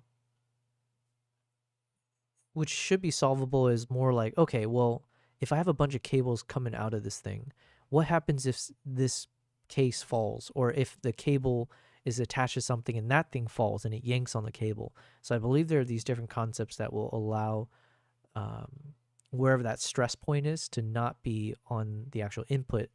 which should be solvable, is more like, okay, well, if I have a bunch of cables coming out of this thing, what happens if this case falls, or if the cable is attached to something and that thing falls and it yanks on the cable? So I believe there are these different concepts that will allow wherever that stress point is to not be on the actual input,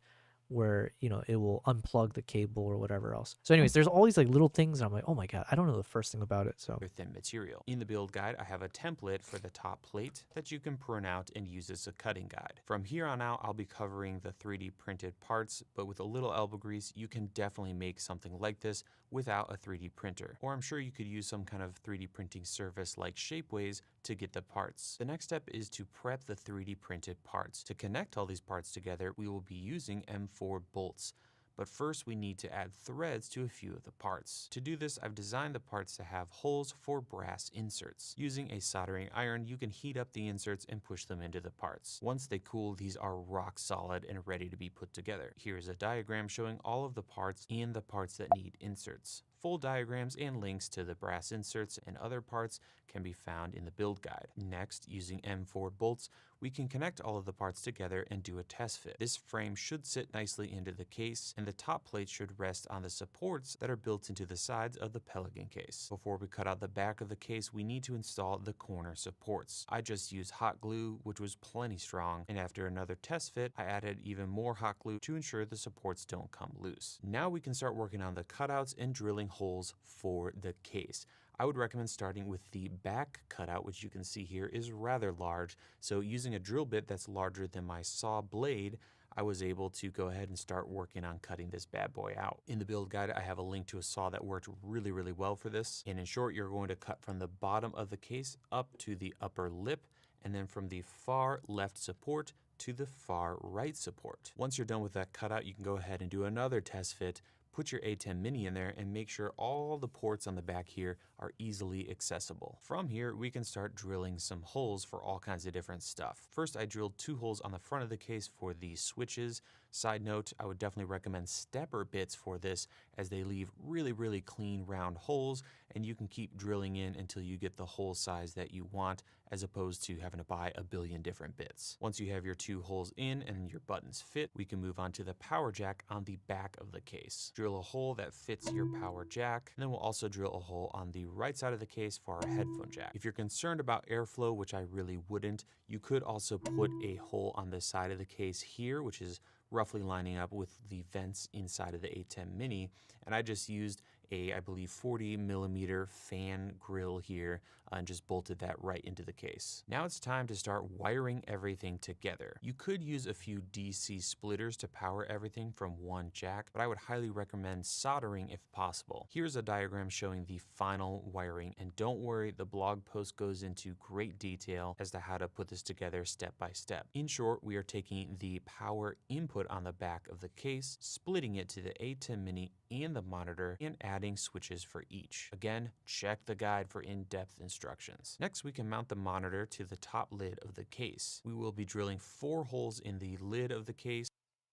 where, you know, it will unplug the cable or whatever else. So anyways, there's all these like little things and I'm like, oh my God, I don't know the first thing about it. So Thin material. In the build guide, I have a template for the top plate that you can print out and use as a cutting guide. From here on out, I'll be covering the 3D printed parts, but with a little elbow grease, you can definitely make something like this without a 3D printer. Or I'm sure you could use some kind of 3D printing service like Shapeways to get the parts. The next step is to prep the 3D printed parts. To connect all these parts together, we will be using M4 bolts. But first we need to add threads to a few of the parts. To do this, I've designed the parts to have holes for brass inserts. Using a soldering iron, you can heat up the inserts and push them into the parts. Once they cool, these are rock solid and ready to be put together. Here's a diagram showing all of the parts and the parts that need inserts. Full diagrams and links to the brass inserts and other parts can be found in the build guide. Next, using M4 bolts, we can connect all of the parts together and do a test fit. This frame should sit nicely into the case, and the top plate should rest on the supports that are built into the sides of the Pelican case. Before we cut out the back of the case, we need to install the corner supports. I just used hot glue, which was plenty strong, and after another test fit, I added even more hot glue to ensure the supports don't come loose. Now we can start working on the cutouts and drilling holes for the case. I would recommend starting with the back cutout, which you can see here is rather large. So using a drill bit that's larger than my saw blade, I was able to go ahead and start working on cutting this bad boy out. In the build guide, I have a link to a saw that worked really, really well for this. And in short, you're going to cut from the bottom of the case up to the upper lip, and then from the far left support to the far right support. Once you're done with that cutout, you can go ahead and do another test fit. Put your A10 Mini in there and make sure all the ports on the back here are easily accessible. From here, we can start drilling some holes for all kinds of different stuff. First, I drilled 2 holes on the front of the case for the switches. Side note, I would definitely recommend stepper bits for this, as they leave really, really clean round holes, and you can keep drilling in until you get the hole size that you want, as opposed to having to buy a billion different bits. Once you have your 2 holes in and your buttons fit, we can move on to the power jack on the back of the case. Drill a hole that fits your power jack, and then we'll also drill a hole on the right side of the case for our headphone jack. If you're concerned about airflow, which I really wouldn't, you could also put a hole on the side of the case here, which is roughly lining up with the vents inside of the A10 Mini, and I just used a, I believe, 40mm fan grill here and just bolted that right into the case. Now it's time to start wiring everything together. You could use a few DC splitters to power everything from one jack, but I would highly recommend soldering if possible. Here's a diagram showing the final wiring, and don't worry, the blog post goes into great detail as to how to put this together step by step. In short, we are taking the power input on the back of the case, splitting it to the A10 Mini and the monitor, and adding switches for each. Again, check the guide for in-depth instructions. Next, we can mount the monitor to the top lid of the case. We will be drilling 4 holes in the lid of the case.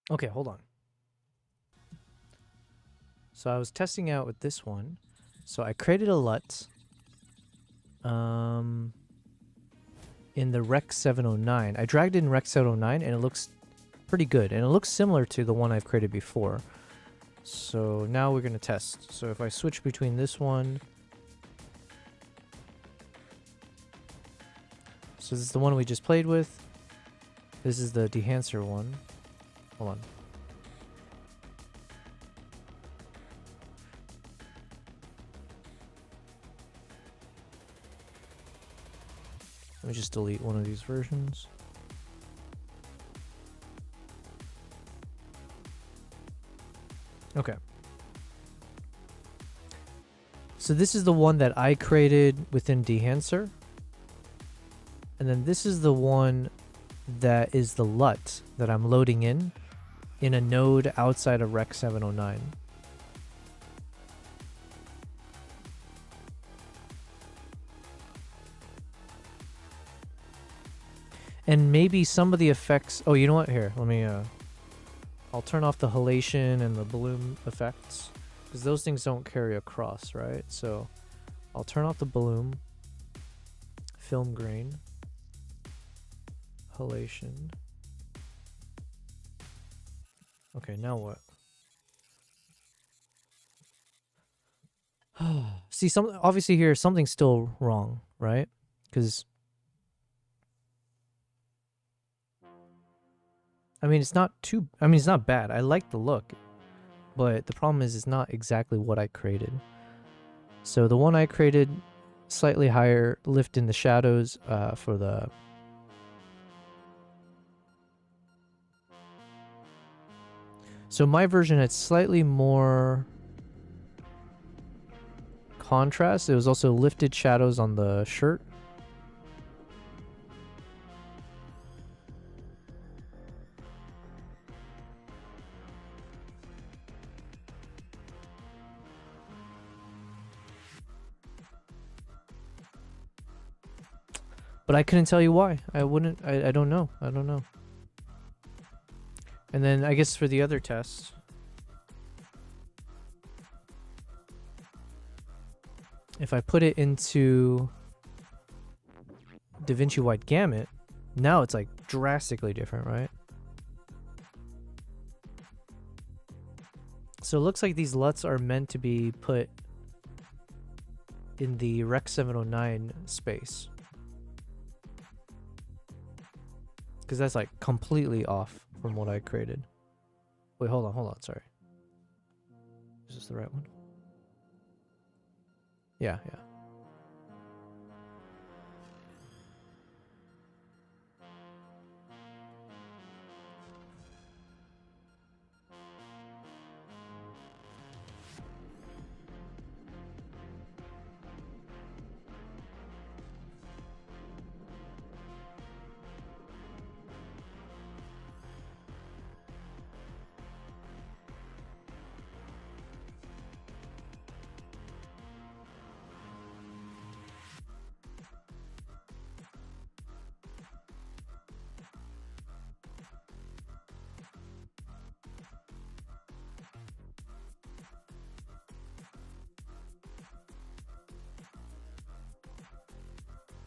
okay, hold on. So I was testing out with this one. So I created a LUT in the Rec 709. I dragged in Rec 709 and it looks pretty good. And it looks similar to the one I've created before. So now we're gonna test. So if I switch between this one, so this is the one we just played with. This is the dehancer one. Hold on. Let me just delete one of these versions. Okay. So this is the one that I created within dehancer. And then this is the one that is the LUT that I'm loading in a node outside of Rec 709. And maybe some of the effects... Oh, you know what? Here, let me... I'll turn off the halation and the bloom effects, because those things don't carry across, right? So I'll turn off the bloom, film grain, halation. Okay, now what? See, obviously here something's still wrong, right? Because it's not it's not bad. I like the look, but the problem is it's not exactly what I created. So the one I created, slightly higher lift in the shadows for the... So my version had slightly more contrast. It was also lifted shadows on the shirt. But I couldn't tell you why. I don't know. I don't know. And then I guess for the other tests, if I put it into DaVinci Wide Gamut, now it's like drastically different, right? So it looks like these LUTs are meant to be put in the Rec 709 space, because that's like completely off from what I created. Wait, hold on, sorry. Is this the right one? Yeah.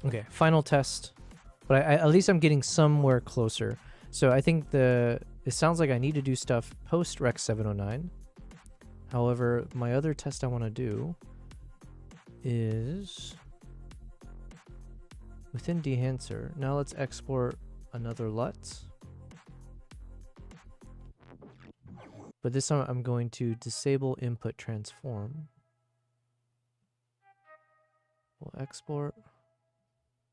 Okay, final test. But at least I'm getting somewhere closer. So I think it sounds like I need to do stuff post Rec 709. However, my other test I want to do is within dehancer. Now let's export another LUT. But this time I'm going to disable input transform. We'll export.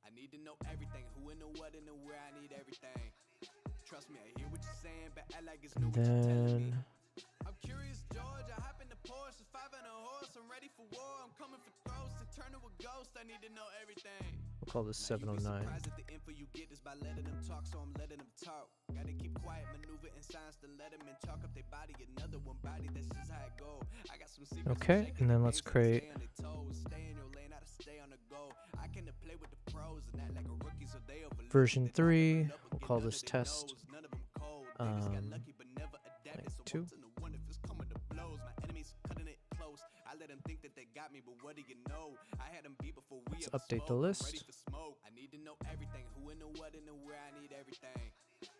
I need to know everything, who and the what and the where, I need everything. Trust me, I hear what you're saying, but I like it's new what you're telling me. I'm curious, George, I hop in the Porsche, 5 and a horse, I'm ready for war, I'm coming for throats, to turn to a ghost, I need to know everything. We'll call this 709. Surprised at the info you get is by letting them talk, so I'm letting them talk. Gotta keep quiet, maneuver in silence to let them in, talk up their body, another one body, that's just how it go. I got some secrets. Okay, and then let's create version 3. We'll call this test 2. Let's update the list.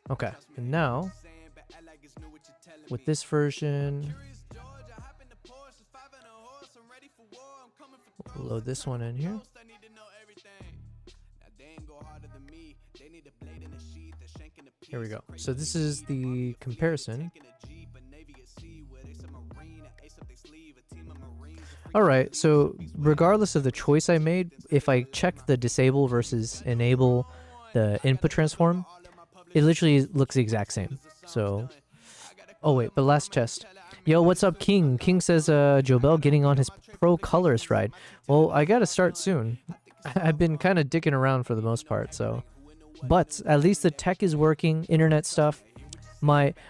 Okay, and now with this version, We'll load this one in here. Here we go. So this is the comparison. Alright, so regardless of the choice I made, if I check the disable versus enable the input transform, it literally looks the exact same. So, oh wait, but last test. Yo, what's up, King? King says, Jobel getting on his pro colorist ride. Well, I gotta start soon. I've been kind of dicking around for the most part, so. But at least the tech is working, internet stuff.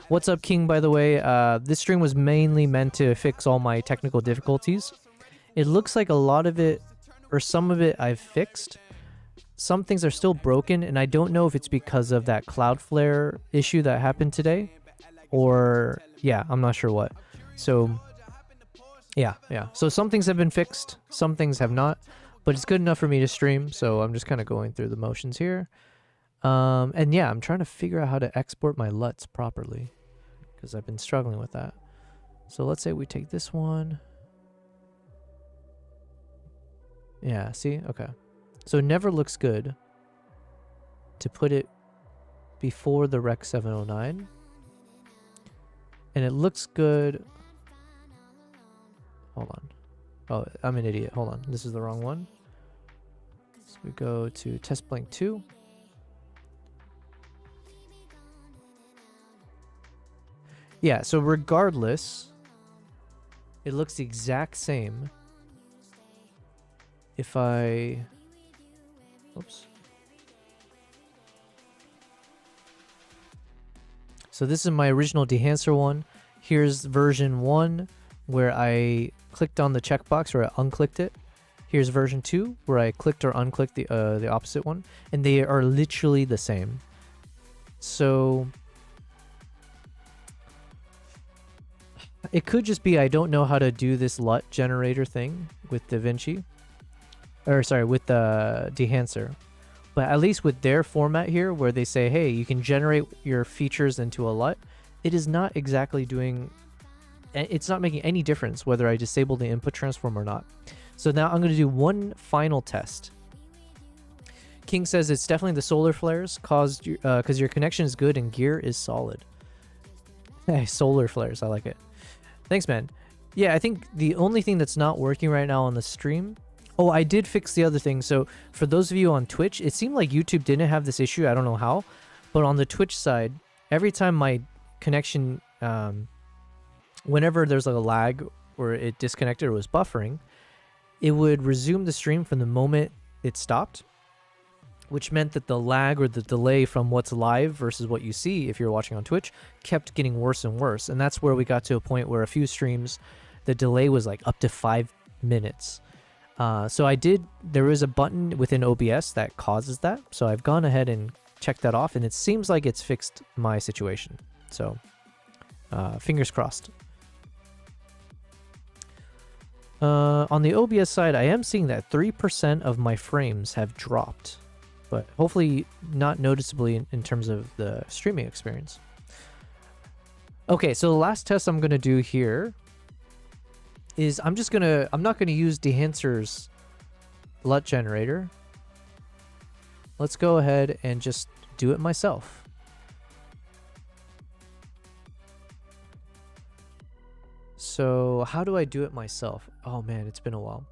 What's up, King, by the way? This stream was mainly meant to fix all my technical difficulties. It looks like a lot of it, or some of it, I've fixed. Some things are still broken, and I don't know if it's because of that Cloudflare issue that happened today. Or, yeah, I'm not sure what. So, yeah. So some things have been fixed, some things have not. But it's good enough for me to stream, so I'm just kind of going through the motions here. And yeah, I'm trying to figure out how to export my LUTs properly, because I've been struggling with that. So let's say we take this one. Yeah, see? Okay. So it never looks good to put it before the Rec 709. And it looks good. Hold on. Oh, I'm an idiot. Hold on. This is the wrong one. So we go to test blank 2. Yeah, so regardless, it looks the exact same. If I... Oops. So this is my original dehancer one. Here's version 1 where I clicked on the checkbox or I unclicked it. Here's version 2 where I clicked or unclicked the opposite one. And they are literally the same. So... it could just be I don't know how to do this LUT generator thing with DaVinci. Or sorry, with the dehancer. But at least with their format here, where they say, hey, you can generate your features into a LUT, it is not exactly doing... it's not making any difference whether I disable the input transform or not. So now I'm going to do one final test. King says it's definitely the solar flares caused because your connection is good and gear is solid. Hey, solar flares, I like it. Thanks, man. Yeah, I think the only thing that's not working right now on the stream... Oh, I did fix the other thing. So for those of you on Twitch, it seemed like YouTube didn't have this issue. I don't know how. But on the Twitch side, every time my connection... whenever there's like a lag or it disconnected or was buffering, it would resume the stream from the moment it stopped, which meant that the lag or the delay from what's live versus what you see if you're watching on Twitch kept getting worse and worse. And that's where we got to a point where a few streams, the delay was like up to 5 minutes. So there is a button within OBS that causes that. So I've gone ahead and checked that off, and it seems like it's fixed my situation. So fingers crossed. On the OBS side, I am seeing that 3% of my frames have dropped, but hopefully not noticeably in terms of the streaming experience. Okay, so the last test I'm going to do here is I'm not going to use dehancer's LUT generator. Let's go ahead and just do it myself. So how do I do it myself? Oh man, it's been a while.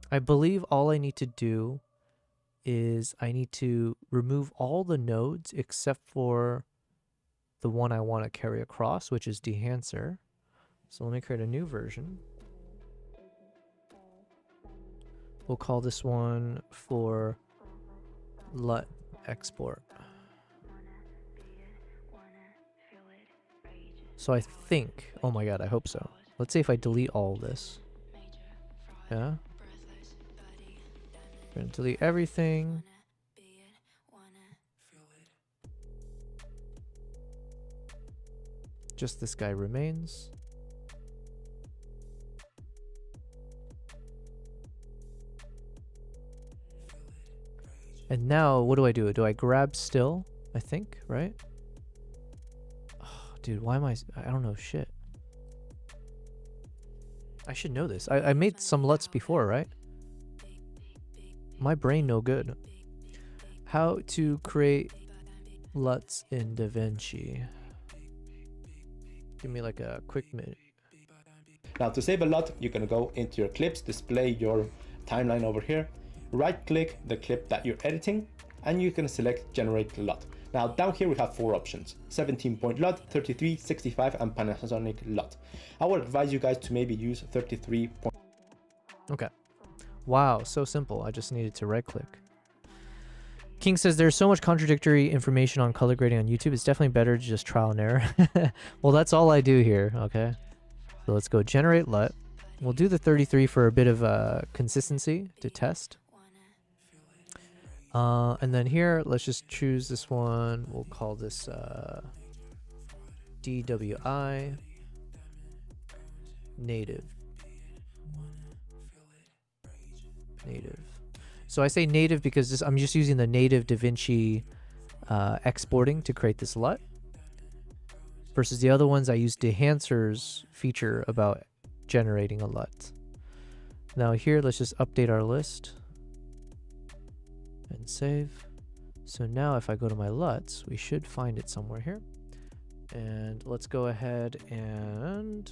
I believe all I need to do is I need to remove all the nodes except for the one I want to carry across, which is dehancer. So let me create a new version. We'll call this one for LUT export. So I think, oh my god, I hope so. Let's see if I delete all this. Yeah. We're gonna delete everything. Just this guy remains. And now, what do? Do I grab still? I think, right? Oh, dude, why am I don't know shit. I should know this. I made some LUTs before, right? My brain no good. How to create LUTs in DaVinci. Give me like a quick minute. Now to save a LUT, you're gonna go into your clips, display your timeline over here, right click the clip that you're editing, and you can select generate LUT. Now down here we have 4 options: 17-point LUT, 33, 65, and Panasonic LUT. I would advise you guys to maybe use 33 point. Okay. Wow, so simple. I just needed to right click. King says there's so much contradictory information on color grading on YouTube. It's definitely better to just trial and error. Well, that's all I do here. Okay. So let's go generate LUT. We'll do the 33 for a bit of consistency to test. And then here, let's just choose this one. We'll call this DWI native. Native. So I say native because I'm just using the native DaVinci exporting to create this LUT. Versus the other ones, I use dehancer's feature about generating a LUT. Now here, let's just update our list and save. So now if I go to my LUTs, we should find it somewhere here. And let's go ahead and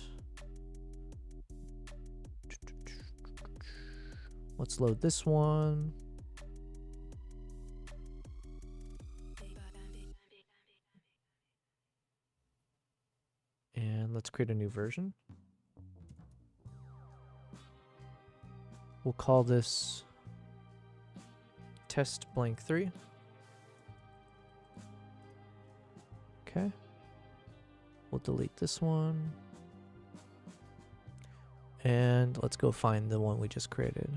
let's load this one. And let's create a new version. We'll call this test blank 3. Okay. We'll delete this one. And let's go find the one we just created.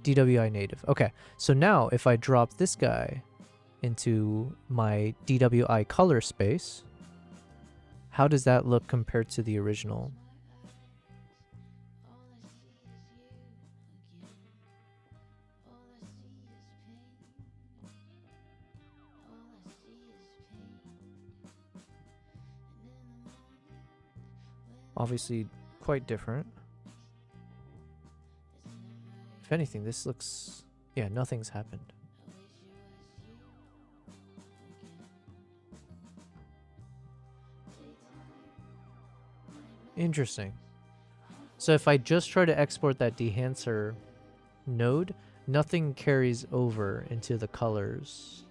DWI native. Okay, so now if I drop this guy into my DWI color space, how does that look compared to the original? Obviously quite different. If anything, this looks, yeah, nothing's happened. Interesting. So if I just try to export that dehancer node, nothing carries over into the colors.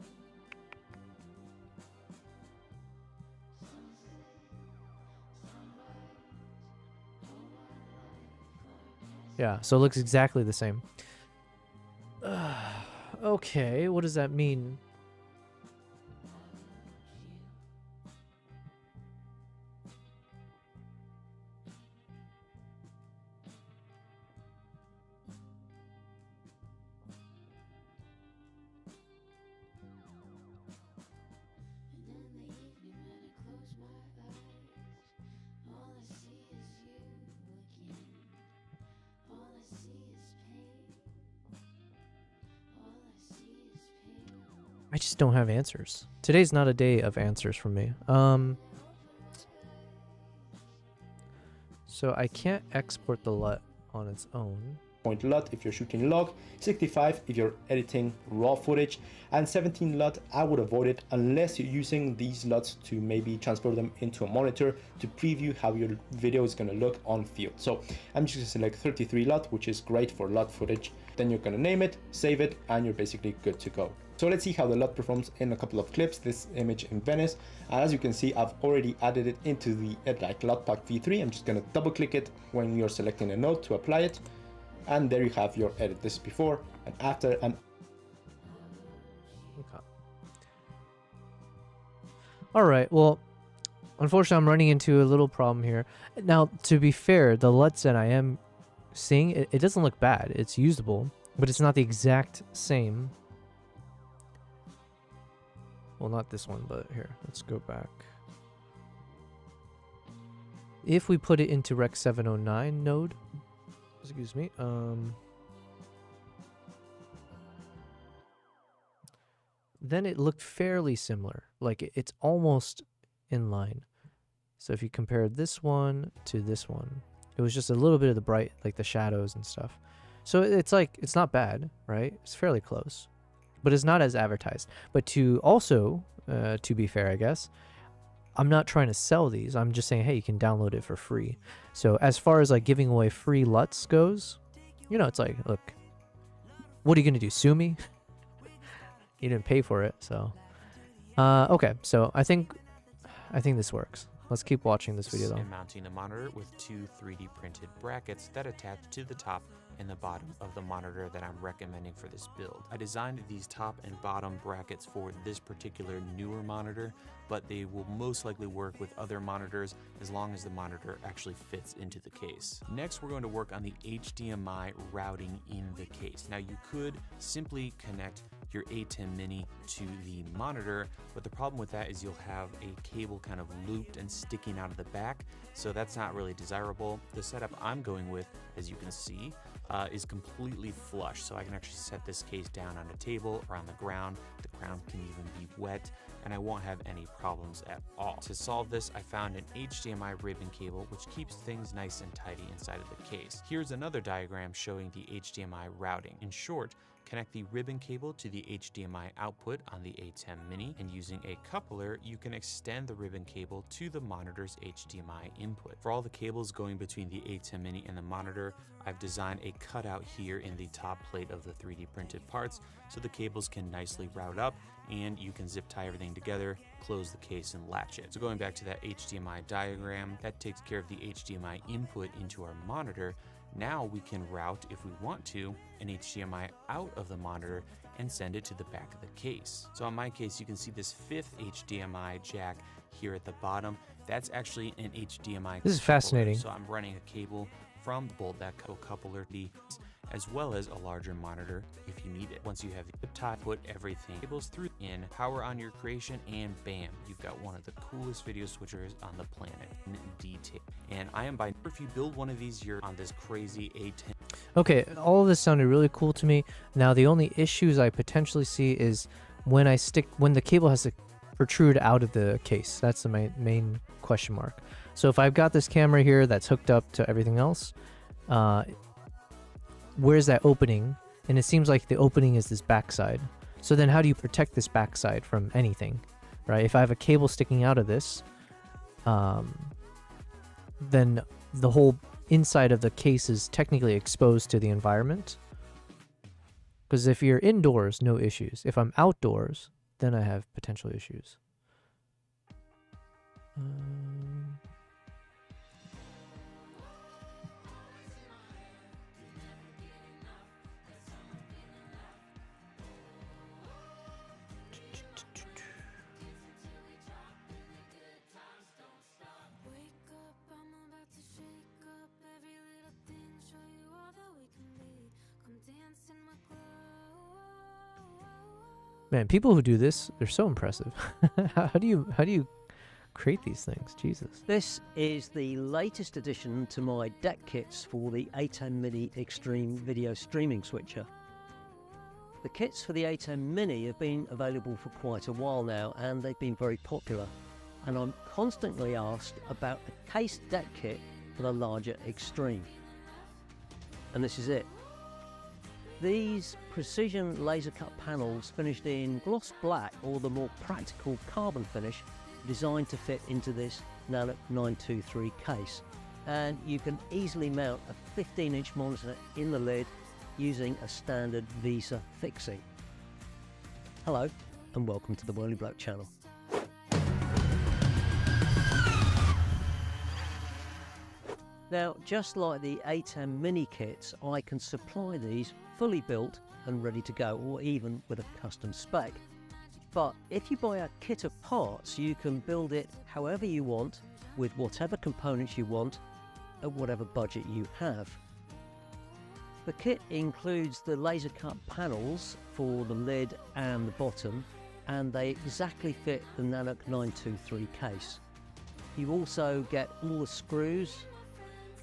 Yeah, so it looks exactly the same. Okay, what does that mean? I just don't have answers. Today's not a day of answers for me. So I can't export the LUT on its own. Point LUT if you're shooting log, 65 if you're editing raw footage, and 17 LUT I would avoid it unless you're using these LUTs to maybe transfer them into a monitor to preview how your video is going to look on field. So I'm just going to select 33 LUT, which is great for LUT footage. Then you're going to name it, save it, and you're basically good to go. So let's see how the LUT performs in a couple of clips. This image in Venice, and as you can see, I've already added it into the LUT Pack v3. I'm just going to double click it when you're selecting a node to apply it. And there you have your edit. This is before and after. And okay. All right. Well, unfortunately, I'm running into a little problem here. Now, to be fair, the LUTs that I am seeing, it doesn't look bad. It's usable, but it's not the exact same. Well, not this one, but here. Let's go back. If we put it into Rec 709 node, excuse me, then it looked fairly similar. Like it's almost in line. So if you compare this one to this one, it was just a little bit of the bright, like the shadows and stuff. So it's like, it's not bad, right? It's fairly close, but it's not as advertised. But to also, to be fair, I guess, I'm not trying to sell these. I'm just saying, hey, you can download it for free. So as far as like giving away free LUTs goes, you know, it's like, look, what are you going to do? Sue me? You didn't pay for it. So, okay. So I think this works. Let's keep watching this video though. And mounting a monitor with two 3D printed brackets that attach to the top and the bottom of the monitor that I'm recommending for this build. I designed these top and bottom brackets for this particular newer monitor, but they will most likely work with other monitors as long as the monitor actually fits into the case. Next, we're going to work on the HDMI routing in the case. Now, you could simply connect your A10 Mini to the monitor, but the problem with that is you'll have a cable kind of looped and sticking out of the back, so that's not really desirable. The setup I'm going with, as you can see, is completely flush, so I can actually set this case down on a table or on the ground. The ground can even be wet, and I won't have any problems at all. To solve this, I found an HDMI ribbon cable which keeps things nice and tidy inside of the case. Here's another diagram showing the HDMI routing. In short, connect the ribbon cable to the HDMI output on the A10 Mini, and using a coupler, you can extend the ribbon cable to the monitor's HDMI input. For all the cables going between the A10 Mini and the monitor, I've designed a cutout here in the top plate of the 3D printed parts so the cables can nicely route up and you can zip tie everything together, close the case, and latch it. So going back to that HDMI diagram, that takes care of the HDMI input into our monitor. Now we can route, if we want to, an HDMI out of the monitor and send it to the back of the case. So in my case, you can see this fifth HDMI jack here at the bottom. That's actually an HDMI This is fascinating. So I'm running a cable from the bolt that coupler, as well as a larger monitor if you need it. Once you have the zip tie, put everything cables through in, power on your creation, and bam, you've got one of the coolest video switchers on the planet in detail. And I am by, if you build one of these, you're on this crazy A10. Okay, all of this sounded really cool to me. Now the only issues I potentially see is when the cable has to protrude out of the case. That's the main question mark. So if I've got this camera here that's hooked up to everything else, where's that opening? And it seems like the opening is this backside. So then how do you protect this backside from anything, right? If I have a cable sticking out of this, then the whole inside of the case is technically exposed to the environment. Because if you're indoors, no issues. If I'm outdoors, then I have potential issues. Man, people who do this, they're so impressive. How do you create these things? Jesus. This is the latest addition to my deck kits for the A10 Mini Extreme video streaming switcher. The kits for the A10 Mini have been available for quite a while now, and they've been very popular. And I'm constantly asked about a case deck kit for the larger Extreme. And this is it. These precision laser cut panels finished in gloss black, or the more practical carbon finish, designed to fit into this Nanook 923 case. And you can easily mount a 15-inch monitor in the lid using a standard VESA fixing. Hello and welcome to the Whirly Bloke channel. Now, just like the A10 Mini kits, I can supply these fully built and ready to go, or even with a custom spec. But if you buy a kit of parts, you can build it however you want, with whatever components you want, at whatever budget you have. The kit includes the laser cut panels for the lid and the bottom, and they exactly fit the Nanook 923 case. You also get all the screws,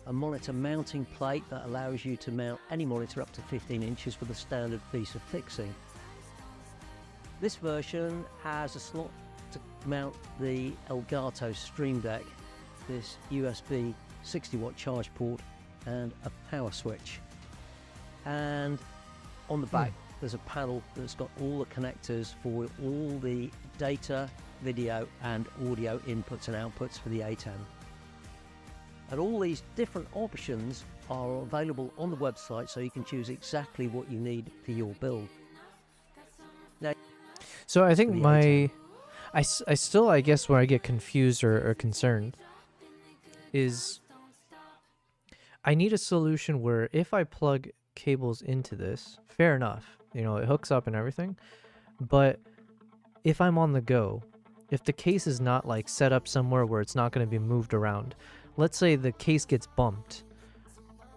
a monitor mounting plate that allows you to mount any monitor up to 15 inches with a standard VESA fixing. This version has a slot to mount the Elgato Stream Deck, this USB 60-watt charge port and a power switch. And on the back, there's a panel that's got all the connectors for all the data, video and audio inputs and outputs for the A10. And all these different options are available on the website, so you can choose exactly what you need for your build. Now, So I think the my, I still, I guess where I get confused or concerned is I need a solution where if I plug cables into this, fair enough, you know, it hooks up and everything, but if I'm on the go, if the case is not like set up somewhere where it's not going to be moved around, let's say the case gets bumped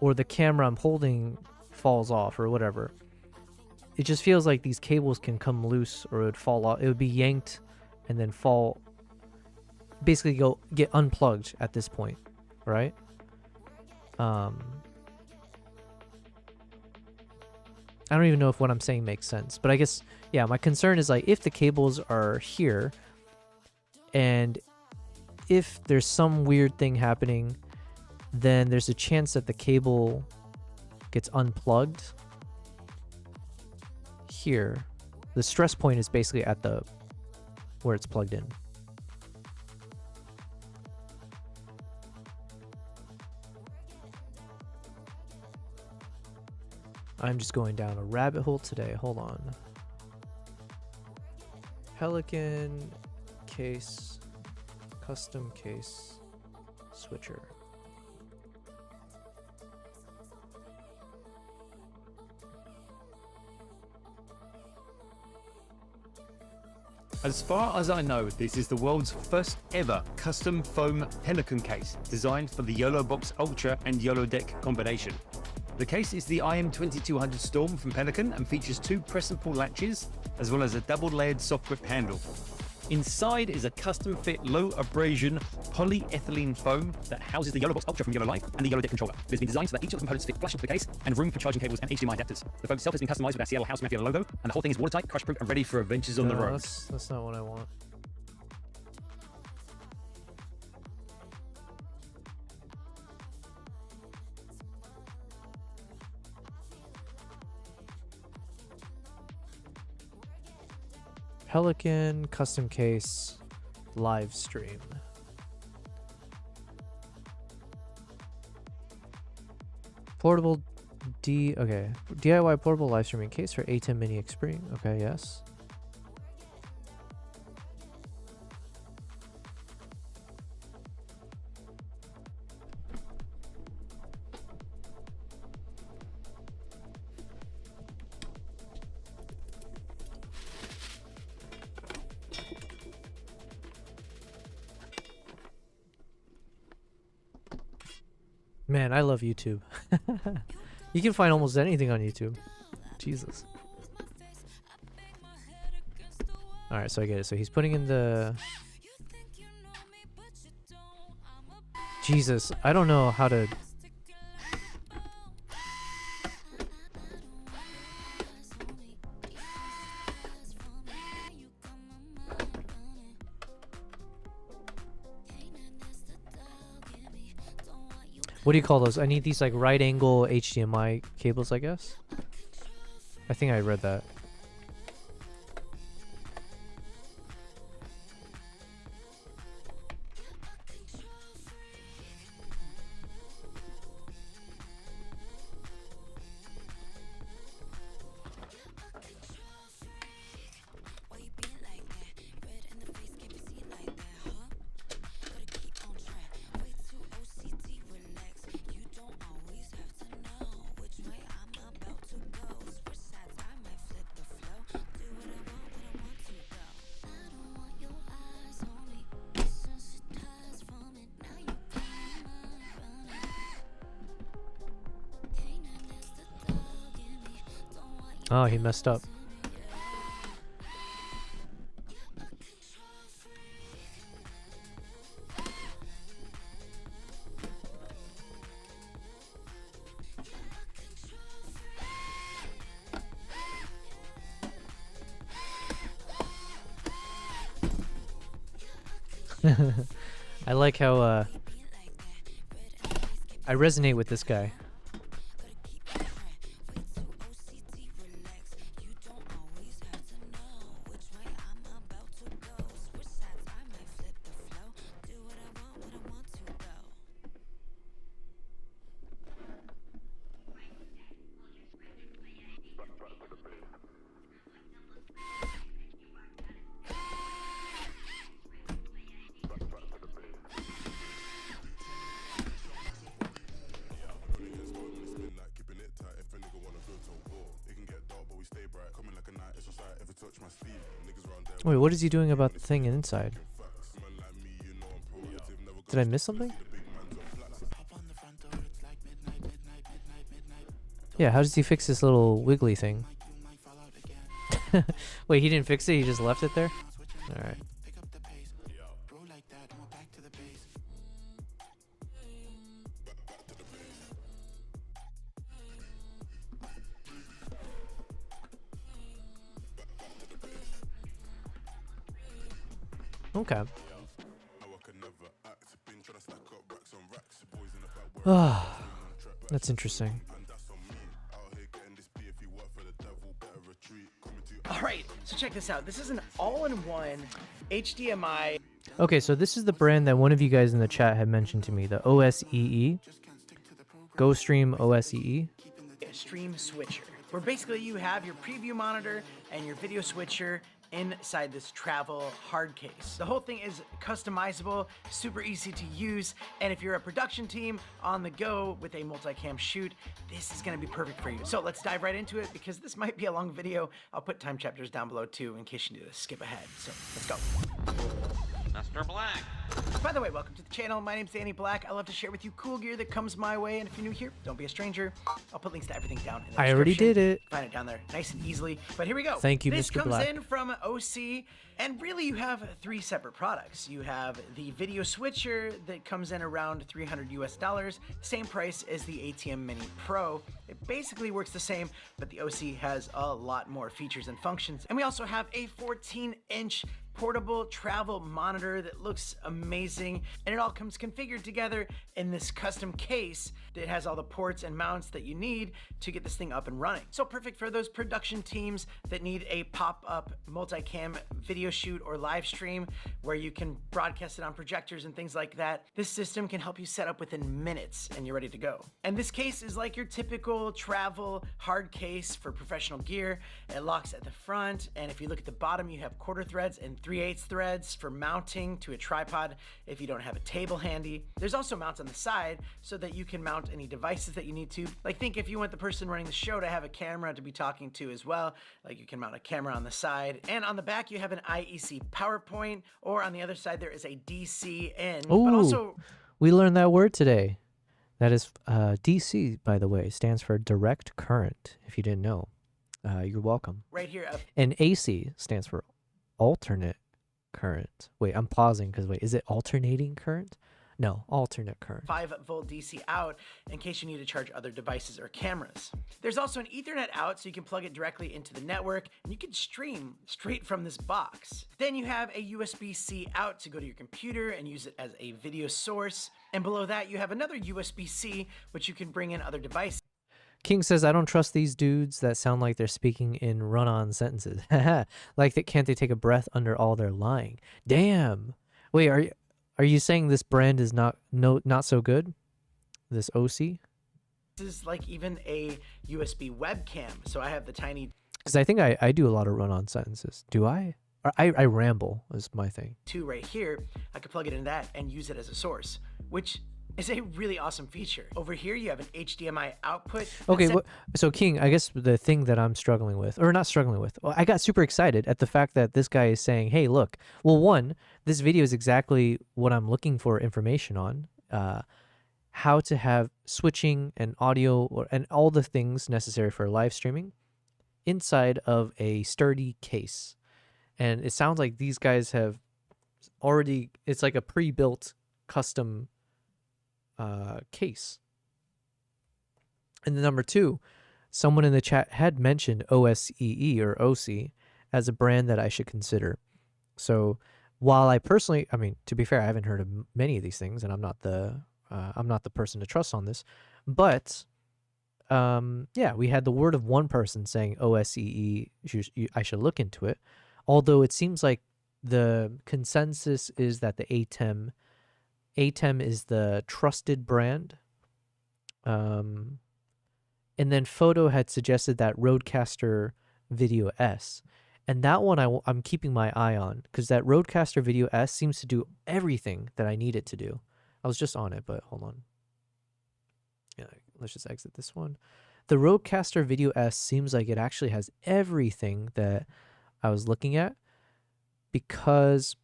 or the camera I'm holding falls off or whatever, it just feels like these cables can come loose or it would fall off. It would be yanked and then fall, basically get unplugged at this point, right? I don't even know if what I'm saying makes sense, but I guess, yeah, my concern is like if the cables are here and if there's some weird thing happening, then there's a chance that the cable gets unplugged here. The stress point is basically at the where it's plugged in. I'm just going down a rabbit hole today. Hold on. Pelican case, custom case switcher. As far as I know, this is the world's first ever custom foam Pelican case designed for the YOLO Box Ultra and YOLO Deck combination. The case is the IM2200 Storm from Pelican and features 2 press and pull latches, as well as a double-layered soft grip handle. Inside is a custom-fit low-abrasion polyethylene foam that houses the YOLO Box Ultra from YOLO Life and the YOLO Deck controller. It has been designed so that each of the components fit flush into the case and room for charging cables and HDMI adapters. The foam itself has been customized with our Seattle House Mafia logo, and the whole thing is watertight, crush-proof, and ready for adventures on the road. That's not what I want. Pelican custom case live stream. Portable okay. DIY portable live streaming case for A10 Mini Extreme. Okay, yes. Man, I love YouTube. You can find almost anything on YouTube. Jesus. Alright, so I get it. So he's putting in the... Jesus, I don't know how to... What do you call those? I need these like right angle HDMI cables, I guess. I think I read that. Oh, he messed up. I like how I resonate with this guy. Wait, what is he doing about the thing inside? Did I miss something? Yeah, how does he fix this little wiggly thing? Wait, he didn't fix it, he just left it there? Alright. Okay. That's interesting. All right, so check this out. This is an all-in-one HDMI. Okay, so this is the brand that one of you guys in the chat had mentioned to me, the OSEE. GoStream OSEE. Stream switcher, where basically you have your preview monitor and your video switcher inside this travel hard case. The whole thing is customizable, super easy to use, and if you're a production team on the go with a multicam shoot, this is gonna be perfect for you. So let's dive right into it because this might be a long video. I'll put time chapters down below too in case you need to skip ahead. So let's go. Mr. Black. By the way, welcome to the channel. My name's Danny Black. I love to share with you cool gear that comes my way, and if you're new here, don't be a stranger. I'll put links to everything down in the I already description. did it. Find it down there nice and easily. But here we go. Thank you, this Mr. comes Black. in from OC, and really you have three separate products. You have the video switcher that comes in around $300 US, same price as the ATEM Mini Pro. It basically works the same, but the OC has a lot more features and functions. And we also have a 14-inch portable travel monitor that looks amazing, and it all comes configured together in this custom case that has all the ports and mounts that you need to get this thing up and running. So perfect for those production teams that need a pop-up multicam video shoot or live stream where you can broadcast it on projectors and things like that. This system can help you set up within minutes and you're ready to go. And this case is like your typical travel hard case for professional gear. It locks at the front, and if you look at the bottom, you have quarter threads and 3/8 threads for mounting to a tripod if you don't have a table handy. There's also mounts on the side so that you can mount any devices that you need to. Like think if you want the person running the show to have a camera to be talking to as well, like you can mount a camera on the side. And on the back you have an IEC PowerPoint, or on the other side there is a DC in. Ooh, but also we learned that word today. That is DC, by the way, stands for direct current, if you didn't know. You're welcome. right here, And AC stands for alternate current. Wait, I'm pausing because wait, is it alternating current? No, alternate current. 5-volt DC out in case you need to charge other devices or cameras. There's also an Ethernet out so you can plug it directly into the network and you can stream straight from this box. Then you have a USB-C out to go to your computer and use it as a video source. And below that you have another USB-C which you can bring in other devices. King says, I don't trust these dudes that sound like they're speaking in run-on sentences. Like, can't they take a breath under all their lying? Damn. Wait, are you saying this brand is not so good? This OC? This is like even a USB webcam. So I have the tiny Because I think I do a lot of run-on sentences. Do I? Or I ramble is my thing. 2 right here. I could plug it in that and use it as a source, which is a really awesome feature. Over here, you have an HDMI output. Okay, so King, I guess the thing that I'm struggling with, or not struggling with, I got super excited at the fact that this guy is saying, hey, look, well, one, this video is exactly what I'm looking for information on, how to have switching and audio and all the things necessary for live streaming inside of a sturdy case. And it sounds like these guys have already, it's like a pre-built custom case. And then number 2, someone in the chat had mentioned OSEE or OC as a brand that I should consider. So while I personally, I mean, to be fair, I haven't heard of many of these things and I'm not the I'm not the person to trust on this. But yeah, we had the word of one person saying OSEE, I should look into it. Although it seems like the consensus is that the ATEM is the trusted brand. And then Photo had suggested that Rodecaster Video S. And that one I'm keeping my eye on, because that Rodecaster Video S seems to do everything that I need it to do. I was just on it, but hold on. Yeah, let's just exit this one. The Rodecaster Video S seems like it actually has everything that I was looking at, because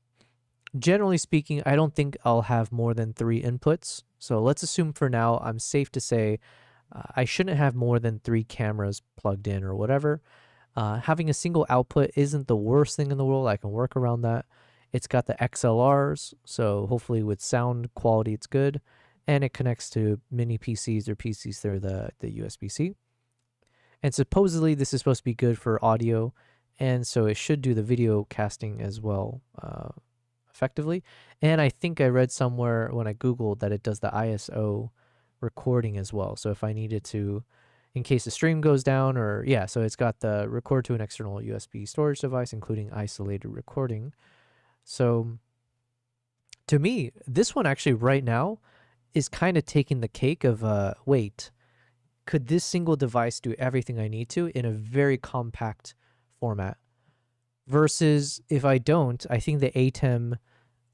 generally speaking, I don't think I'll have more than 3 inputs. So let's assume for now I'm safe to say I shouldn't have more than 3 cameras plugged in or whatever. Having a single output isn't the worst thing in the world. I can work around that. It's got the XLRs, so hopefully with sound quality it's good. And it connects to mini PCs or PCs through the USB-C. And supposedly this is supposed to be good for audio, and so it should do the video casting as well effectively. And I think I read somewhere when I Googled that it does the ISO recording as well. So if I needed to, in case the stream goes down, or yeah, so it's got the record to an external USB storage device, including isolated recording. So to me, this one actually right now is kind of taking the cake of, wait, could this single device do everything I need to in a very compact format? Versus if I don't, I think the ATEM,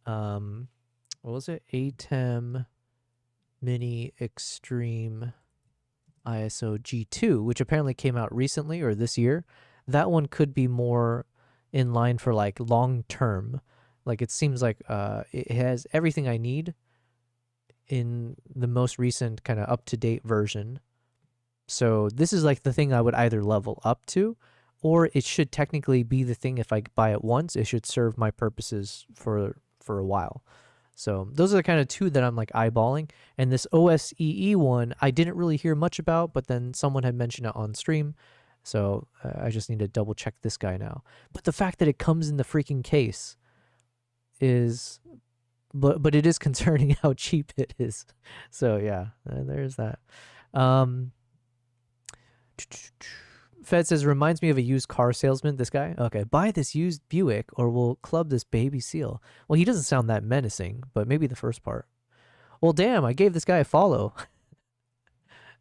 what was it? ATEM Mini Extreme ISO G2, which apparently came out recently or this year. That one could be more in line for like long term. Like it seems like it has everything I need in the most recent kind of up-to-date version. So this is like the thing I would either level up to, or it should technically be the thing, if I buy it once, it should serve my purposes for a while. So those are the kind of 2 that I'm like eyeballing. And this OSEE one, I didn't really hear much about, but then someone had mentioned it on stream. So I just need to double check this guy now. But the fact that it comes in the freaking case is, but it is concerning how cheap it is. So yeah, there's that. Fed says, reminds me of a used car salesman, this guy. Okay, buy this used Buick or we'll club this baby seal. Well, he doesn't sound that menacing, but maybe the first part. Well, damn, I gave this guy a follow.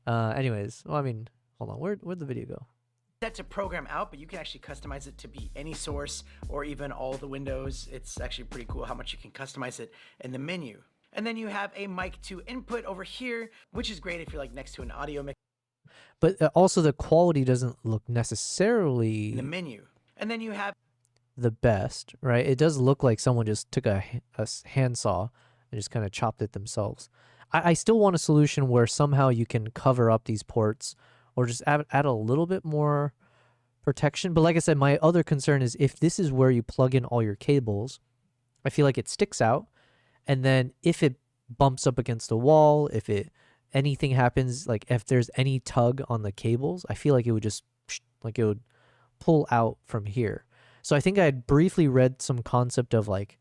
Anyways, well, I mean, hold on, where'd the video go? Set to program out, but you can actually customize it to be any source or even all the windows. It's actually pretty cool how much you can customize it in the menu. And then you have a mic to input over here, which is great if you're like next to an audio mixer. But also the quality doesn't look necessarily In the menu. And then you have the best, right? It does look like someone just took a handsaw and just kind of chopped it themselves. I still want a solution where somehow you can cover up these ports or just add a little bit more protection. But like I said, my other concern is if this is where you plug in all your cables, I feel like it sticks out. And then if it bumps up against a wall, if anything happens, like if there's any tug on the cables, I feel like it would just, like it would pull out from here. So I think I had briefly read some concept of like,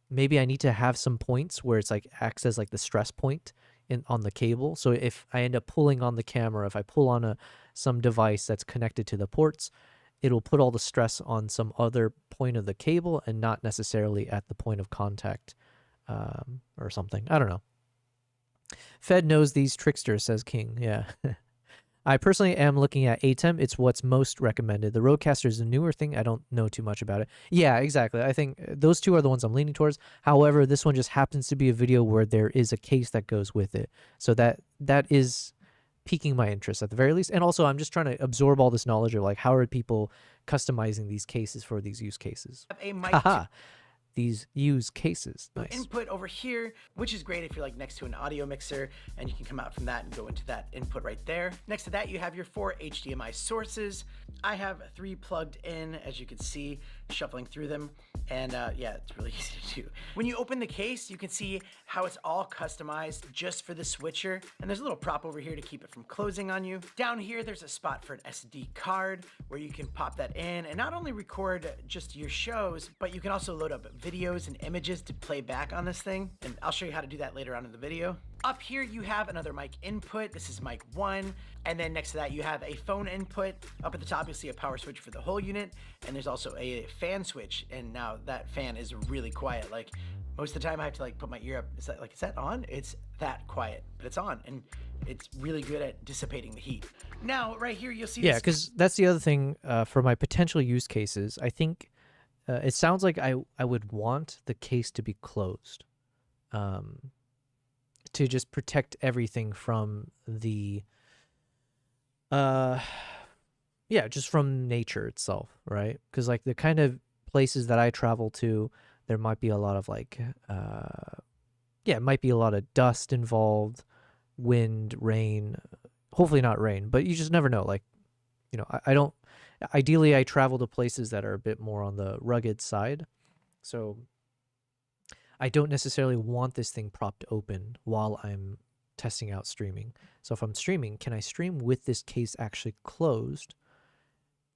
maybe I need to have some points where it's like acts as like the stress point on the cable. So if I end up pulling on the camera, if I pull on some device that's connected to the ports, it'll put all the stress on some other point of the cable and not necessarily at the point of contact or something. I don't know. Fed knows these tricksters, says King. Yeah. I personally am looking at ATEM. It's what's most recommended. The Rodecaster is a newer thing. I don't know too much about it. Yeah, exactly. I think those 2 are the ones I'm leaning towards. However, this one just happens to be a video where there is a case that goes with it. So that is piquing my interest at the very least. And also, I'm just trying to absorb all this knowledge of like, how are people customizing these cases for these use cases? a mic These use cases. Nice. Input over here, which is great if you're like next to an audio mixer and you can come out from that and go into that input right there. Next to that, you have your 4 HDMI sources. I have 3 plugged in, as you can see, shuffling through them. And yeah, it's really easy to do. When you open the case, you can see how it's all customized just for the switcher. And there's a little prop over here to keep it from closing on you. Down here, there's a spot for an SD card where you can pop that in and not only record just your shows, but you can also load up videos and images to play back on this thing. And I'll show you how to do that later on in the video. Up here you have another mic input. This is mic 1. And then next to that you have a phone input. Up at the top you'll see a power switch for the whole unit. And there's also a fan switch. And now that fan is really quiet. Like most of the time I have to like put my ear up. Is that on? It's that quiet, but it's on. And it's really good at dissipating the heat. Now right here you'll see Yeah, because that's the other thing for my potential use cases. I think it sounds like I would want the case to be closed. To just protect everything from the just from nature itself, right? Because like the kind of places that I travel to, there might be a lot of like it might be a lot of dust involved, wind, rain, hopefully not rain, but you just never know. Like, you know, I don't ideally I travel to places that are a bit more on the rugged side, so I don't necessarily want this thing propped open while I'm testing out streaming. So if I'm streaming, can I stream with this case actually closed,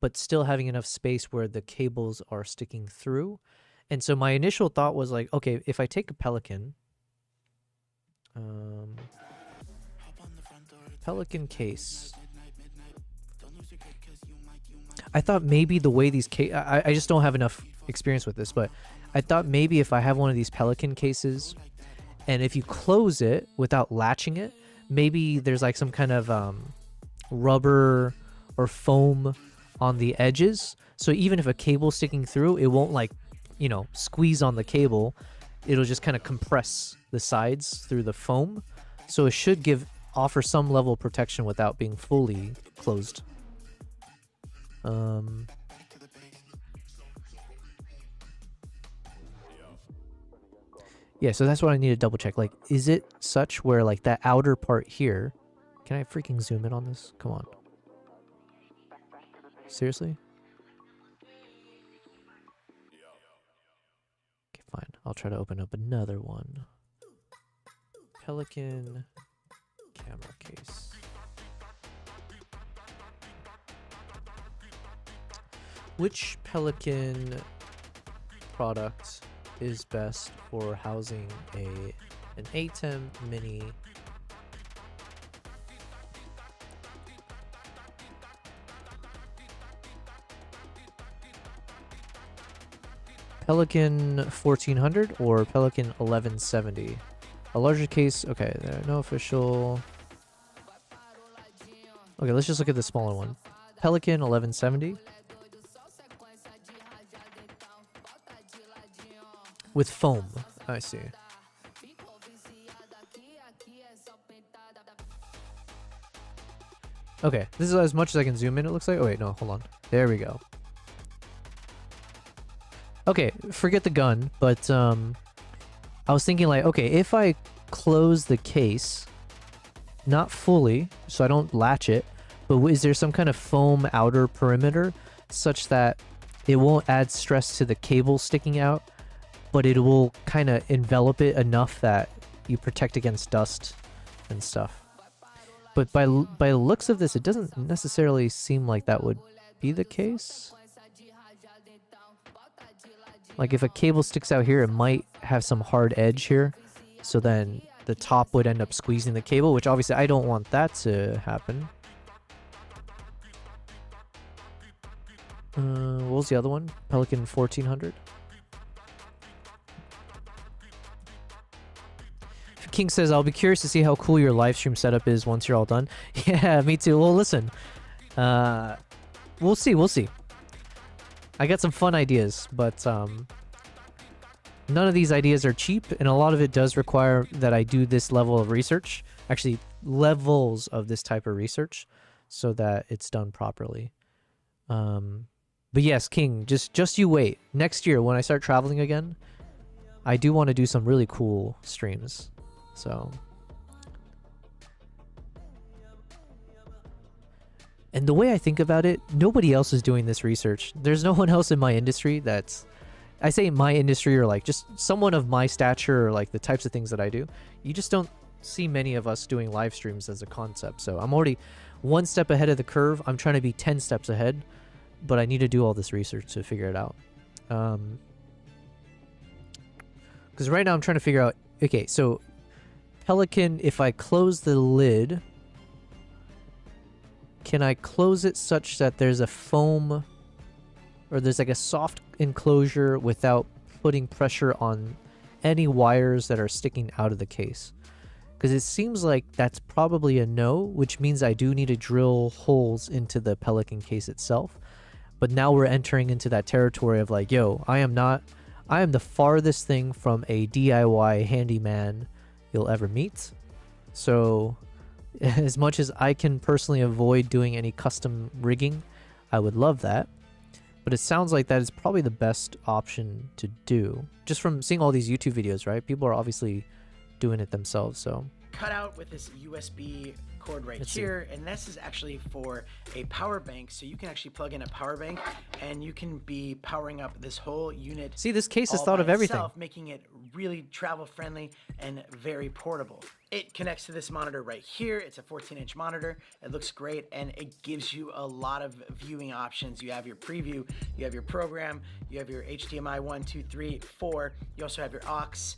but still having enough space where the cables are sticking through? And so my initial thought was like, okay, if I take a Pelican, Pelican case, I thought maybe the way these I just don't have enough experience with this, but I thought maybe if I have one of these Pelican cases, and if you close it without latching it, maybe there's like some kind of rubber or foam on the edges. So even if a cable's sticking through, it won't like, you know, squeeze on the cable. It'll just kind of compress the sides through the foam. So it should offer some level of protection without being fully closed. Yeah, so that's what I need to double check. Like, is it such where like that outer part here, can I freaking zoom in on this? Come on. Seriously? Okay, fine. I'll try to open up another one. Pelican camera case. Which Pelican product is best for housing an A10 mini Pelican 1400 or Pelican 1170? A larger case, okay, there are no official. Okay, let's just look at the smaller one. Pelican 1170 with foam. I see. Okay, this is as much as I can zoom in, it looks like. Oh wait, no, hold on. There we go. Okay, forget the gun, but I was thinking like, okay, if I close the case, not fully, so I don't latch it, but is there some kind of foam outer perimeter such that it won't add stress to the cable sticking out, but it will kind of envelop it enough that you protect against dust and stuff? But by the looks of this, it doesn't necessarily seem like that would be the case. Like if a cable sticks out here, it might have some hard edge here, so then the top would end up squeezing the cable, which obviously I don't want that to happen. What was the other one? Pelican 1400? King says, I'll be curious to see how cool your live stream setup is once you're all done. Yeah, me too. Well, listen. We'll see. I got some fun ideas, but none of these ideas are cheap, and a lot of it does require that I do this level of research. Actually, levels of this type of research, so that it's done properly. But yes, King, just you wait. Next year, when I start traveling again, I do want to do some really cool streams. So, and the way I think about it, nobody else is doing this research. There's no one else in my industry that's, I say my industry, or like just someone of my stature, or like the types of things that I do. You just don't see many of us doing live streams as a concept. So I'm already one step ahead of the curve. I'm trying to be 10 steps ahead, but I need to do all this research to figure it out. Because right now I'm trying to figure out, okay, so Pelican, if I close the lid, can I close it such that there's a foam or there's like a soft enclosure without putting pressure on any wires that are sticking out of the case? Because it seems like that's probably a no, which means I do need to drill holes into the Pelican case itself. But now we're entering into that territory of like, yo, I am the farthest thing from a DIY handyman you'll ever meet. So as much as I can personally avoid doing any custom rigging, I would love that. But it sounds like that is probably the best option to do. Just from seeing all these YouTube videos, right? People are obviously doing it themselves, so. Cut out with this USB cord right here, and this is actually for a power bank, so you can actually plug in a power bank and you can be powering up this whole unit. See, this case has all thought by of everything. itself, making it really travel friendly and very portable. It connects to this monitor right here. It's a 14-inch monitor. It looks great, and it gives you a lot of viewing options. You have your preview, you have your program, you have your HDMI 1, 2, 3, 4. You also have your aux,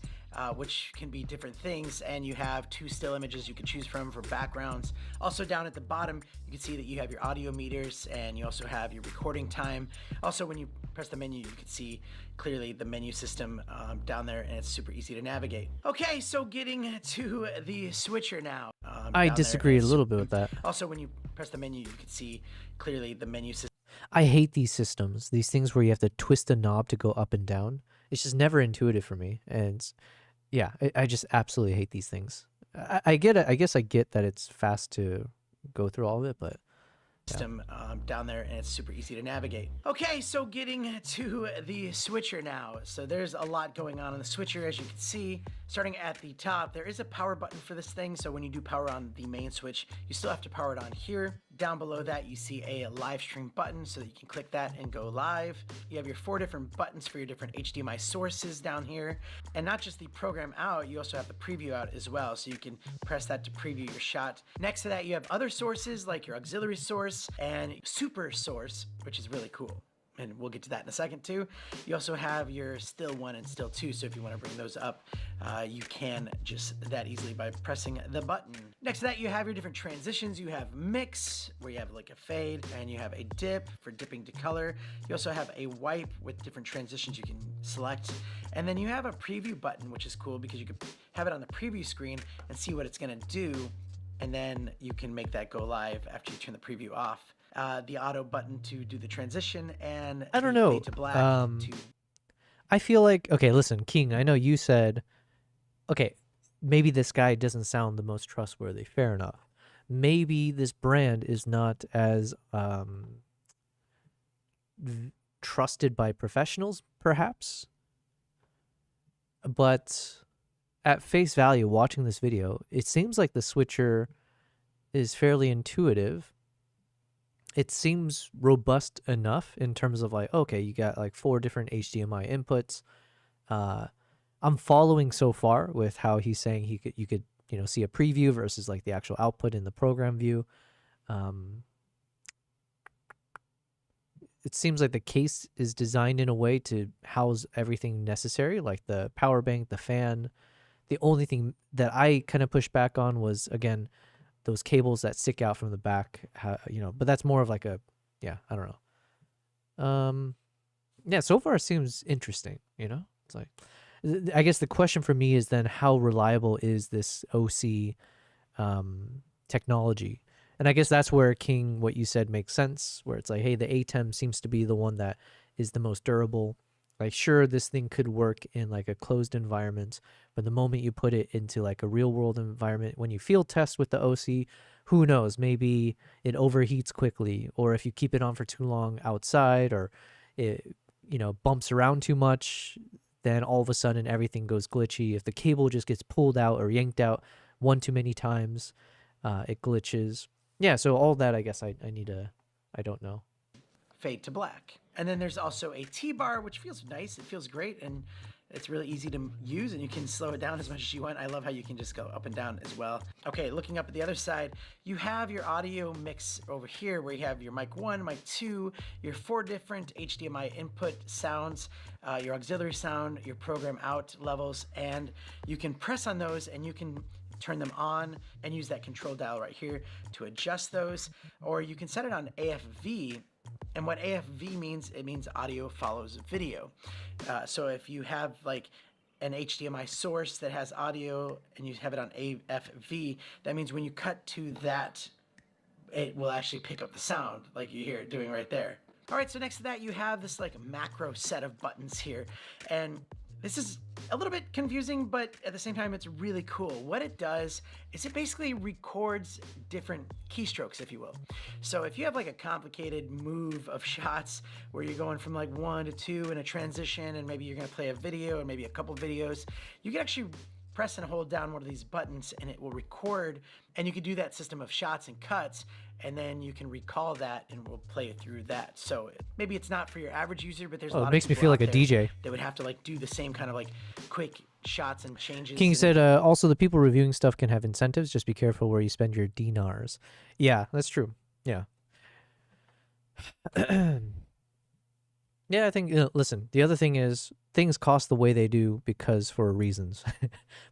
which can be different things, and you have 2 still images you can choose from for backgrounds. Also down at the bottom, you can see that you have your audio meters, and you also have your recording time. Also, when you press the menu, you can see clearly the menu system down there, and it's super easy to navigate. Okay, so getting to the switcher now. I disagree a little bit with that. Also, when you press the menu, you can see clearly the menu system. I hate these systems, these things where you have to twist a knob to go up and down. It's just never intuitive for me, and yeah, I just absolutely hate these things. I get it. I guess I get that it's fast to go through all of it, but system down there, and it's super easy to navigate. Okay, so getting to the switcher now. So there's a lot going on the switcher, as you can see. Starting at the top, there is a power button for this thing, so when you do power on the main switch, you still have to power it on here. Down below that, you see a live stream button, so that you can click that and go live. You have your 4 different buttons for your different HDMI sources down here, and not just the program out, you also have the preview out as well, so you can press that to preview your shot. Next to that, you have other sources like your auxiliary source and super source, which is really cool. And we'll get to that in a second too. You also have your still 1 and still 2, so if you want to bring those up, you can just that easily by pressing the button. Next to that, you have your different transitions. You have mix, where you have like a fade, and you have a dip for dipping to color. You also have a wipe with different transitions you can select. And then you have a preview button, which is cool because you can have it on the preview screen and see what it's going to do. And then you can make that go live after you turn the preview off. The auto button to do the transition, and I don't know. fade to black I feel like, okay, listen, King, I know you said, okay, maybe this guy doesn't sound the most trustworthy. Fair enough. Maybe this brand is not as trusted by professionals, perhaps. But at face value, watching this video, it seems like the switcher is fairly intuitive. It seems robust enough in terms of like, okay, you got like 4 different HDMI inputs. I'm following so far with how he's saying you could see a preview versus like the actual output in the program view. It seems like the case is designed in a way to house everything necessary, like the power bank, the fan. The only thing that I kind of pushed back on was, again, those cables that stick out from the back, but that's more of like a, I don't know. Yeah, so far it seems interesting, It's like, I guess the question for me is then how reliable is this OC technology? And I guess that's where, King, what you said makes sense, where it's like, hey, the ATEM seems to be the one that is the most durable. Like, sure, this thing could work in like a closed environment, but the moment you put it into like a real world environment, when you field test with the OC, who knows, maybe it overheats quickly, or if you keep it on for too long outside, or it, bumps around too much, then all of a sudden everything goes glitchy. If the cable just gets pulled out or yanked out one too many times, it glitches. Yeah, so all that, I guess I don't know. Fade to black. And then there's also a T-bar, which feels nice. It feels great, and it's really easy to use, and you can slow it down as much as you want. I love how you can just go up and down as well. Okay, looking up at the other side, you have your audio mix over here, where you have your mic 1, mic 2, your 4 different HDMI input sounds, your auxiliary sound, your program out levels, and you can press on those, and you can turn them on and use that control dial right here to adjust those, or you can set it on AFV. And what AFV means, it means audio follows video. So if you have like an HDMI source that has audio and you have it on AFV, that means when you cut to that, it will actually pick up the sound like you hear it doing right there. All right, so next to that, you have this like macro set of buttons here. And this is a little bit confusing, but at the same time, it's really cool. What it does is it basically records different keystrokes, if you will. So if you have like a complicated move of shots where you're going from like 1 to 2 in a transition, and maybe you're gonna play a video or maybe a couple videos, you can actually press and hold down one of these buttons and it will record, and you can do that system of shots and cuts, and then you can recall that and we'll play it through that. So maybe it's not for your average user, but there's a lot it makes of me people feel out like a there DJ. that would have to like do the same kind of like quick shots and changes. King and said, also the people reviewing stuff can have incentives. Just be careful where you spend your dinars. Yeah, that's true. Yeah. Yeah, I think, listen, the other thing is things cost the way they do because for reasons,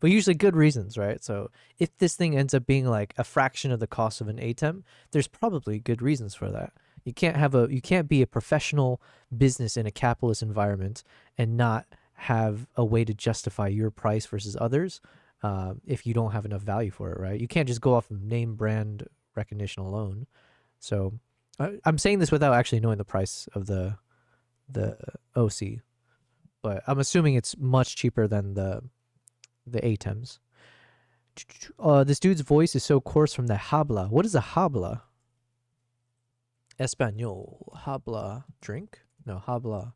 but usually good reasons, right? So if this thing ends up being like a fraction of the cost of an ATEM, there's probably good reasons for that. You can't be a professional business in a capitalist environment and not have a way to justify your price versus others if you don't have enough value for it, right? You can't just go off of name brand recognition alone. So I'm saying this without actually knowing the price of the OC, but I'm assuming it's much cheaper than the ATEMs. This dude's voice is so coarse from the habla. What is a habla? Espanol. Habla. Drink? No, habla.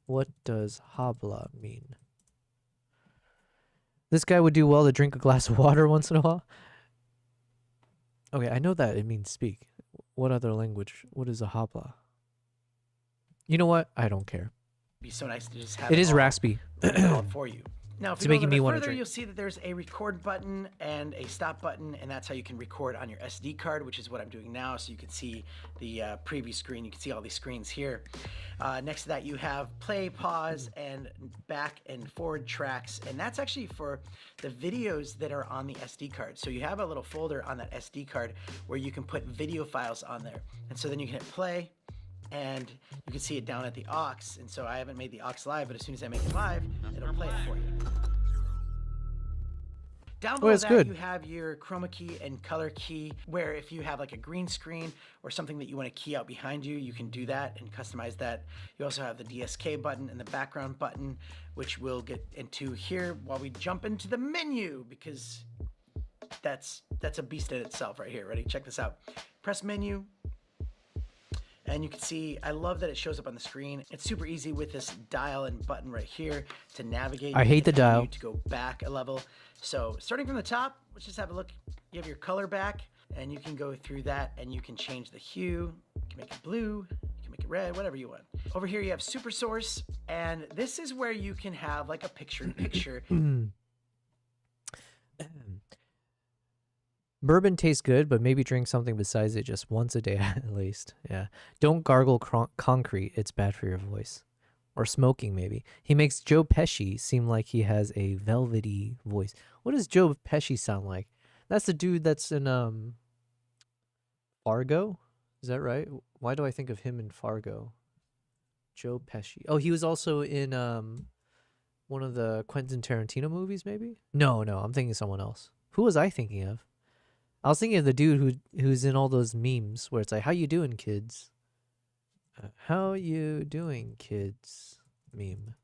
What does habla mean? This guy would do well to drink a glass of water once in a while. Okay, I know that it means speak. What other language? What is a habla? You know what? I don't care. be so nice to just have it is all raspy. developed for you. Now, if It's you go a making little me bit wanna further, drink. you'll see that there's a record button and a stop button, and that's how you can record on your SD card, which is what I'm doing now. So you can see the preview screen. You can see all these screens here. Next to that, you have play, pause, and back and forward tracks, and that's actually for the videos that are on the SD card. So you have a little folder on that SD card where you can put video files on there, and so then you can hit play, and you can see it down at the aux. And so I haven't made the aux live, but as soon as I make it live, it'll play it for you. Down below that's that, good. you have your chroma key and color key, where if you have like a green screen or something that you want to key out behind you, you can do that and customize that. You also have the DSK button and the background button, which we'll get into here while we jump into the menu, because that's a beast in itself right here. Ready? Check this out. Press menu. And you can see, I love that it shows up on the screen. It's super easy with this dial and button right here to navigate. I hate the dial. To go back a level. So starting from the top, let's just have a look. You have your color back, and you can go through that, and you can change the hue. You can make it blue, you can make it red, whatever you want. Over here you have super source, and this is where you can have like a picture-in-picture. Bourbon tastes good, but maybe drink something besides it just once a day at least. Yeah. Don't gargle concrete. It's bad for your voice. Or smoking, maybe. He makes Joe Pesci seem like he has a velvety voice. What does Joe Pesci sound like? That's the dude that's in Fargo? Is that right? Why do I think of him in Fargo? Joe Pesci. Oh, he was also in one of the Quentin Tarantino movies, maybe? No, I'm thinking of someone else. Who was I thinking of? I was thinking of the dude who's in all those memes where it's like, how you doing, kids? How you doing, kids? Meme.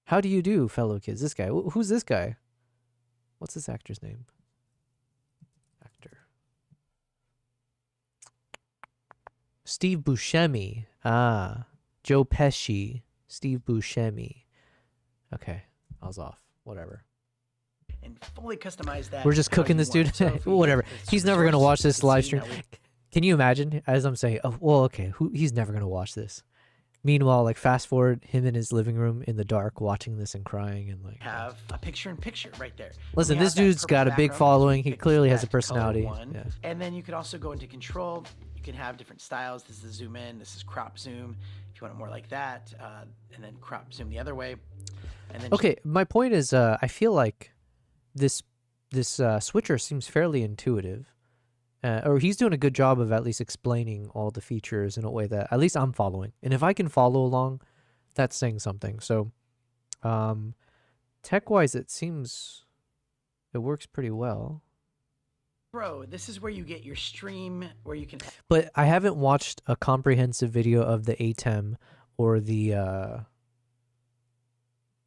How do you do, fellow kids? This guy. Who's this guy? What's this actor's name? Actor. Steve Buscemi. Ah. Joe Pesci. Steve Buscemi. Okay. I was off. Whatever. And fully customize that. We're just how cooking you this dude. want. So if we Whatever. hit the He's super never gonna source, watch this you can live see stream. that we- Can you imagine? As I'm saying, oh, well, okay, he's never gonna watch this. Meanwhile, like fast forward, him in his living room in the dark, watching this and crying and like. Have a picture-in-picture right there. Listen, We this have that dude's purple got a big background, following. which He picks clearly has a that color personality. one. Yeah. And then you can also go into control. You can have different styles. This is zoom in. This is crop zoom. If you want it more like that, and then crop zoom the other way. And then Okay, my point is, I feel like this this switcher seems fairly intuitive. Or he's doing a good job of at least explaining all the features in a way that at least I'm following. And if I can follow along, that's saying something. So tech-wise, it seems it works pretty well. Pro, this is where you get your stream, where you can... But I haven't watched a comprehensive video of the ATEM or the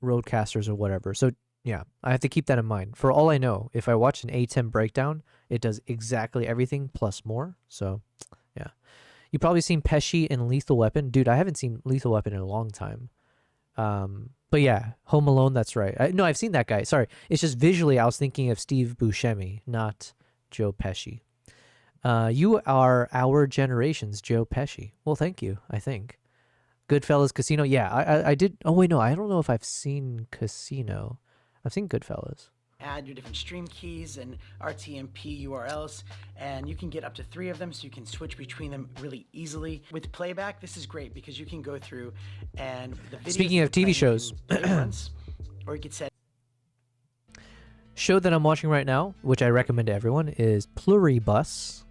Roadcasters or whatever. So yeah, I have to keep that in mind. For all I know, if I watch an ATEM breakdown, it does exactly everything plus more. So yeah. You've probably seen Pesci in Lethal Weapon. Dude, I haven't seen Lethal Weapon in a long time. But yeah, Home Alone, that's right. No, I've seen that guy. Sorry. It's just visually I was thinking of Steve Buscemi, not Joe Pesci. You are our generation's Joe Pesci. Well, thank you, I think. Goodfellas, Casino. Yeah, I did. Oh, wait, no. I don't know if I've seen Casino. I've seen Goodfellas. Add your different stream keys and RTMP URLs, and you can get up to 3 of them, so you can switch between them really easily. With playback, this is great because you can go through and the videos. Speaking of TV shows, or you could set. Show that I'm watching right now, which I recommend to everyone, is Pluribus,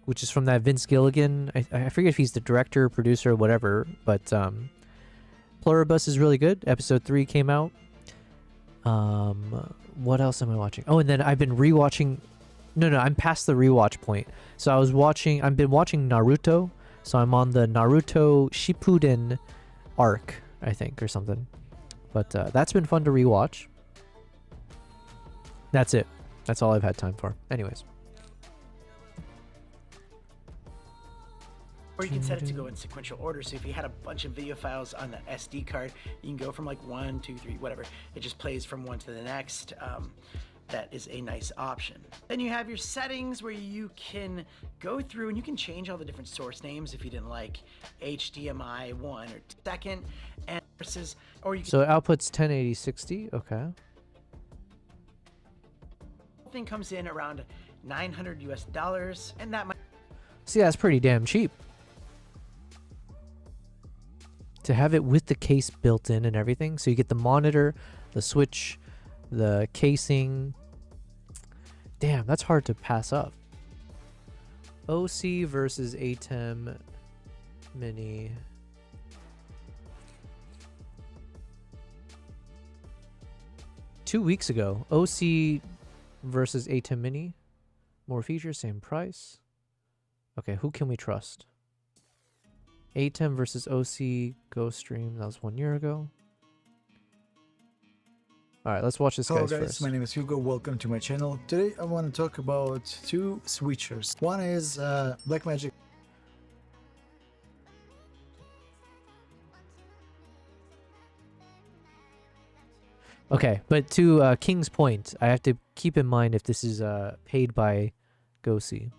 which is from that Vince Gilligan. I forget if he's the director, producer, whatever, but Pluribus is really good. Episode 3 came out. What else am I watching? Oh, and then I've been rewatching. No, I'm past the rewatch point. So I've been watching Naruto. So I'm on the Naruto Shippuden arc, I think, or something. But that's been fun to rewatch. That's it. That's all I've had time for. Anyways. Or you can set it to go in sequential order. So if you had a bunch of video files on the SD card, you can go from like 1, 2, 3, whatever. It just plays from one to the next. That is a nice option. Then you have your settings where you can go through and you can change all the different source names if you didn't like HDMI 1 or 2nd, and versus, or you can. So output's 1080/60. Okay. Thing comes in around $900 US, and that might. See, that's pretty damn cheap. To have it with the case built in and everything. So you get the monitor, the switch, the casing. Damn, that's hard to pass up. OC versus ATEM Mini. Two weeks ago, OC versus ATEM Mini. More features, same price. Okay, who can we trust? ATEM versus OC Ghost Stream. That was 1 year ago. All right, let's watch this Hello guy's guys, first. my name is Hugo. Welcome to my channel. Today I want to talk about 2 switchers. One is Blackmagic. Okay, but to King's point, I have to keep in mind if this is paid by GoSee.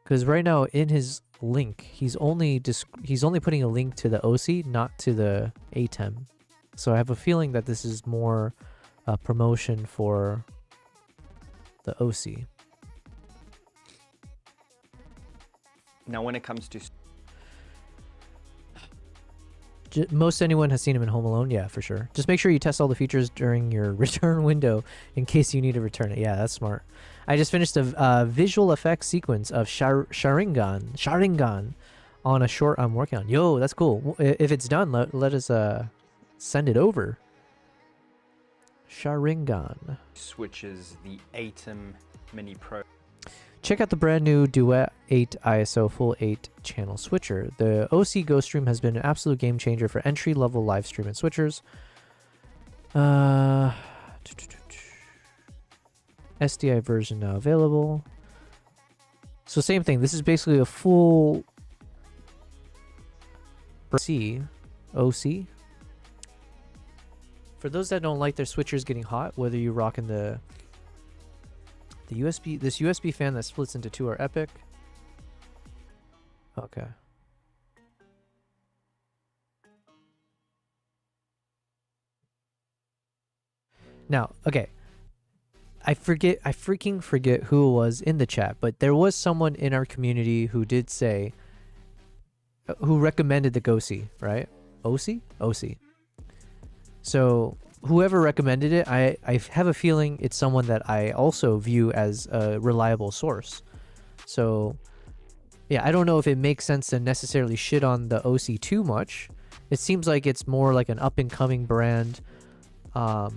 Because right now in his link, he's only putting a link to the OC, not to the ATEM. So I have a feeling that this is more promotion for the OC. Now, when it comes to most anyone has seen him in Home Alone, yeah, for sure. Just make sure you test all the features during your return window in case you need to return it. Yeah, that's smart. I just finished a visual effects sequence of Sharingan on a short I'm working on. Yo, that's cool. If it's done, let us send it over. Sharingan. switches the ATEM Mini Pro. Check out the brand new Duet 8 ISO full 8 channel switcher. The OC Ghost Stream has been an absolute game changer for entry level live stream and switchers. SDI version now available. So same thing. This is basically a full OC. For those that don't like their switchers getting hot, whether you're rocking the USB, this USB fan that splits into 2 are epic. Okay. Now, okay. I freaking forget who it was in the chat, but there was someone in our community who did say, who recommended the GoSee, right? OC? OC. So whoever recommended it, I have a feeling it's someone that I also view as a reliable source. So yeah, I don't know if it makes sense to necessarily shit on the OC too much. It seems like it's more like an up-and-coming brand. But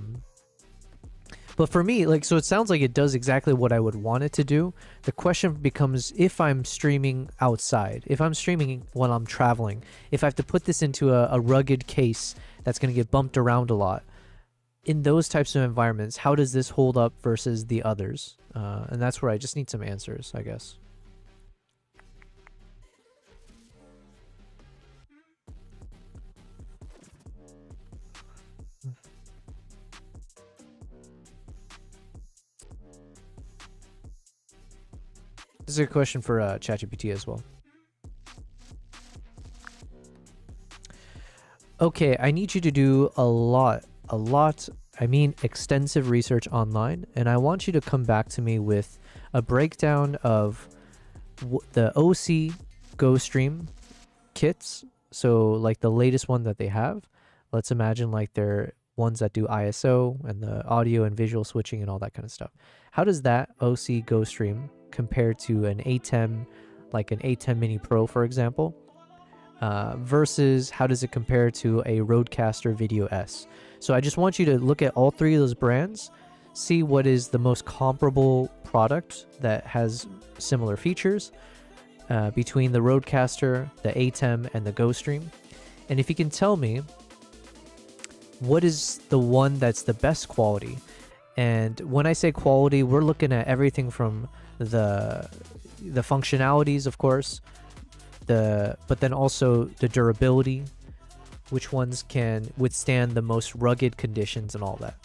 for me, like, so it sounds like it does exactly what I would want it to do. The question becomes, if I'm streaming outside, if I'm streaming while I'm traveling, if I have to put this into a rugged case that's going to get bumped around a lot, in those types of environments, how does this hold up versus the others? And that's where I just need some answers, I guess. This is a question for ChatGPT as well. Okay, I need you to do a lot, I mean extensive research online, and I want you to come back to me with a breakdown of the OC GoStream kits. So like the latest one that they have. Let's imagine like they're ones that do ISO and the audio and visual switching and all that kind of stuff. How does that OC GoStream compare to an ATEM, like an ATEM Mini Pro, for example, versus how does it compare to a Rodecaster Video S? So I just want you to look at all three of those brands, see what is the most comparable product that has similar features between the Rodecaster, the ATEM, and the GoStream. And if you can tell me what is the one that's the best quality. And when I say quality, we're looking at everything from the functionalities, of course, but then also the durability, which ones can withstand the most rugged conditions and all that.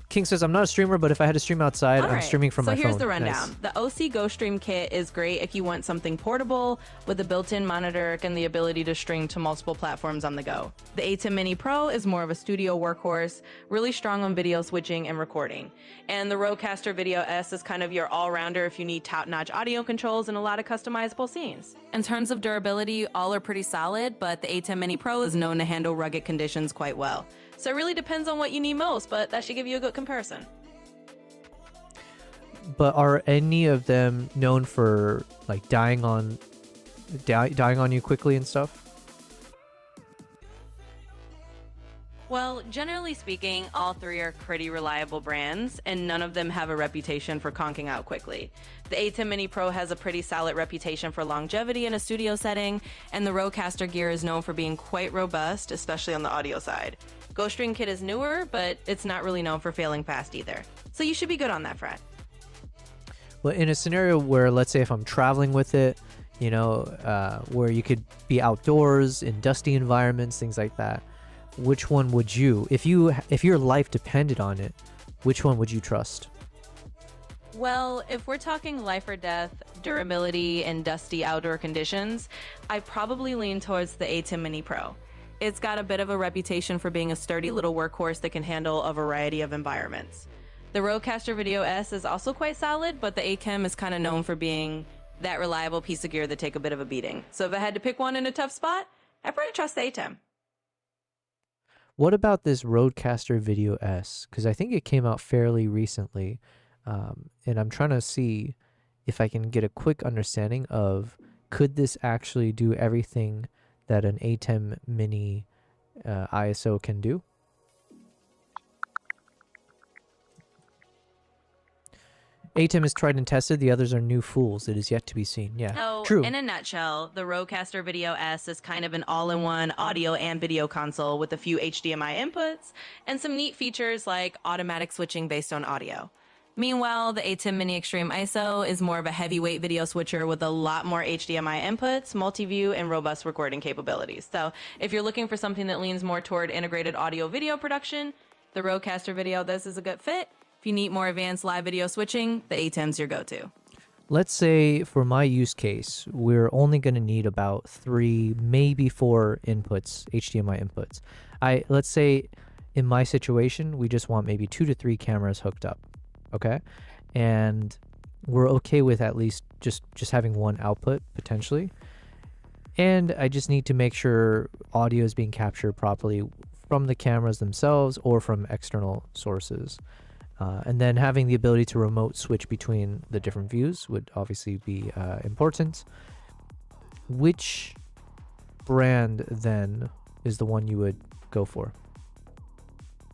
King says, I'm not a streamer, but if I had to stream outside, I'm streaming from my phone. So here's the rundown. Nice. The OC GoStream kit is great if you want something portable with a built-in monitor and the ability to stream to multiple platforms on the go. The ATEM Mini Pro is more of a studio workhorse, really strong on video switching and recording. And the Rodecaster Video S is kind of your all-rounder if you need top-notch audio controls and a lot of customizable scenes. In terms of durability, all are pretty solid, but the ATEM Mini Pro is known to handle rugged conditions quite well. So it really depends on what you need most, but that should give you a good comparison. But are any of them known for like dying on you quickly and stuff? Well, generally speaking, all three are pretty reliable brands, and none of them have a reputation for conking out quickly. The ATEM Mini Pro has a pretty solid reputation for longevity in a studio setting, and the Rodecaster gear is known for being quite robust, especially on the audio side. GoStream kit is newer, but it's not really known for failing fast either. So you should be good on that front. Well, in a scenario where, let's say if I'm traveling with it, you know, where you could be outdoors in dusty environments, things like that, which one would you, if your life depended on it, which one would you trust? Well, if we're talking life or death, durability, and dusty outdoor conditions, I probably lean towards the ATEM Mini Pro. It's got a bit of a reputation for being a sturdy little workhorse that can handle a variety of environments. The Rodecaster Video S is also quite solid, but the ATEM is kind of known for being that reliable piece of gear that take a bit of a beating. So if I had to pick one in a tough spot, I'd probably trust the ATEM. What about this Rodecaster Video S? Because I think it came out fairly recently, and I'm trying to see if I can get a quick understanding of, could this actually do everything that an ATEM Mini ISO can do? ATEM is tried and tested, the others are new fools. It is yet to be seen. Yeah, So, true. in a nutshell, the Rodecaster Video S is kind of an all-in-one audio and video console with a few HDMI inputs and some neat features like automatic switching based on audio. Meanwhile, the ATEM Mini Extreme ISO is more of a heavyweight video switcher with a lot more HDMI inputs, multi-view, and robust recording capabilities. So if you're looking for something that leans more toward integrated audio-video production, the Rodecaster Video, this is a good fit. If you need more advanced live video switching, the ATEM's your go-to. Let's say for my use case, we're only going to need about 3, maybe 4 inputs, HDMI inputs. Let's say in my situation, we just want maybe 2 to 3 cameras hooked up. Okay, and we're okay with at least just having one output potentially. And I just need to make sure audio is being captured properly from the cameras themselves or from external sources. And then having the ability to remote switch between the different views would obviously be important. Which brand then is the one you would go for?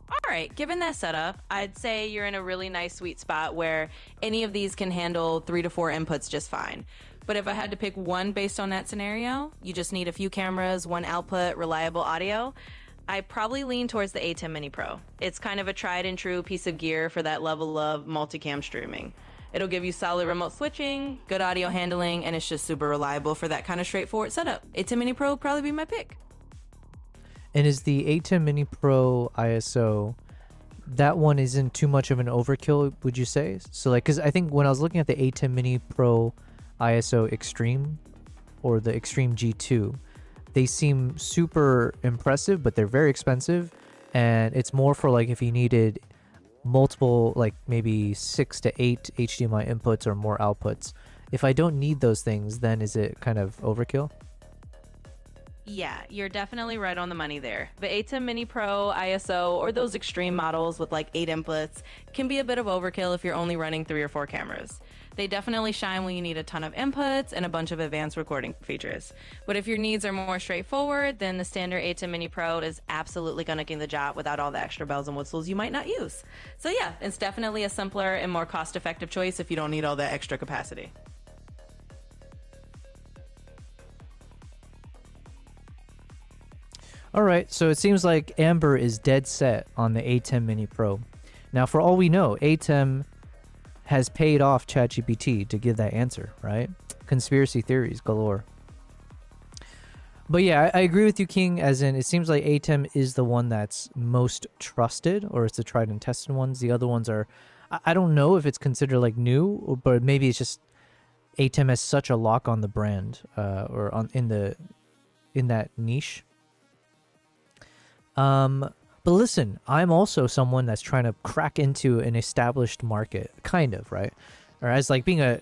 All right, given that setup, I'd say you're in a really nice sweet spot where any of these can handle 3 to 4 inputs just fine. But if I had to pick one based on that scenario, you just need a few cameras, one output, reliable audio, I probably lean towards the A10 Mini Pro. It's kind of a tried and true piece of gear for that level of multicam streaming. It'll give you solid remote switching, good audio handling, and it's just super reliable for that kind of straightforward setup. A10 Mini Pro would probably be my pick. And is the A10 Mini Pro ISO, that one isn't too much of an overkill, would you say? So like, because I think when I was looking at the A10 Mini Pro ISO Extreme or the Extreme G2, they seem super impressive, but they're very expensive. And it's more for like if you needed multiple, like maybe 6 to 8 HDMI inputs or more outputs. If I don't need those things, then is it kind of overkill? Yeah, you're definitely right on the money there. The A10 Mini Pro ISO or those extreme models with like 8 inputs can be a bit of overkill if you're only running 3 or 4 cameras. They definitely shine when you need a ton of inputs and a bunch of advanced recording features. But if your needs are more straightforward, then the standard A10 Mini Pro is absolutely going to get the job without all the extra bells and whistles you might not use. So yeah, it's definitely a simpler and more cost-effective choice if you don't need all that extra capacity. All right, so it seems like Amber is dead set on the A10 Mini Pro. Now, for all we know, ATEM has paid off ChatGPT to give that answer, right? Conspiracy theories galore. But yeah, I agree with you, King, as in it seems like ATEM is the one that's most trusted, or it's the tried and tested ones. The other ones are, I don't know if it's considered like new, but maybe it's just ATEM has such a lock on the brand, or on in that niche. But listen, I'm also someone that's trying to crack into an established market, kind of, right? Or as like being a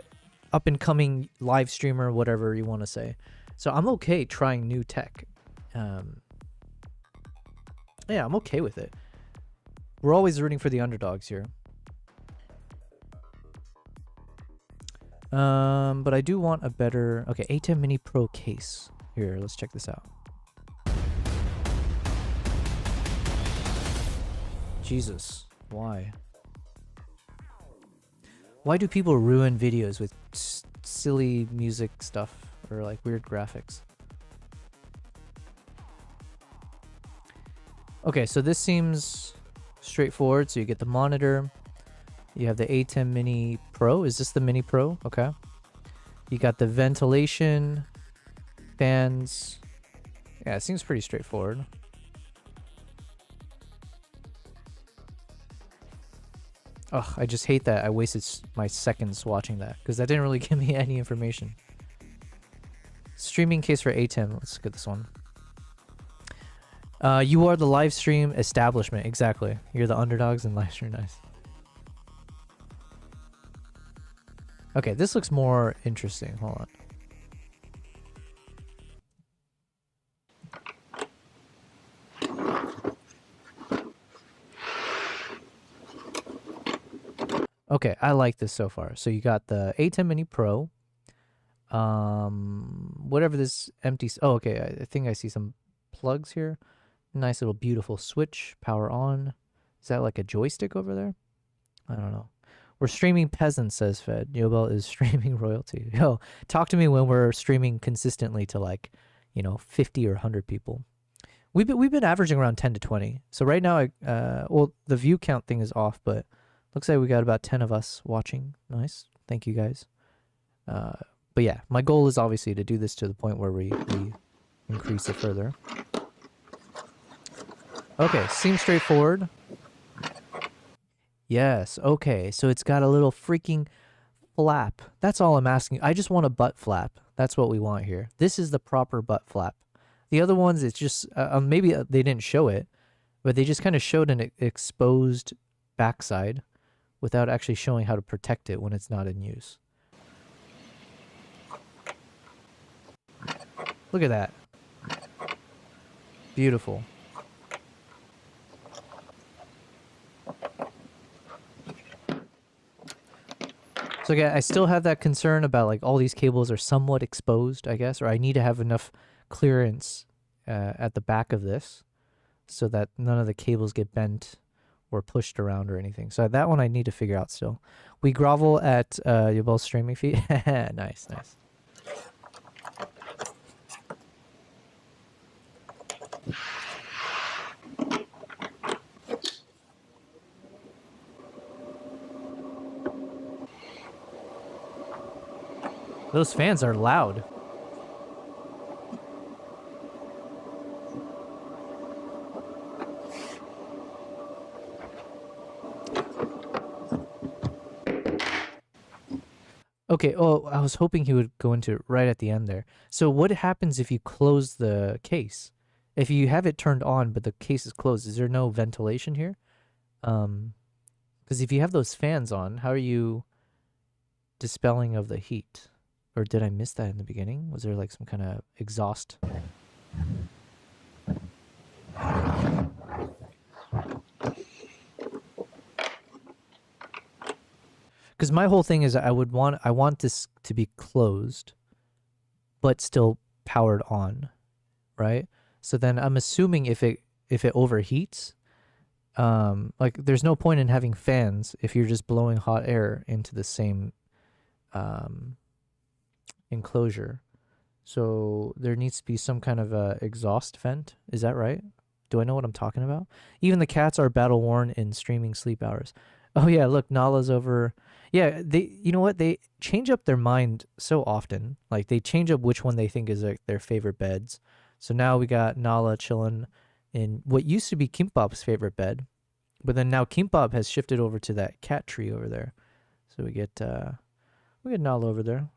up and coming live streamer, whatever you want to say. So I'm okay trying new tech. Yeah, I'm okay with it. We're always rooting for the underdogs here. But I do want a better, okay, A10 Mini Pro case. Here, let's check this out. Jesus, why? Why do people ruin videos with silly music stuff or like weird graphics? Okay, so this seems straightforward. So you get the monitor. You have the A10 Mini Pro. Is this the Mini Pro? Okay. You got the ventilation, fans. Yeah, it seems pretty straightforward. Ugh, I just hate that I wasted my seconds watching that because that didn't really give me any information. Streaming case for A10. Let's get this one. You are the live stream establishment. Exactly. You're the underdogs in live stream. Nice. Okay, this looks more interesting. Hold on. Okay, I like this so far. So you got the A10 Mini Pro. Whatever this empty... Oh, okay. I think I see some plugs here. Nice little beautiful switch. Power on. Is that like a joystick over there? I don't know. We're streaming peasants, says Fed. Yobel is streaming royalty. Yo, talk to me when we're streaming consistently to like, 50 or 100 people. We've been averaging around 10 to 20. So right now, well, the view count thing is off, but looks like we got about 10 of us watching. Nice. Thank you, guys. But yeah, my goal is obviously to do this to the point where we increase it further. Okay, seems straightforward. Yes, okay. So it's got a little freaking flap. That's all I'm asking. I just want a butt flap. That's what we want here. This is the proper butt flap. The other ones, it's just, maybe they didn't show it, but they just kind of showed an exposed backside without actually showing how to protect it when it's not in use. Look at that. Beautiful. So again, I still have that concern about like all these cables are somewhat exposed, I guess, or I need to have enough clearance at the back of this so that none of the cables get bent or pushed around or anything. So that one I need to figure out still. We grovel at your both streaming feed. Nice, nice. Those fans are loud. Okay, oh, I was hoping he would go into it right at the end there. So what happens if you close the case? If you have it turned on but the case is closed, is there no ventilation here? Because if you have those fans on, how are you dispelling of the heat? Or did I miss that in the beginning? Was there like some kind of exhaust? Because my whole thing is I want this to be closed, but still powered on, right? So then I'm assuming if it overheats, like there's no point in having fans if you're just blowing hot air into the same enclosure. So there needs to be some kind of exhaust vent. Is that right? Do I know what I'm talking about? Even the cats are battle worn in streaming sleep hours. Oh yeah, look, Nala's over. Yeah, you know what? They change up their mind so often. Like they change up which one they think is like their favorite beds. So now we got Nala chilling in what used to be Kimpop's favorite bed, but then now Kimpop has shifted over to that cat tree over there. So we get Nala over there.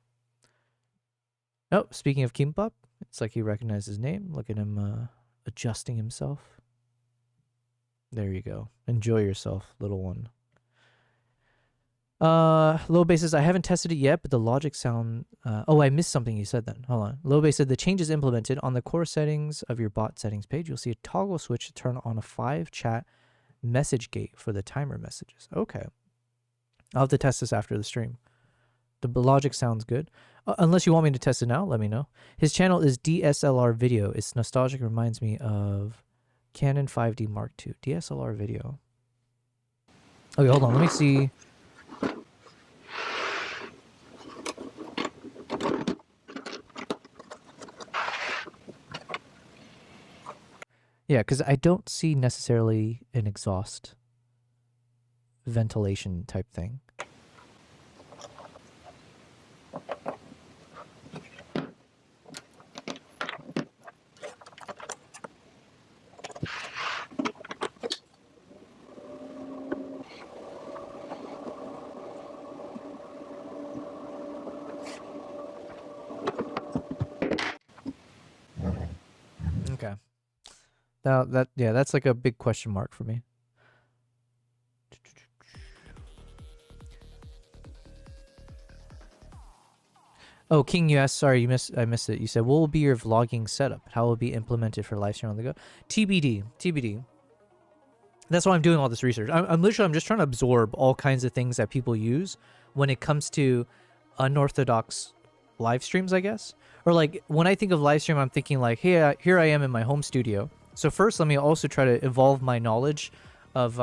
Oh, speaking of Kimpop, it's like he recognized his name. Look at him adjusting himself. There you go. Enjoy yourself, little one. Low Bay says, I haven't tested it yet, but the logic sound... oh, I missed something you said then. Hold on. Low Bay said, the changes implemented on the core settings of your bot settings page. You'll see a toggle switch to turn on a 5-chat message gate for the timer messages. Okay. I'll have to test this after the stream. The logic sounds good. Unless you want me to test it now, let me know. His channel is DSLR Video. It's nostalgic. Reminds me of Canon 5D Mark II. DSLR Video. Okay, hold on. Let me see... Yeah, because I don't see necessarily an exhaust ventilation type thing. Okay. Now that's like a big question mark for me. Oh, King, you asked. Sorry, I missed it. You said, "What will be your vlogging setup? How will it be implemented for live stream on the go?" TBD. TBD. That's why I'm doing all this research. I'm just trying to absorb all kinds of things that people use when it comes to unorthodox live streams, I guess. Or like when I think of live stream, I'm thinking like, hey, here I am in my home studio. So first, let me also try to evolve my knowledge of,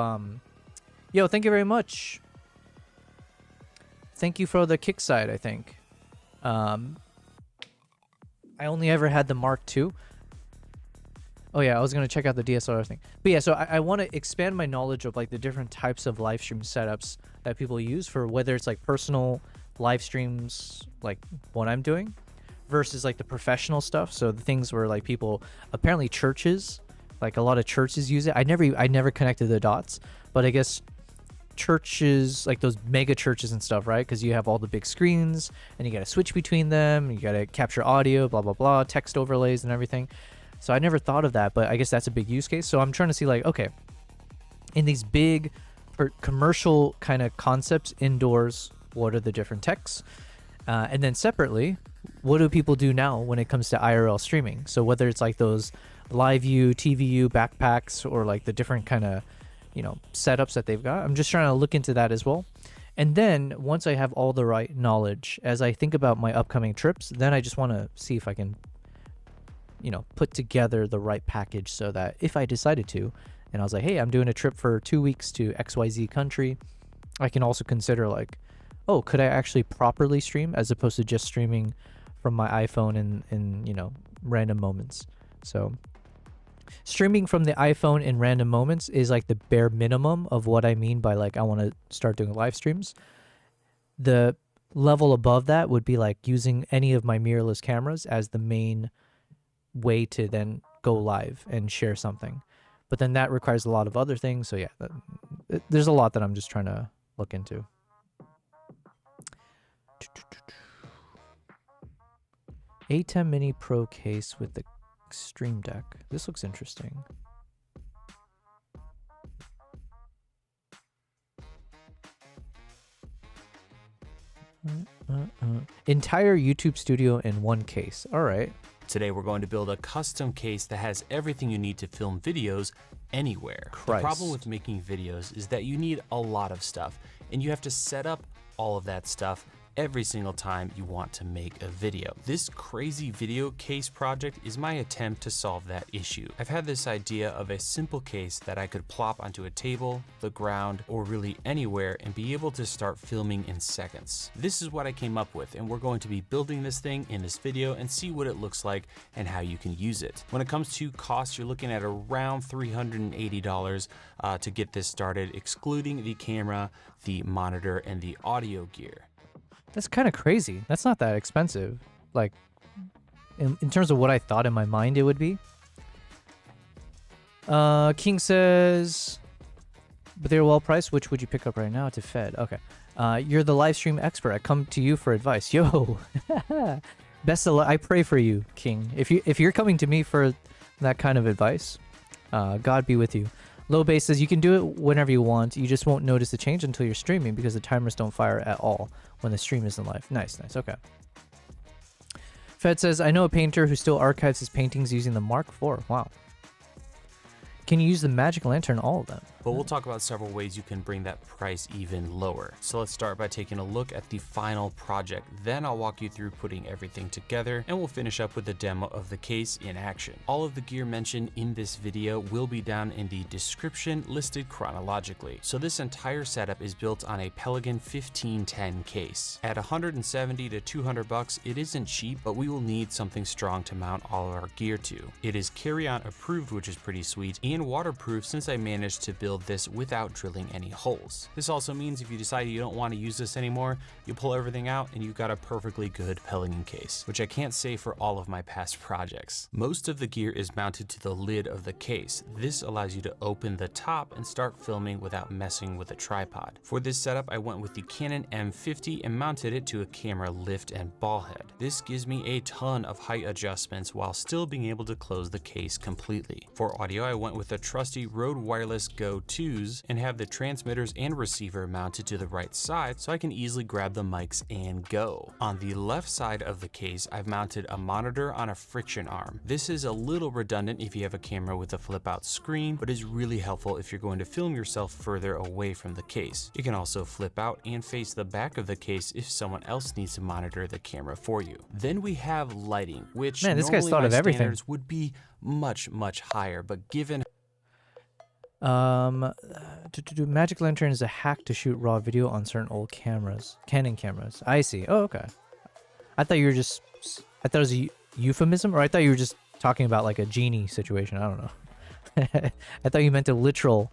yo, thank you very much. Thank you for the kick side, I think. I only ever had the Mark II. Oh yeah, I was going to check out the DSLR thing. But yeah, so I want to expand my knowledge of like the different types of live stream setups that people use for whether it's like personal live streams, like what I'm doing, versus like the professional stuff. So the things where like people, apparently churches, like a lot of churches use it. I never connected the dots, but I guess churches, like those mega churches and stuff, right? Because you have all the big screens and you got to switch between them. You got to capture audio, blah, blah, blah, text overlays and everything. So I never thought of that, but I guess that's a big use case. So I'm trying to see like, okay, in these big commercial kind of concepts indoors, what are the different techs? And then separately, what do people do now when it comes to IRL streaming? So whether it's like those live view, TVU backpacks, or like the different kind of, you know, setups that they've got, I'm just trying to look into that as well. And then once I have all the right knowledge, as I think about my upcoming trips, then I just want to see if I can, you know, put together the right package so that if I decided to, and I was like, hey, I'm doing a trip for 2 weeks to XYZ country, I can also consider like, oh, could I actually properly stream as opposed to just streaming from my iPhone in you know, random moments. So streaming from the iPhone in random moments is like the bare minimum of what I mean by like I want to start doing live streams. The level above that would be like using any of my mirrorless cameras as the main way to then go live and share something. But then that requires a lot of other things. So yeah, there's a lot that I'm just trying to look into. A10 Mini Pro case with the Stream Deck. This looks interesting. Entire YouTube studio in one case. All right. Today we're going to build a custom case that has everything you need to film videos anywhere. Christ. The problem with making videos is that you need a lot of stuff, and you have to set up all of that stuff every single time you want to make a video. This crazy video case project is my attempt to solve that issue. I've had this idea of a simple case that I could plop onto a table, the ground, or really anywhere and be able to start filming in seconds. This is what I came up with, and we're going to be building this thing in this video and see what it looks like and how you can use it. When it comes to cost, you're looking at around $380 to get this started, excluding the camera, the monitor, and the audio gear. That's kind of crazy. That's not that expensive. Like, in terms of what I thought in my mind it would be. King says, but they're well priced. Which would you pick up right now to Fed? Okay. You're the live stream expert. I come to you for advice. Yo, best of luck. I pray for you, King. If you're coming to me for that kind of advice, God be with you. Low Base says you can do it whenever you want. You just won't notice the change until you're streaming because the timers don't fire at all when the stream isn't live. Nice, nice. Okay. Fed says, I know a painter who still archives his paintings using the Mark IV. Wow. Can you use the magic lantern, all of them? But we'll talk about several ways you can bring that price even lower. So let's start by taking a look at the final project. Then I'll walk you through putting everything together, and we'll finish up with a demo of the case in action. All of the gear mentioned in this video will be down in the description, listed chronologically. So this entire setup is built on a Pelican 1510 case. At $170 to $200, it isn't cheap, but we will need something strong to mount all of our gear to. It is carry-on approved, which is pretty sweet, and waterproof since I managed to build this without drilling any holes. This also means if you decide you don't want to use this anymore, you pull everything out and you've got a perfectly good Pelican case, which I can't say for all of my past projects. Most of the gear is mounted to the lid of the case. This allows you to open the top and start filming without messing with a tripod. For this setup, I went with the Canon M50 and mounted it to a camera lift and ball head. This gives me a ton of height adjustments while still being able to close the case completely. For audio, I went with a trusty Rode Wireless Go 2s and have the transmitters and receiver mounted to the right side so I can easily grab the mics and go. On the left side of the case, I've mounted a monitor on a friction arm. This is a little redundant if you have a camera with a flip out screen, but is really helpful if you're going to film yourself further away from the case. You can also flip out and face the back of the case if someone else needs to monitor the camera for you. Then we have lighting, which this guy's thought of everything. Standards would be much higher, but given Magic Lantern is a hack to shoot raw video on certain old cameras, Canon cameras. I see. Oh, okay. I thought it was a euphemism, or I thought you were just talking about like a genie situation. I don't know. I thought you meant a literal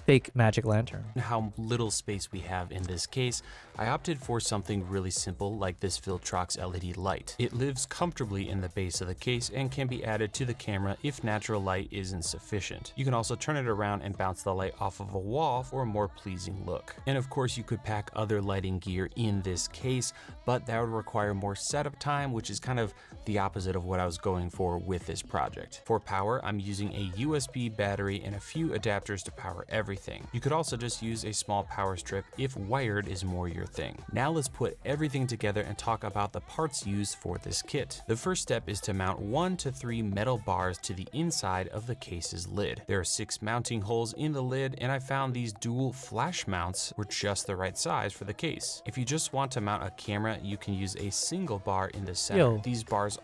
fake magic lantern. How little space we have in this case, I opted for something really simple like this Viltrox LED light. It lives comfortably in the base of the case and can be added to the camera if natural light isn't sufficient. You can also turn it around and bounce the light off of a wall for a more pleasing look. And of course you could pack other lighting gear in this case, but that would require more setup time, which is kind of the opposite of what I was going for with this project. For power, I'm using a USB battery and a few adapters to power everything. everything. You could also just use a small power strip if wired is more your thing. Now let's put everything together and talk about the parts used for this kit. The first step is to mount 1 to 3 metal bars to the inside of the case's lid. There are 6 mounting holes in the lid, and I found these dual flash mounts were just the right size for the case. If you just want to mount a camera, you can use a single bar in the center. Yo. These bars...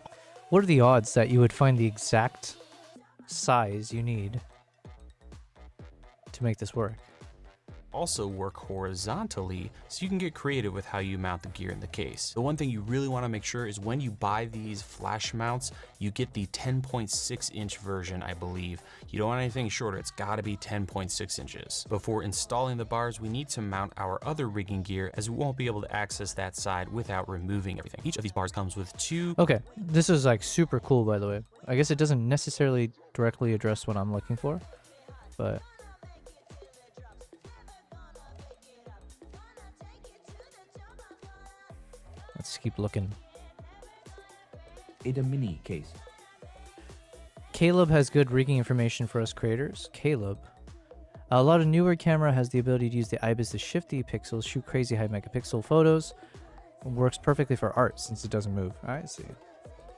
What are the odds that you would find the exact size you need to make this work? also work horizontally, so you can get creative with how you mount the gear in the case. The one thing you really want to make sure is when you buy these flash mounts, you get the 10.6 inch version, I believe. You don't want anything shorter, it's gotta be 10.6 inches. Before installing the bars, we need to mount our other rigging gear, as we won't be able to access that side without removing everything. Each of these bars comes with 2... Okay, this is like super cool, by the way. I guess it doesn't necessarily directly address what I'm looking for, but... let's keep looking. A mini case. Caleb has good rigging information for us creators. Caleb. A lot of newer camera has the ability to use the IBIS to shift the pixels, shoot crazy high megapixel photos. It works perfectly for art since it doesn't move. I see.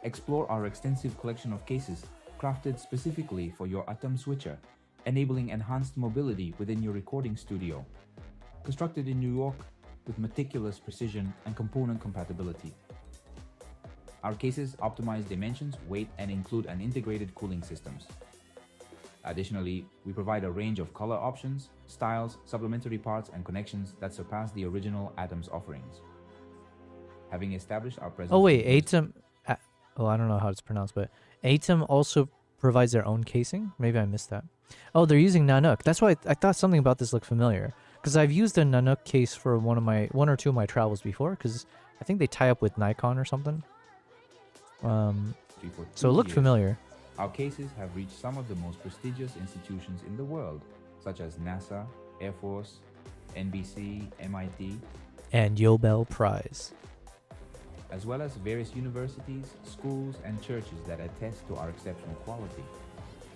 Explore our extensive collection of cases crafted specifically for your Atom switcher, enabling enhanced mobility within your recording studio. Constructed in New York with meticulous precision and component compatibility. Our cases optimize dimensions, weight, and include an integrated cooling systems. Additionally, we provide a range of color options, styles, supplementary parts, and connections that surpass the original Atom's offerings. Having established our presence... Oh wait, Atom... oh, I don't know how it's pronounced, but Atom also provides their own casing? Maybe I missed that. Oh, they're using Nanook. That's why I thought something about this looked familiar. Because I've used a Nanook case for one or two of my travels before, because I think they tie up with Nikon or something. So it looked familiar. Our cases have reached some of the most prestigious institutions in the world, such as NASA, Air Force, NBC, MIT, and Yobel Prize, as well as various universities, schools, and churches that attest to our exceptional quality.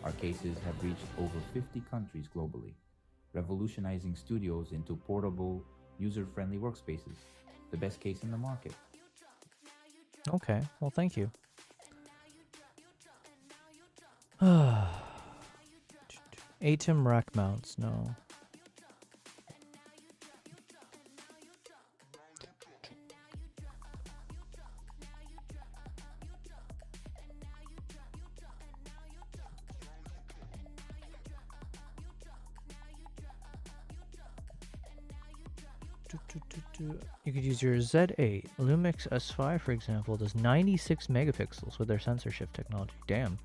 Our cases have reached over 50 countries globally, revolutionizing studios into portable, user-friendly workspaces. The best case in the market. Okay, well, thank you. Atom rack mounts, no. You could use your Z8. Lumix S5, for example, does 96 megapixels with their sensor shift technology. Damn.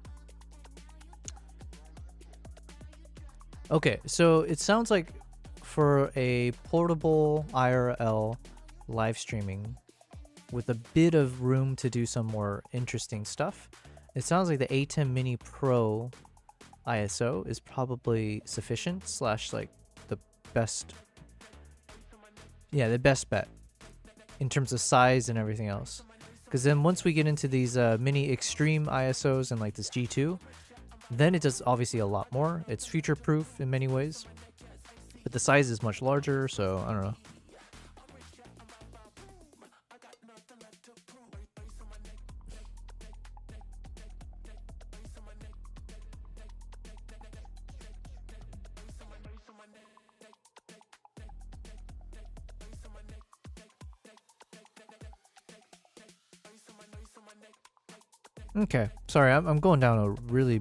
Okay, so it sounds like for a portable IRL live streaming with a bit of room to do some more interesting stuff, it sounds like the A10 Mini Pro ISO is probably sufficient / like the best. Yeah, the best bet in terms of size and everything else. Because then once we get into these mini extreme ISOs and like this G2, then it does obviously a lot more. It's future proof in many ways, but the size is much larger, so I don't know. Okay, sorry, I'm going down a really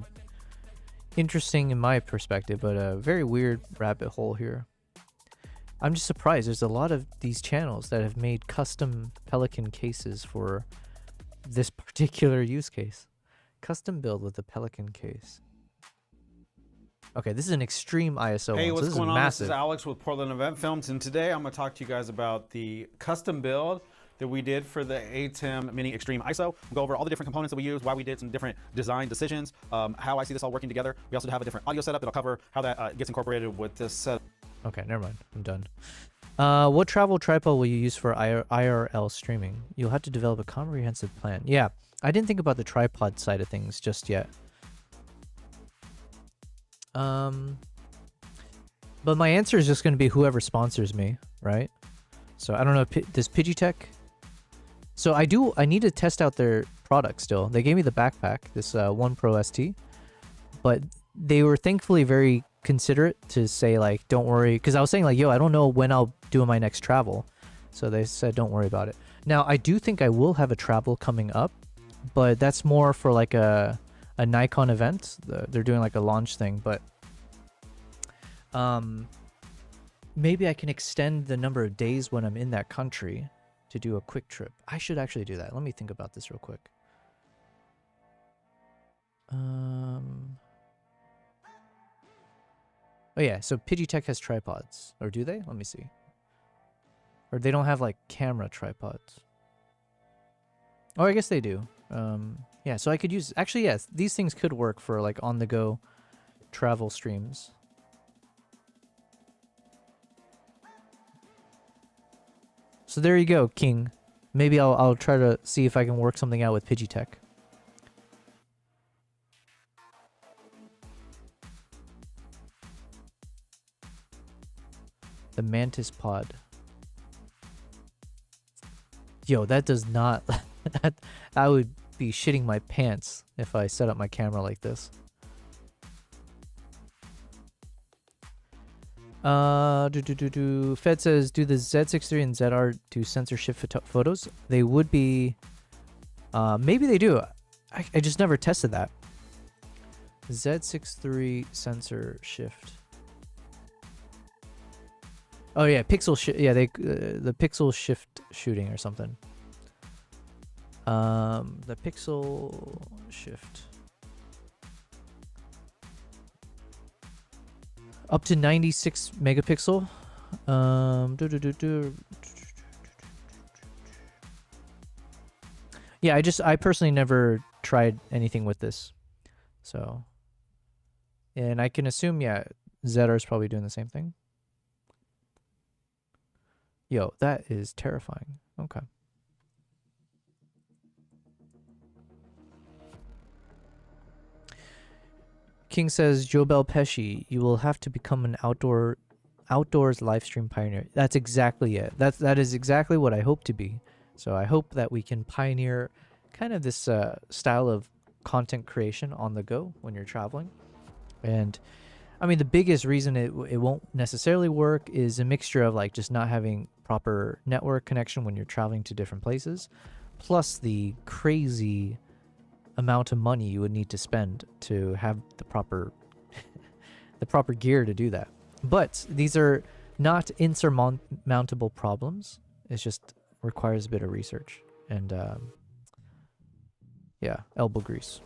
interesting, in my perspective, but a very weird rabbit hole here. I'm just surprised. There's a lot of these channels that have made custom Pelican cases for this particular use case. Custom build with the Pelican case. Okay, this is an extreme ISO Hey, one, what's so going on? massive. This is Alex with Portland Event Films, and today I'm going to talk to you guys about the custom build that we did for the ATEM Mini Extreme ISO. We'll go over all the different components that we use, why we did some different design decisions, how I see this all working together. We also have a different audio setup that'll cover how that gets incorporated with this setup. Okay, never mind. I'm done. What travel tripod will you use for IRL streaming? You'll have to develop a comprehensive plan. Yeah, I didn't think about the tripod side of things just yet. But my answer is just going to be whoever sponsors me, right? So I don't know, does Pidgeotech? So I need to test out their product still. They gave me the backpack, this One Pro ST, but they were thankfully very considerate to say like, don't worry, because I was saying like, yo, I don't know when I'll do my next travel. So they said, don't worry about it. Now, I do think I will have a travel coming up, but that's more for like a Nikon event. They're doing like a launch thing, but maybe I can extend the number of days when I'm in that country to do a quick trip. I should actually do that. Let me think about this real quick. Oh yeah, so Pidgeotech has tripods. Or do they? Let me see. Or they don't have like camera tripods. Oh, I guess they do. Yeah, so I could use... Actually, yes, these things could work for like on-the-go travel streams. So there you go, King. Maybe I'll try to see if I can work something out with Pidgeotech. The Mantis Pod. Yo, that does not... I would be shitting my pants if I set up my camera like this. Fed says, do the Z6 III and ZR do censorship photos? They would be... maybe they do. I just never tested that. Z6 III sensor shift. Oh yeah, pixel shift. Yeah, they the pixel shift shooting or something. The pixel shift. Up to 96 megapixel. Yeah, I personally never tried anything with this. So, and I can assume, yeah, ZR is probably doing the same thing. Yo, that is terrifying. Okay. King says, Jobel Pesci, you will have to become an outdoors live stream pioneer. That's exactly it. That is exactly what I hope to be. So I hope that we can pioneer kind of this style of content creation on the go when you're traveling. And I mean, the biggest reason it won't necessarily work is a mixture of like just not having proper network connection when you're traveling to different places, plus the crazy amount of money you would need to spend to have the proper gear to do that. But these are not insurmountable problems. It just requires a bit of research and yeah, elbow grease.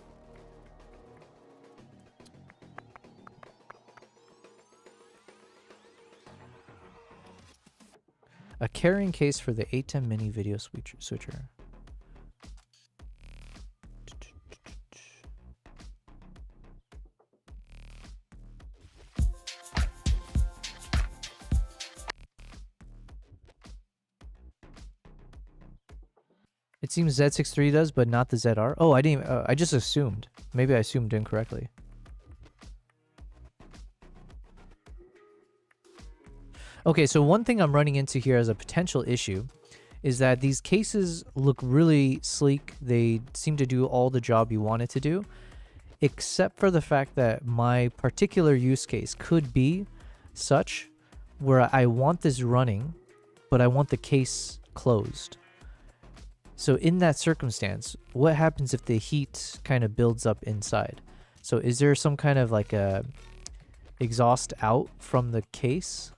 A carrying case for the A10 mini video switcher. It seems Z6 III does, but not the ZR. Oh, I didn't. I just assumed. Maybe I assumed incorrectly. Okay, so one thing I'm running into here as a potential issue is that these cases look really sleek. They seem to do all the job you want it to do, except for the fact that my particular use case could be such where I want this running, but I want the case closed. So in that circumstance, what happens if the heat kind of builds up inside? So is there some kind of like a exhaust out from the case?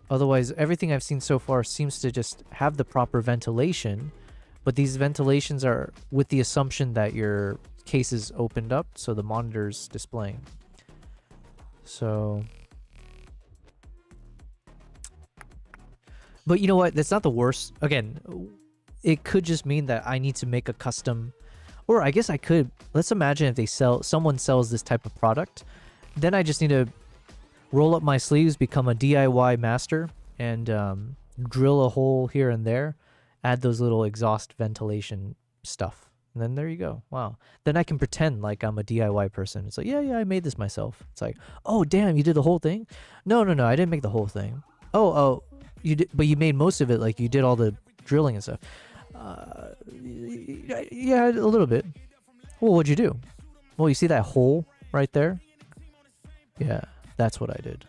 Otherwise, everything I've seen so far seems to just have the proper ventilation, but these ventilations are with the assumption that your case is opened up, so the monitor's displaying. So... But you know what? That's not the worst. Again, it could just mean that I need to make a custom, or I guess I could. Let's imagine if someone sells this type of product, then I just need to roll up my sleeves, become a DIY master, and drill a hole here and there, add those little exhaust ventilation stuff. And then there you go. Wow. Then I can pretend like I'm a DIY person. It's like, yeah, I made this myself. It's like, oh, damn, you did the whole thing? No, I didn't make the whole thing. Oh, you did, but you made most of it. Like you did all the drilling and stuff. Yeah, a little bit. Well, what'd you do? Well, you see that hole right there? Yeah, that's what I did.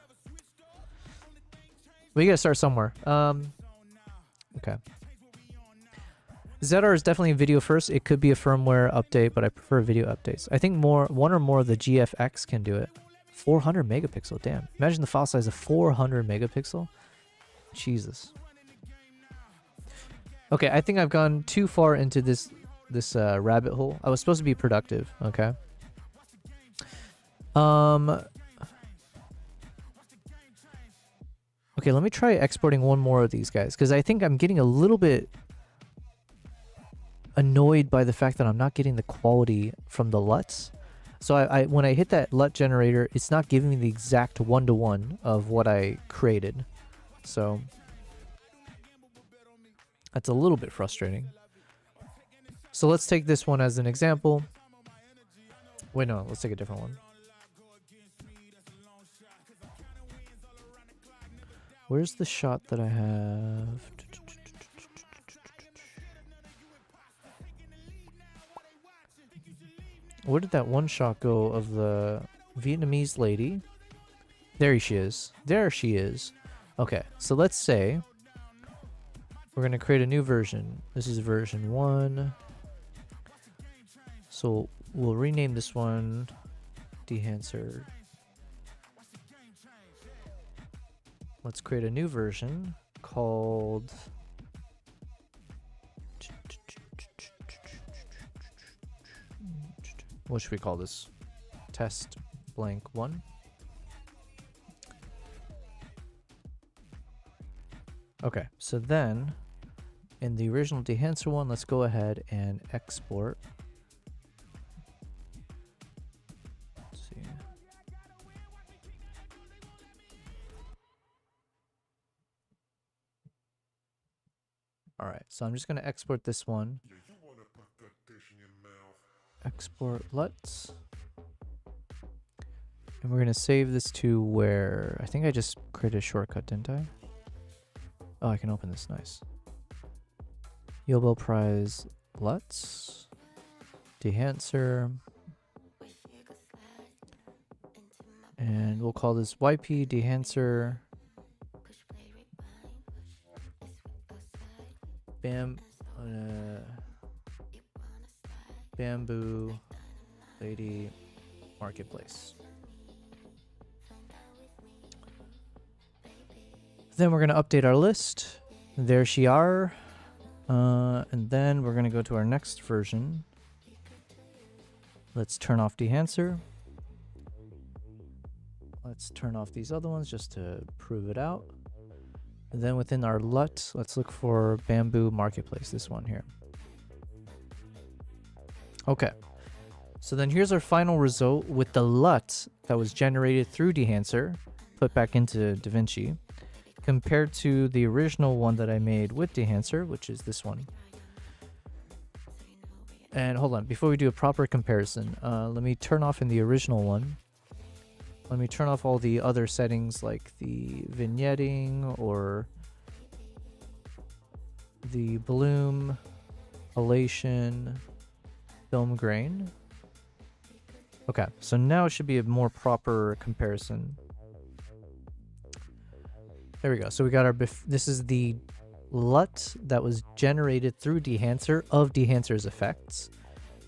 We gotta start somewhere. Okay. ZR is definitely video first. It could be a firmware update, but I prefer video updates. I think one or more of the GFX can do it. 400 megapixel, damn. Imagine the file size of 400 megapixel. Jesus. Okay, I think I've gone too far into this rabbit hole. I was supposed to be productive, okay? Okay, let me try exporting one more of these guys, because I think I'm getting a little bit annoyed by the fact that I'm not getting the quality from the LUTs. So when I hit that LUT generator, it's not giving me the exact one-to-one of what I created. So that's a little bit frustrating. So let's take this one as an example. Wait, no, let's take a different one. Where's the shot that I have? Where did that one shot go of the Vietnamese lady? There she is. There she is. Okay, so let's say we're going to create a new version. This is version 1. So we'll rename this one dehancer. Let's create a new version called what should we call this? Test blank 1. Okay, so then in the original dehancer one, let's go ahead and export. Let's see. All right, so I'm just going to export this one. Export LUTs. And we're going to save this to where... I think I just created a shortcut, didn't I? Oh, I can open this. Nice. Nobel Prize LUTs. Dehancer. And we'll call this YP Dehancer. Bamboo Lady Marketplace. Then we're going to update our list. There she are. And then we're going to go to our next version. Let's turn off dehancer. Let's turn off these other ones just to prove it out. And then within our LUT, let's look for Bamboo Marketplace, this one here. Okay, so then here's our final result with the LUT that was generated through dehancer, put back into DaVinci, compared to the original one that I made with dehancer, which is this one. And hold on, before we do a proper comparison, let me turn off in the original one. Let me turn off all the other settings like the vignetting or the bloom, elation, film grain. Okay, so now it should be a more proper comparison. There we go. So we got our this is the LUT that was generated through dehancer of dehancer's effects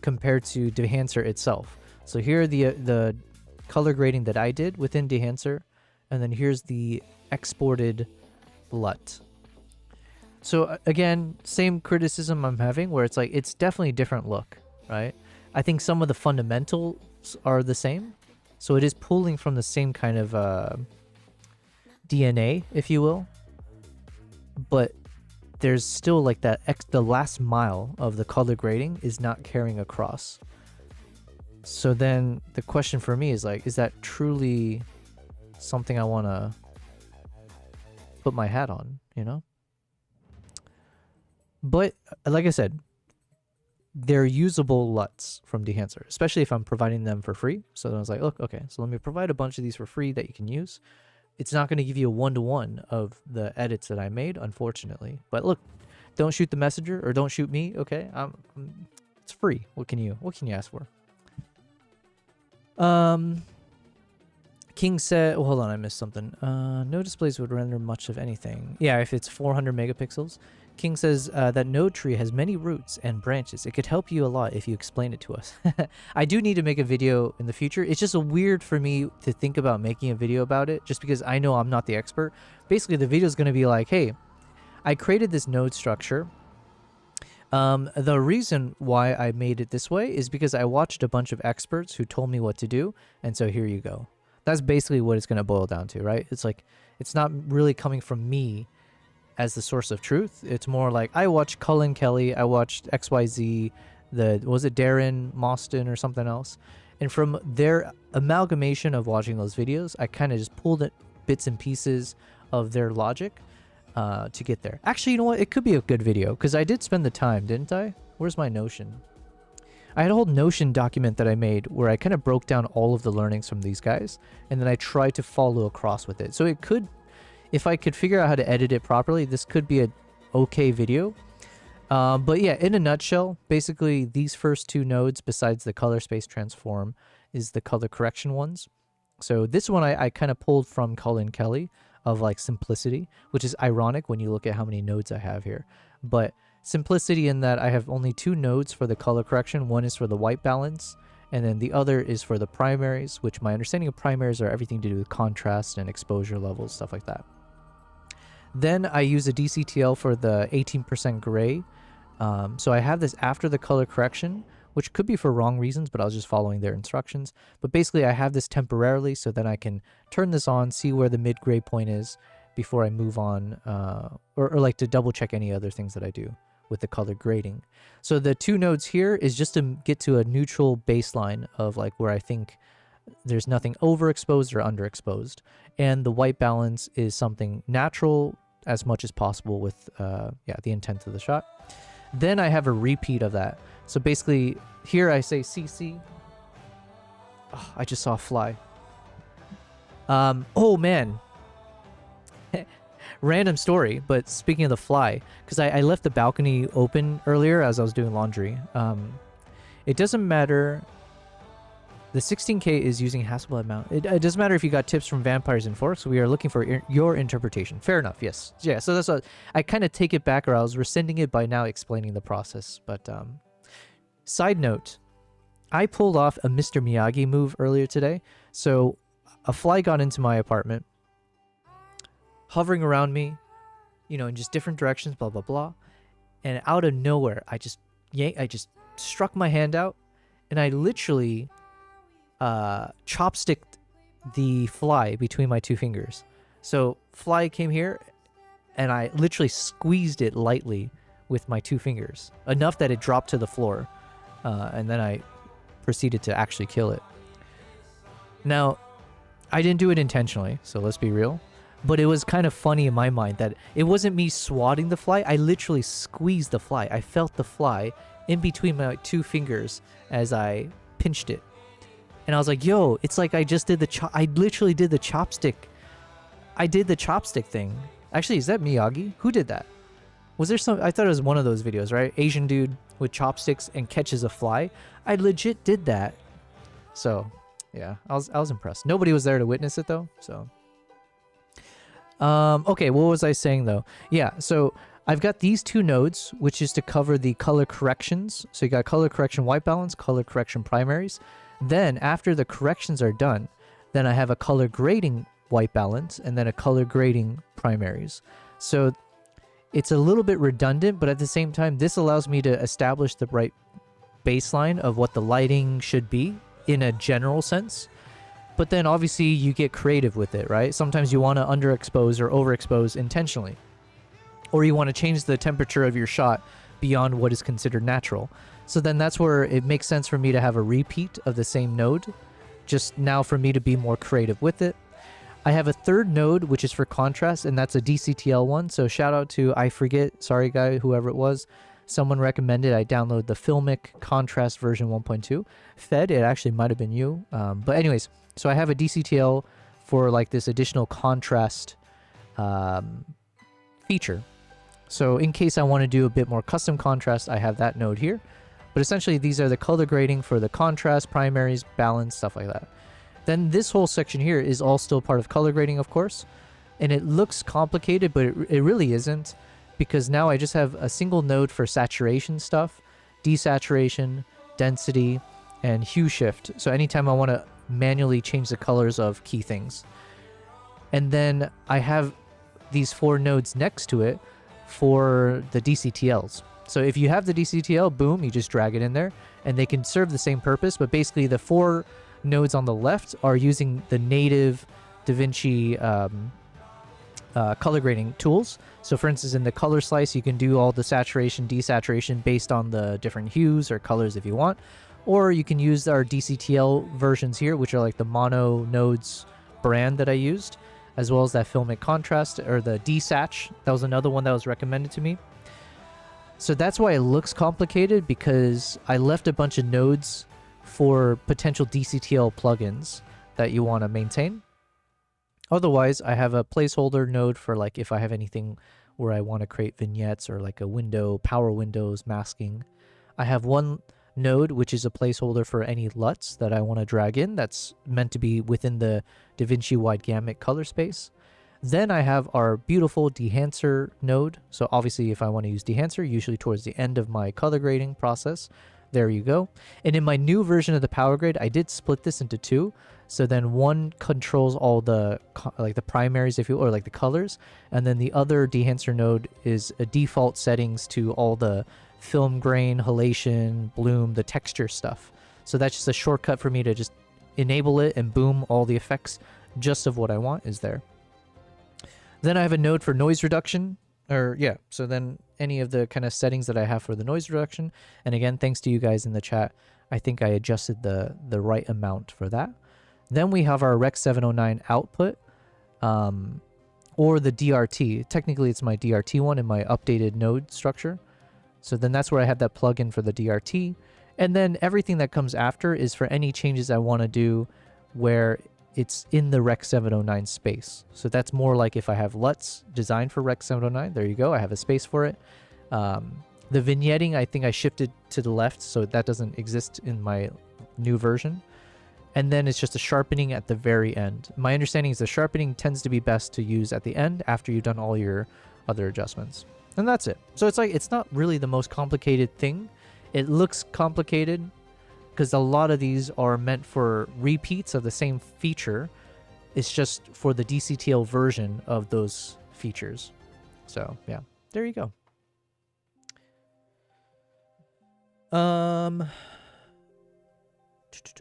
compared to dehancer itself. So here are the color grading that I did within dehancer, and then here's the exported LUT. So again, same criticism I'm having where it's like it's definitely a different look, right? I think some of the fundamentals are the same, so it is pulling from the same kind of DNA, if you will, but there's still like that the last mile of the color grading is not carrying across. So then the question for me is like, is that truly something I want to put my hat on, you know? But like I said, they're usable LUTs from dehancer, especially if I'm providing them for free. So then I was like, look, okay, so let me provide a bunch of these for free that you can use. It's not going to give you a one-to-one of the edits that I made, unfortunately. But look, don't shoot the messenger or don't shoot me, okay? It's free. What can you ask for? King said, oh, hold on, I missed something. No displays would render much of anything. Yeah, if it's 400 megapixels. King says that node tree has many roots and branches. It could help you a lot if you explain it to us. I do need to make a video in the future. It's just weird for me to think about making a video about it just because I know I'm not the expert. Basically, the video is going to be like, hey, I created this node structure. The reason why I made it this way is because I watched a bunch of experts who told me what to do. And so here you go. That's basically what it's going to boil down to, right? It's like, it's not really coming from me as the source of truth. It's more like, I watched Cullen Kelly, I watched XYZ, was it Darren Moston or something else? And from their amalgamation of watching those videos, I kind of just pulled it, bits and pieces of their logic to get there. Actually, you know what? It could be a good video because I did spend the time, didn't I? Where's my Notion? I had a whole Notion document that I made where I kind of broke down all of the learnings from these guys, and then I tried to follow across with it. So it could, if I could figure out how to edit it properly, this could be a okay video. But yeah, in a nutshell, basically these first two nodes, besides the color space transform, is the color correction ones. So this one I kind of pulled from Cullen Kelly of like simplicity, which is ironic when you look at how many nodes I have here. But simplicity in that I have only two nodes for the color correction. One is for the white balance, and then the other is for the primaries, which my understanding of primaries are everything to do with contrast and exposure levels, stuff like that. Then I use a DCTL for the 18% gray. So I have this after the color correction, which could be for wrong reasons, but I was just following their instructions. But basically I have this temporarily so then I can turn this on, see where the mid-gray point is before I move on, or like to double check any other things that I do with the color grading. So the two nodes here is just to get to a neutral baseline of like where I think there's nothing overexposed or underexposed. And the white balance is something natural as much as possible with the intent of the shot. Then I have a repeat of that. So basically here I say CC. Oh, I just saw a fly. Oh man. Random story, but speaking of the fly, because I left the balcony open earlier as I was doing laundry. It doesn't matter. The 16K is using Hasselblad mount. It doesn't matter if you got tips from Vampires and Forks. We are looking for your interpretation. Fair enough, yes. Yeah, so that's what I kind of take it back, or I was rescinding it by now explaining the process. But side note, I pulled off a Mr. Miyagi move earlier today. So a fly got into my apartment, hovering around me, you know, in just different directions, blah, blah, blah. And out of nowhere, I just struck my hand out, and I literally chopsticked the fly between my two fingers. So fly came here, and I literally squeezed it lightly with my two fingers, enough that it dropped to the floor, and then I proceeded to actually kill it. Now, I didn't do it intentionally, so let's be real. But it was kind of funny in my mind that it wasn't me swatting the fly. I literally squeezed the fly. I felt the fly in between my two fingers as I pinched it. And I was like, yo, it's like I just did I literally did the chopstick. I did the chopstick thing. Actually, is that Miyagi? Who did that? Was there some, I thought it was one of those videos, right? Asian dude with chopsticks and catches a fly. I legit did that. So, yeah, I was impressed. Nobody was there to witness it though, so. Okay, what was I saying though? Yeah, so I've got these two nodes, which is to cover the color corrections. So you got color correction white balance, color correction primaries. Then after the corrections are done, then I have a color grading white balance and then a color grading primaries. So it's a little bit redundant, but at the same time, this allows me to establish the right baseline of what the lighting should be in a general sense. But then obviously you get creative with it, right? Sometimes you want to underexpose or overexpose intentionally. Or you want to change the temperature of your shot beyond what is considered natural. So then that's where it makes sense for me to have a repeat of the same node, just now for me to be more creative with it. I have a third node, which is for contrast, and that's a DCTL one. So shout out to, I forget, sorry guy, whoever it was, Someone recommended I download the Filmic contrast version 1.2. Fed, it actually might have been you. But anyways, so I have a DCTL for like this additional contrast feature. So in case I want to do a bit more custom contrast, I have that node here. But essentially, these are the color grading for the contrast, primaries, balance, stuff like that. Then this whole section here is all still part of color grading, of course. And it looks complicated, but it really isn't, because now I just have a single node for saturation stuff, desaturation, density, and hue shift. So anytime I want to manually change the colors of key things. And then I have these 4 nodes next to it for the DCTLs. So if you have the DCTL, boom, you just drag it in there, and they can serve the same purpose, but basically the 4 nodes on the left are using the native DaVinci color grading tools. So for instance, in the color slice, you can do all the saturation, desaturation based on the different hues or colors if you want. Or you can use our DCTL versions here, which are like the mono nodes brand that I used, as well as that Filmic contrast or the desatch. That was another one that was recommended to me. So that's why it looks complicated, because I left a bunch of nodes for potential DCTL plugins that you want to maintain. Otherwise, I have a placeholder node for like if I have anything where I want to create vignettes or like a window, power windows, masking. I have one node which is a placeholder for any LUTs that I want to drag in that's meant to be within the DaVinci wide gamut color space. Then I have our beautiful dehancer node. So obviously if I want to use dehancer, usually towards the end of my color grading process, there you go. And in my new version of the power grade, I did split this into 2. So then one controls all the like the primaries, if you will, or like the colors, and then the other dehancer node is a default settings to all the film grain, halation, bloom, the texture stuff. So that's just a shortcut for me to just enable it, and boom, all the effects just of what I want is there. Then I have a node for noise reduction, or yeah, so then any of the kind of settings that I have for the noise reduction. And again, thanks to you guys in the chat, I think I adjusted the right amount for that. Then we have our Rec 709 output, or the DRT. Technically, it's my DRT one in my updated node structure. So then that's where I have that plugin for the DRT. And then everything that comes after is for any changes I want to do where it's in the Rec 709 space. So that's more like if I have LUTs designed for Rec 709, there you go, I have a space for it. The vignetting, I think I shifted to the left, so that doesn't exist in my new version. And then it's just a sharpening at the very end. My understanding is the sharpening tends to be best to use at the end after you've done all your other adjustments. And that's it. So it's like, it's not really the most complicated thing. It looks complicated because a lot of these are meant for repeats of the same feature. It's just for the DCTL version of those features. So yeah, there you go.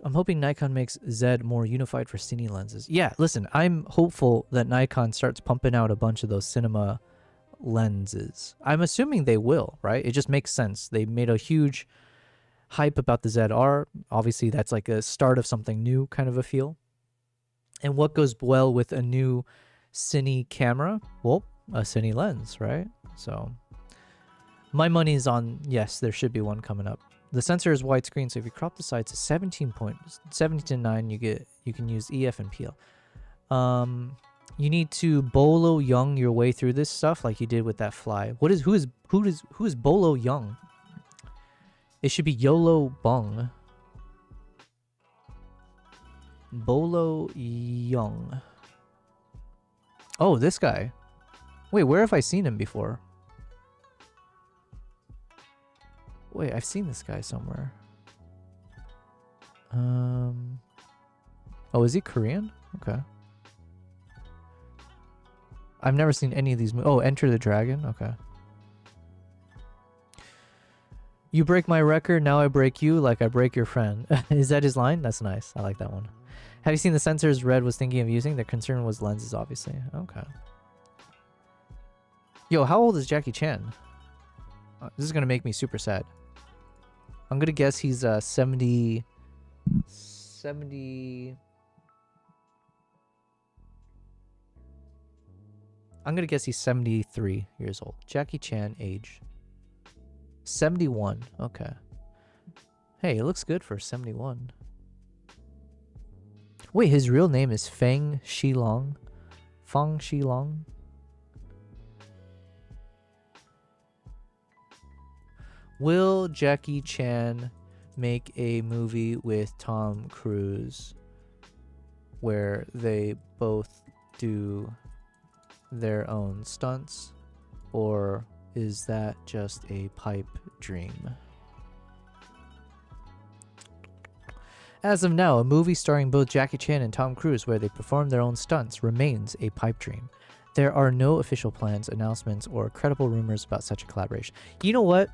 I'm hoping Nikon makes Z more unified for cine lenses. Yeah, listen, I'm hopeful that Nikon starts pumping out a bunch of those cinema lenses. I'm assuming they will, right? It just makes sense. They made a huge hype about the ZR. Obviously, that's like a start of something new kind of a feel. And what goes well with a new cine camera? Well, a cine lens, right? So my money's on, yes, there should be one coming up. The sensor is widescreen, so if you crop the sides to 17:9, you can use EF and PL. You need to Bolo Young your way through this stuff like you did with that fly. Who is Bolo Young? It should be YOLO Bung. Bolo Young. Oh, this guy. Wait, where have I seen him before? Wait, I've seen this guy somewhere. Oh, is he Korean? Okay. I've never seen any of these. Oh, Enter the Dragon. Okay. You break my record, now I break you like I break your friend. Is that his line? That's nice. I like that one. Have you seen the sensors Red was thinking of using? Their concern was lenses, obviously. Okay. Yo, how old is Jackie Chan? This is going to make me super sad. I'm going to guess he's 70... I'm going to guess he's 73 years old. Jackie Chan age. 71. Okay. Hey, it looks good for 71. Wait, his real name is Fang Shilong? Fang Shilong? Will Jackie Chan make a movie with Tom Cruise where they both do their own stunts, or is that just a pipe dream? As of now, a movie starring both Jackie Chan and Tom Cruise where they perform their own stunts remains a pipe dream. There are no official plans, announcements, or credible rumors about such a collaboration. You know what?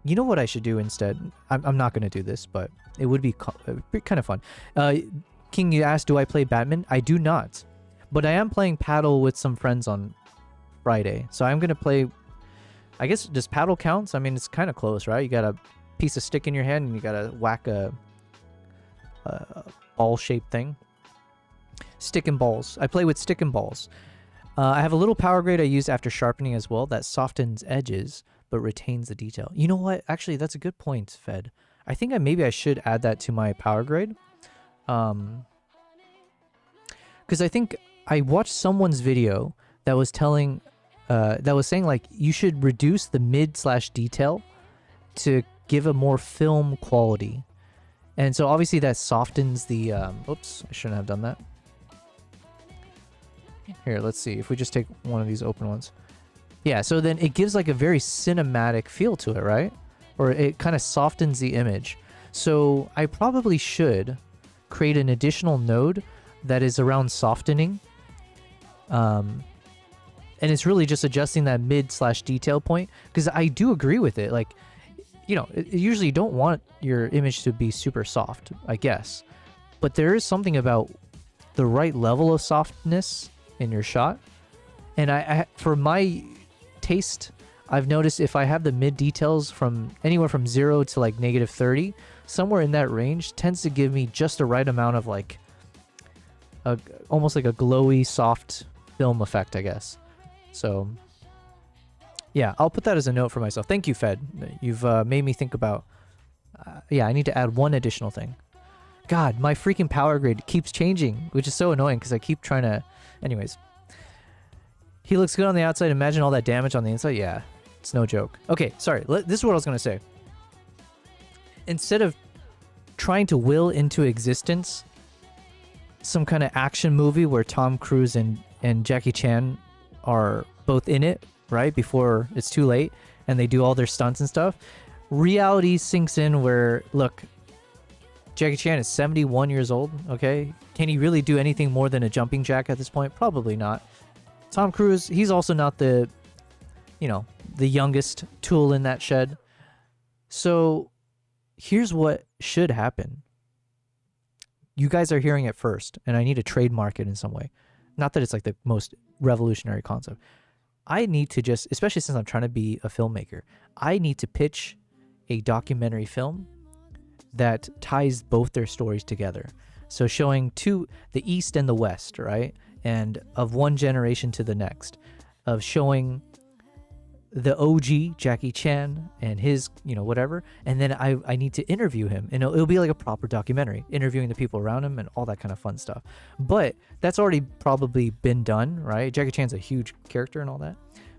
You know what I should do instead? I'm not going to do this, but it would be kind of fun. King, you asked, do I play Batman? I do not. But I am playing paddle with some friends on Friday. So I'm going to play... I guess, does paddle counts? I mean, it's kind of close, right? You got a piece of stick in your hand and you got to whack a ball-shaped thing. Stick and balls. I play with stick and balls. I have a little power grade I use after sharpening as well that softens edges but retains the detail. You know what? Actually, that's a good point, Fed. I think maybe I should add that to my power grade. Because I think I watched someone's video that was telling, that was saying like you should reduce the mid/detail to give a more film quality. And so obviously that softens the, oops, I shouldn't have done that. Here, let's see if we just take one of these open ones. Yeah, so then it gives like a very cinematic feel to it, right? Or it kind of softens the image. So I probably should create an additional node that is around softening. And it's really just adjusting that mid/detail point. Because I do agree with it. Like, you know, usually you don't want your image to be super soft, I guess. But there is something about the right level of softness in your shot. And I for my taste, I've noticed if I have the mid details from anywhere from 0 to like -30, somewhere in that range tends to give me just the right amount of like almost like a glowy soft film effect, I guess. So yeah, I'll put that as a note for myself. Thank you, Fed. You've made me think about yeah, I need to add one additional thing. God, my freaking power grade keeps changing, which is so annoying because I keep trying to... Anyways. He looks good on the outside. Imagine all that damage on the inside. Yeah, it's no joke. Okay, sorry. This is what I was going to say. Instead of trying to will into existence some kind of action movie where Tom Cruise and Jackie Chan are both in it, right, before it's too late, and they do all their stunts and stuff, reality sinks in where, look, Jackie Chan is 71 years old, okay? Can he really do anything more than a jumping jack at this point? Probably not. Tom Cruise, he's also not the, you know, the youngest tool in that shed. So here's what should happen. You guys are hearing it first, and I need to trademark it in some way. Not that it's like the most revolutionary concept. I need to just, especially since I'm trying to be a filmmaker, I need to pitch a documentary film that ties both their stories together. So showing the East and the West, right? And of one generation to the next, of showing the OG Jackie Chan and his, you know, whatever. And then I need to interview him, and it'll be like a proper documentary, interviewing the people around him and all that kind of fun stuff. But that's already probably been done, right? Jackie Chan's a huge character and all that.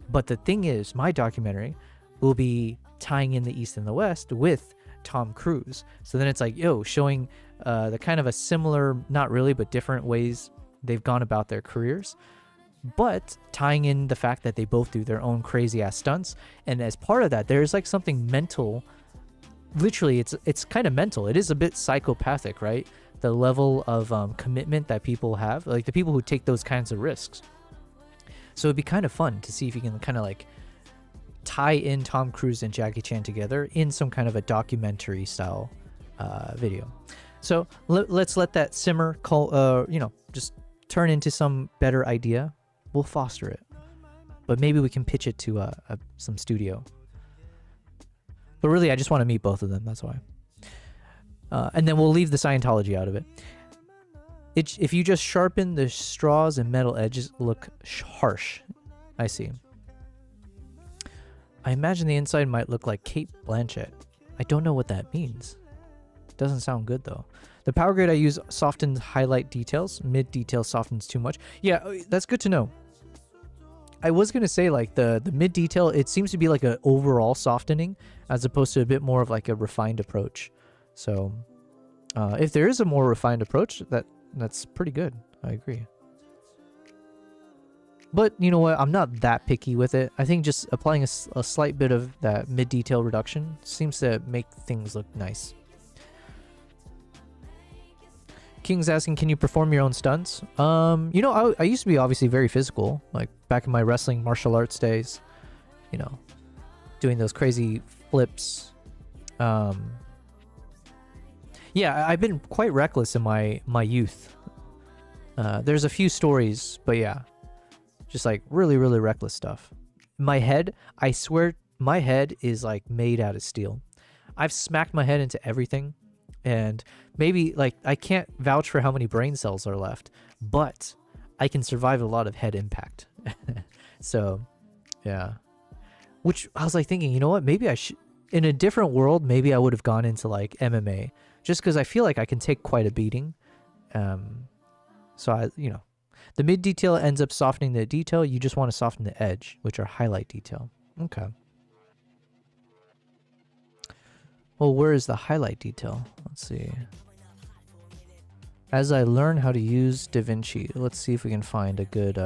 But the thing is, my documentary will be tying in the East and the West with Tom Cruise. So then it's like, yo, showing the kind of a similar, not really, but different ways they've gone about their careers, but tying in the fact that they both do their own crazy ass stunts. And as part of that, there's like something mental. Literally, it's kind of mental. It is a bit psychopathic, right? The level of commitment that people have, like the people who take those kinds of risks. So it'd be kind of fun to see if you can kind of like tie in Tom Cruise and Jackie Chan together in some kind of a documentary style video. So let's let that simmer, you know, just turn into some better idea. We'll foster it, but maybe we can pitch it to some studio. But really, I just want to meet both of them. That's why. And then we'll leave the Scientology out of it. If you just sharpen the straws and metal edges, look harsh. I see. I imagine the inside might look like Kate Blanchett. I don't know what that means. Doesn't sound good though. The power grade I use softens highlight details. Mid detail softens too much. Yeah, that's good to know. I was gonna say like the mid detail, it seems to be like an overall softening as opposed to a bit more of like a refined approach. So if there is a more refined approach, that's pretty good. I agree. But you know what? I'm not that picky with it. I think just applying a slight bit of that mid detail reduction seems to make things look nice. King's asking, can you perform your own stunts? You know, I used to be obviously very physical, like back in my wrestling martial arts days, you know, doing those crazy flips. Yeah, I've been quite reckless in my youth. There's a few stories, but yeah, just like really, really reckless stuff. My head, I swear my head is like made out of steel. I've smacked my head into everything. And maybe like I can't vouch for how many brain cells are left, but I can survive a lot of head impact. So yeah, which I was like thinking, you know what, maybe I should, in a different world, maybe I would have gone into like MMA just because I feel like I can take quite a beating. So I, you know, the mid detail ends up softening the detail. You just want to soften the edge, which are highlight detail. Okay. Well, where is the highlight detail? Let's see. As I learn how to use DaVinci, let's see if we can find a good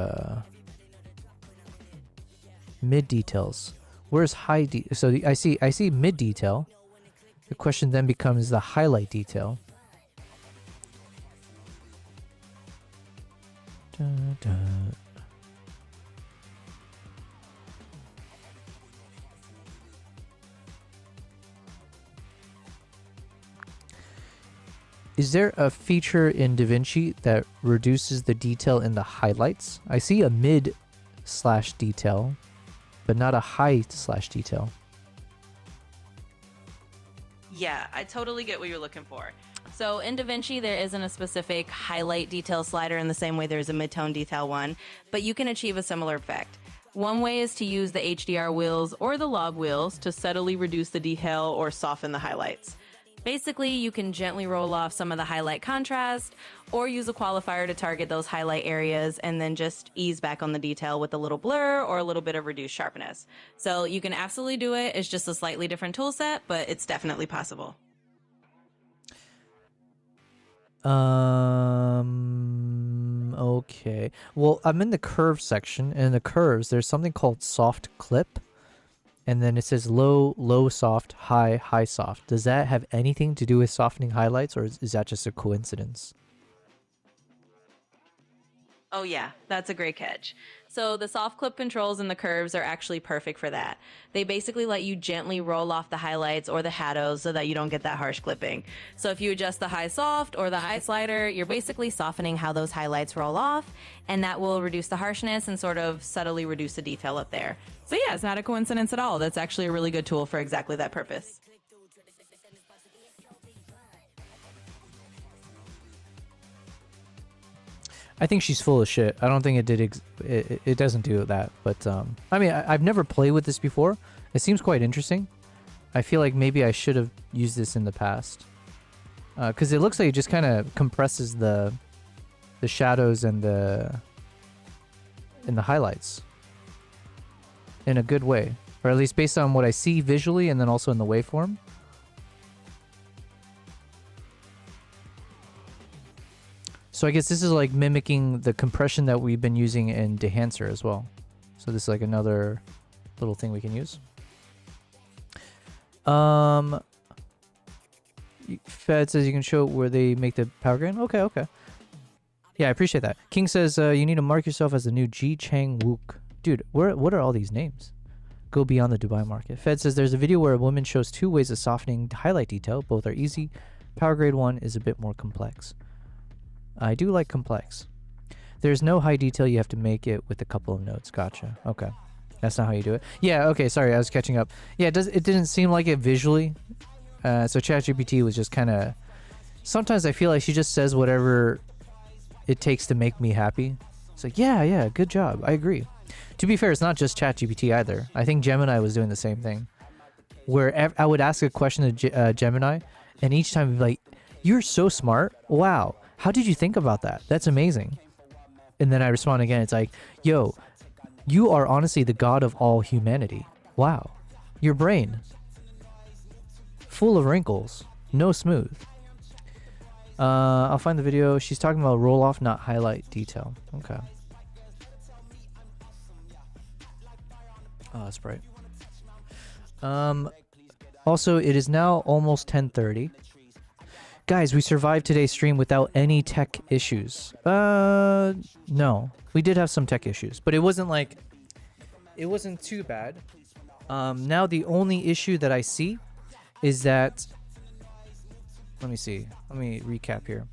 mid details. Where's high so I see mid detail. The question then becomes the highlight detail. Dun, dun. Is there a feature in DaVinci that reduces the detail in the highlights? I see a mid/detail, but not a high/detail. Yeah, I totally get what you're looking for. So in DaVinci, there isn't a specific highlight detail slider in the same way there's a mid-tone detail one, but you can achieve a similar effect. One way is to use the HDR wheels or the log wheels to subtly reduce the detail or soften the highlights. Basically, you can gently roll off some of the highlight contrast or use a qualifier to target those highlight areas and then just ease back on the detail with a little blur or a little bit of reduced sharpness. So you can absolutely do it. It's just a slightly different tool set, but it's definitely possible. Okay. Well, I'm in the curve section, and in the curves, there's something called soft clip. And then it says low, low soft, high, high soft. Does that have anything to do with softening highlights, or is that just a coincidence? Oh yeah, that's a great catch. So the soft clip controls and the curves are actually perfect for that. They basically let you gently roll off the highlights or the shadows so that you don't get that harsh clipping. So if you adjust the high soft or the high slider, you're basically softening how those highlights roll off, and that will reduce the harshness and sort of subtly reduce the detail up there. So yeah, it's not a coincidence at all. That's actually a really good tool for exactly that purpose. I think she's full of shit. I don't think it did. It doesn't do that. But I mean, I've never played with this before. It seems quite interesting. I feel like maybe I should have used this in the past, because it looks like it just kind of compresses the shadows and the highlights in a good way, or at least based on what I see visually, and then also in the waveform. So I guess this is like mimicking the compression that we've been using in dehancer as well. So this is like another little thing we can use. Fed says you can show where they make the power grain. Okay. Yeah, I appreciate that. King says you need to mark yourself as the new Ji Chang Wook. Dude, what are all these names? Go beyond the Dubai market. Fed says there's a video where a woman shows 2 ways of softening highlight detail. Both are easy. Power grade 1 is a bit more complex. I do like complex. There's no high detail. You have to make it with a couple of notes. Gotcha. Okay. That's not how you do it. Yeah, okay. Sorry, I was catching up. Yeah, it didn't seem like it visually. So ChatGPT was just kind of... Sometimes I feel like she just says whatever it takes to make me happy. It's like, yeah, good job. I agree. To be fair, it's not just ChatGPT either. I think Gemini was doing the same thing, where I would ask a question to Gemini, and each time it'd be like, "You're so smart! Wow, how did you think about that? That's amazing." And then I respond again. It's like, "Yo, you are honestly the god of all humanity. Wow, your brain, full of wrinkles, no smooth." I'll find the video. She's talking about roll off, not highlight detail. Okay. Oh, that's bright. Also, it is now almost 10:30. Guys, we survived today's stream without any tech issues. No. We did have some tech issues, but it wasn't too bad. Now the only issue that I see is that, let me see. Let me recap here.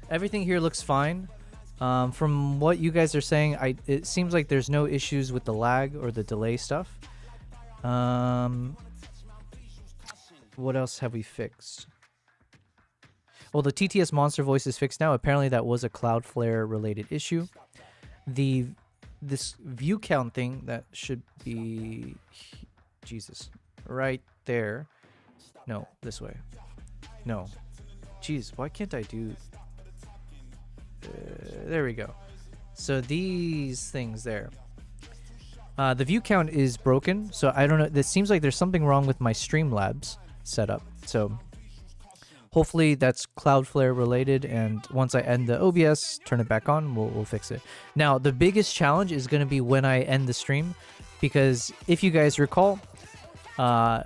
Everything here looks fine. From what you guys are saying, it seems like there's no issues with the lag or the delay stuff. What else have we fixed? Well, the TTS monster voice is fixed now. Apparently that was a Cloudflare related issue. This view count thing, that should be, Jesus, right there. No, this way. No. Jeez, why can't I do... there we go. So these things there. The view count is broken, so I don't know. It seems like there's something wrong with my Streamlabs setup. So hopefully that's Cloudflare related, and once I end the OBS, turn it back on, we'll fix it. Now, the biggest challenge is going to be when I end the stream, because if you guys recall, on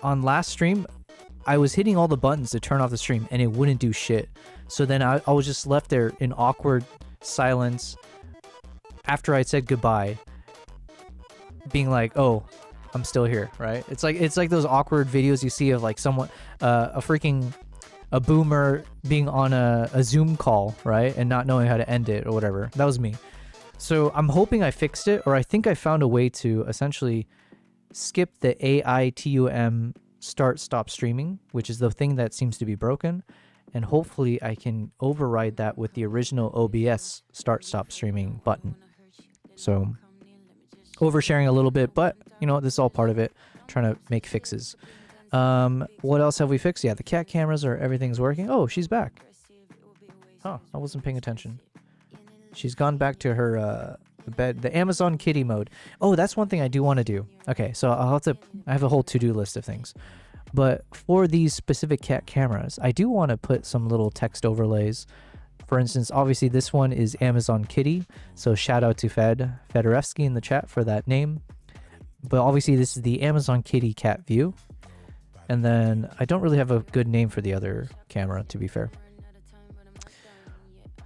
last stream, I was hitting all the buttons to turn off the stream, and it wouldn't do shit. So then I was just left there in awkward silence after I said goodbye, being like, "Oh, I'm still here," right? It's like those awkward videos you see of like someone, a boomer being on a Zoom call, right, and not knowing how to end it or whatever. That was me. So I'm hoping I fixed it, or I think I found a way to essentially skip the AITUM start-stop streaming, which is the thing that seems to be broken, and hopefully I can override that with the original OBS start-stop streaming button. So oversharing a little bit, but you know, this is all part of it, trying to make fixes. What else have we fixed? Yeah, the cat cameras everything's working. Oh, she's back. Huh, I wasn't paying attention. She's gone back to her bed, the Amazon kitty mode. Oh, that's one thing I do want to do. Okay, so I have a whole to-do list of things. But for these specific cat cameras, I do want to put some little text overlays. For instance, obviously this one is Amazon Kitty, so shout out to Fedorevsky in the chat for that name. But obviously this is the Amazon Kitty cat view. And then I don't really have a good name for the other camera, to be fair.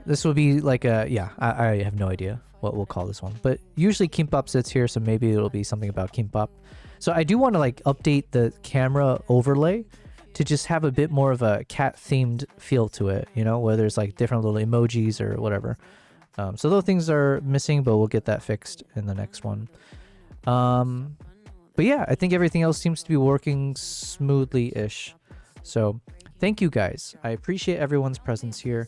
This will be like a, yeah, I have no idea what we'll call this one. But usually Kimbap sits here, so maybe it'll be something about Kimbap. So I do want to like update the camera overlay to just have a bit more of a cat-themed feel to it, you know, where there's like different little emojis or whatever. So those things are missing, but we'll get that fixed in the next one. But yeah, I think everything else seems to be working smoothly-ish. So thank you guys. I appreciate everyone's presence here.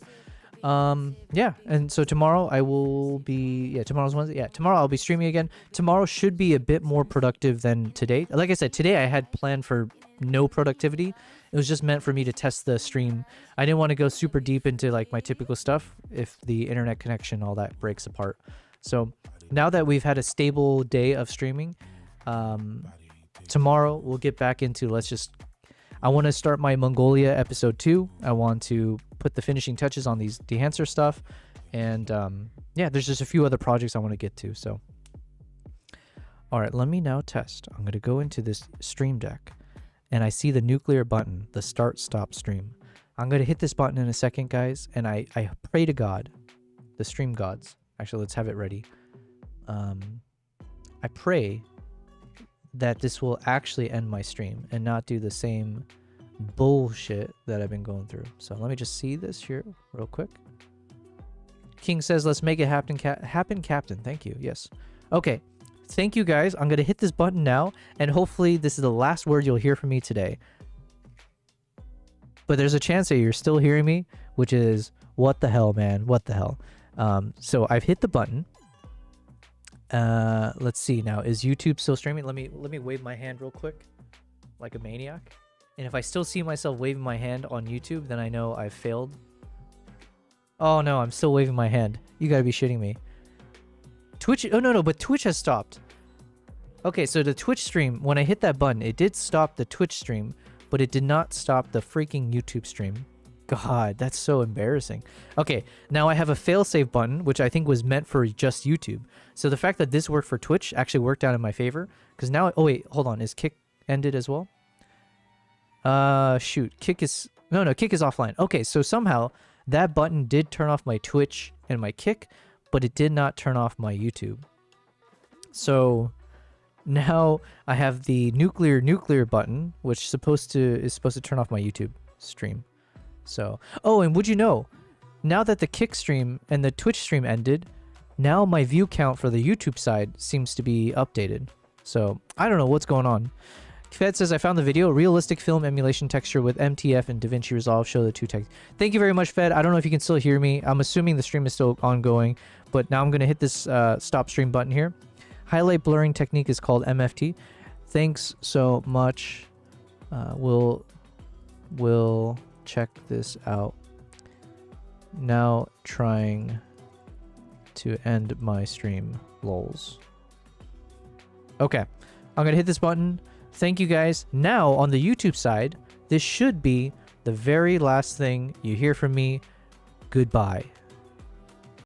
Yeah, and so tomorrow I will be, yeah, tomorrow's Wednesday. Yeah, tomorrow I'll be streaming again. Tomorrow should be a bit more productive than today. Like I said, today I had planned for no productivity. It was just meant for me to test the stream. I didn't want to go super deep into like my typical stuff if the internet connection, all that breaks apart. So now that we've had a stable day of streaming, tomorrow we'll get back into, I want to start my Mongolia episode 2. I want to put the finishing touches on these dehancer stuff. And yeah, there's just a few other projects I want to get to. So, all right, let me now test. I'm going to go into this stream deck and I see the nuclear button, the start stop stream. I'm going to hit this button in a second, guys. And I pray to God, the stream gods. Actually, let's have it ready. I pray that this will actually end my stream and not do the same bullshit that I've been going through. So let me just see this here real quick. King says, let's make it happen, Captain. Thank you. Yes. Okay. Thank you, guys. I'm going to hit this button now, and hopefully this is the last word you'll hear from me today. But there's a chance that you're still hearing me, which is, what the hell, man? What the hell? So I've hit the button. Let's see now. Is YouTube still streaming? Let me wave my hand real quick, like a maniac. And if I still see myself waving my hand on YouTube, then I know I've failed. Oh no, I'm still waving my hand. You gotta be shitting me. Twitch. Oh no, but Twitch has stopped. Okay, so the Twitch stream, when I hit that button, it did stop the Twitch stream, but it did not stop the freaking YouTube stream. God, that's so embarrassing. Okay, now I have a failsafe button, which I think was meant for just YouTube. So the fact that this worked for Twitch actually worked out in my favor. Because now, oh wait, hold on, is Kick ended as well? Shoot, Kick is, no, Kick is offline. Okay, so somehow that button did turn off my Twitch and my Kick, but it did not turn off my YouTube. So now I have the nuclear button, which is supposed to turn off my YouTube stream. So, oh, and would you know, now that the Kick stream and the Twitch stream ended, now my view count for the YouTube side seems to be updated. So I don't know what's going on. Fed says, I found the video. Realistic film emulation texture with MTF and DaVinci Resolve show the two text. Thank you very much, Fed. I don't know if you can still hear me. I'm assuming the stream is still ongoing, but now I'm going to hit this stop stream button here. Highlight blurring technique is called MFT. Thanks so much. We'll check this out. Now trying to end my stream. Lols. Okay. I'm going to hit this button. Thank you guys. Now on the YouTube side, this should be the very last thing you hear from me. Goodbye.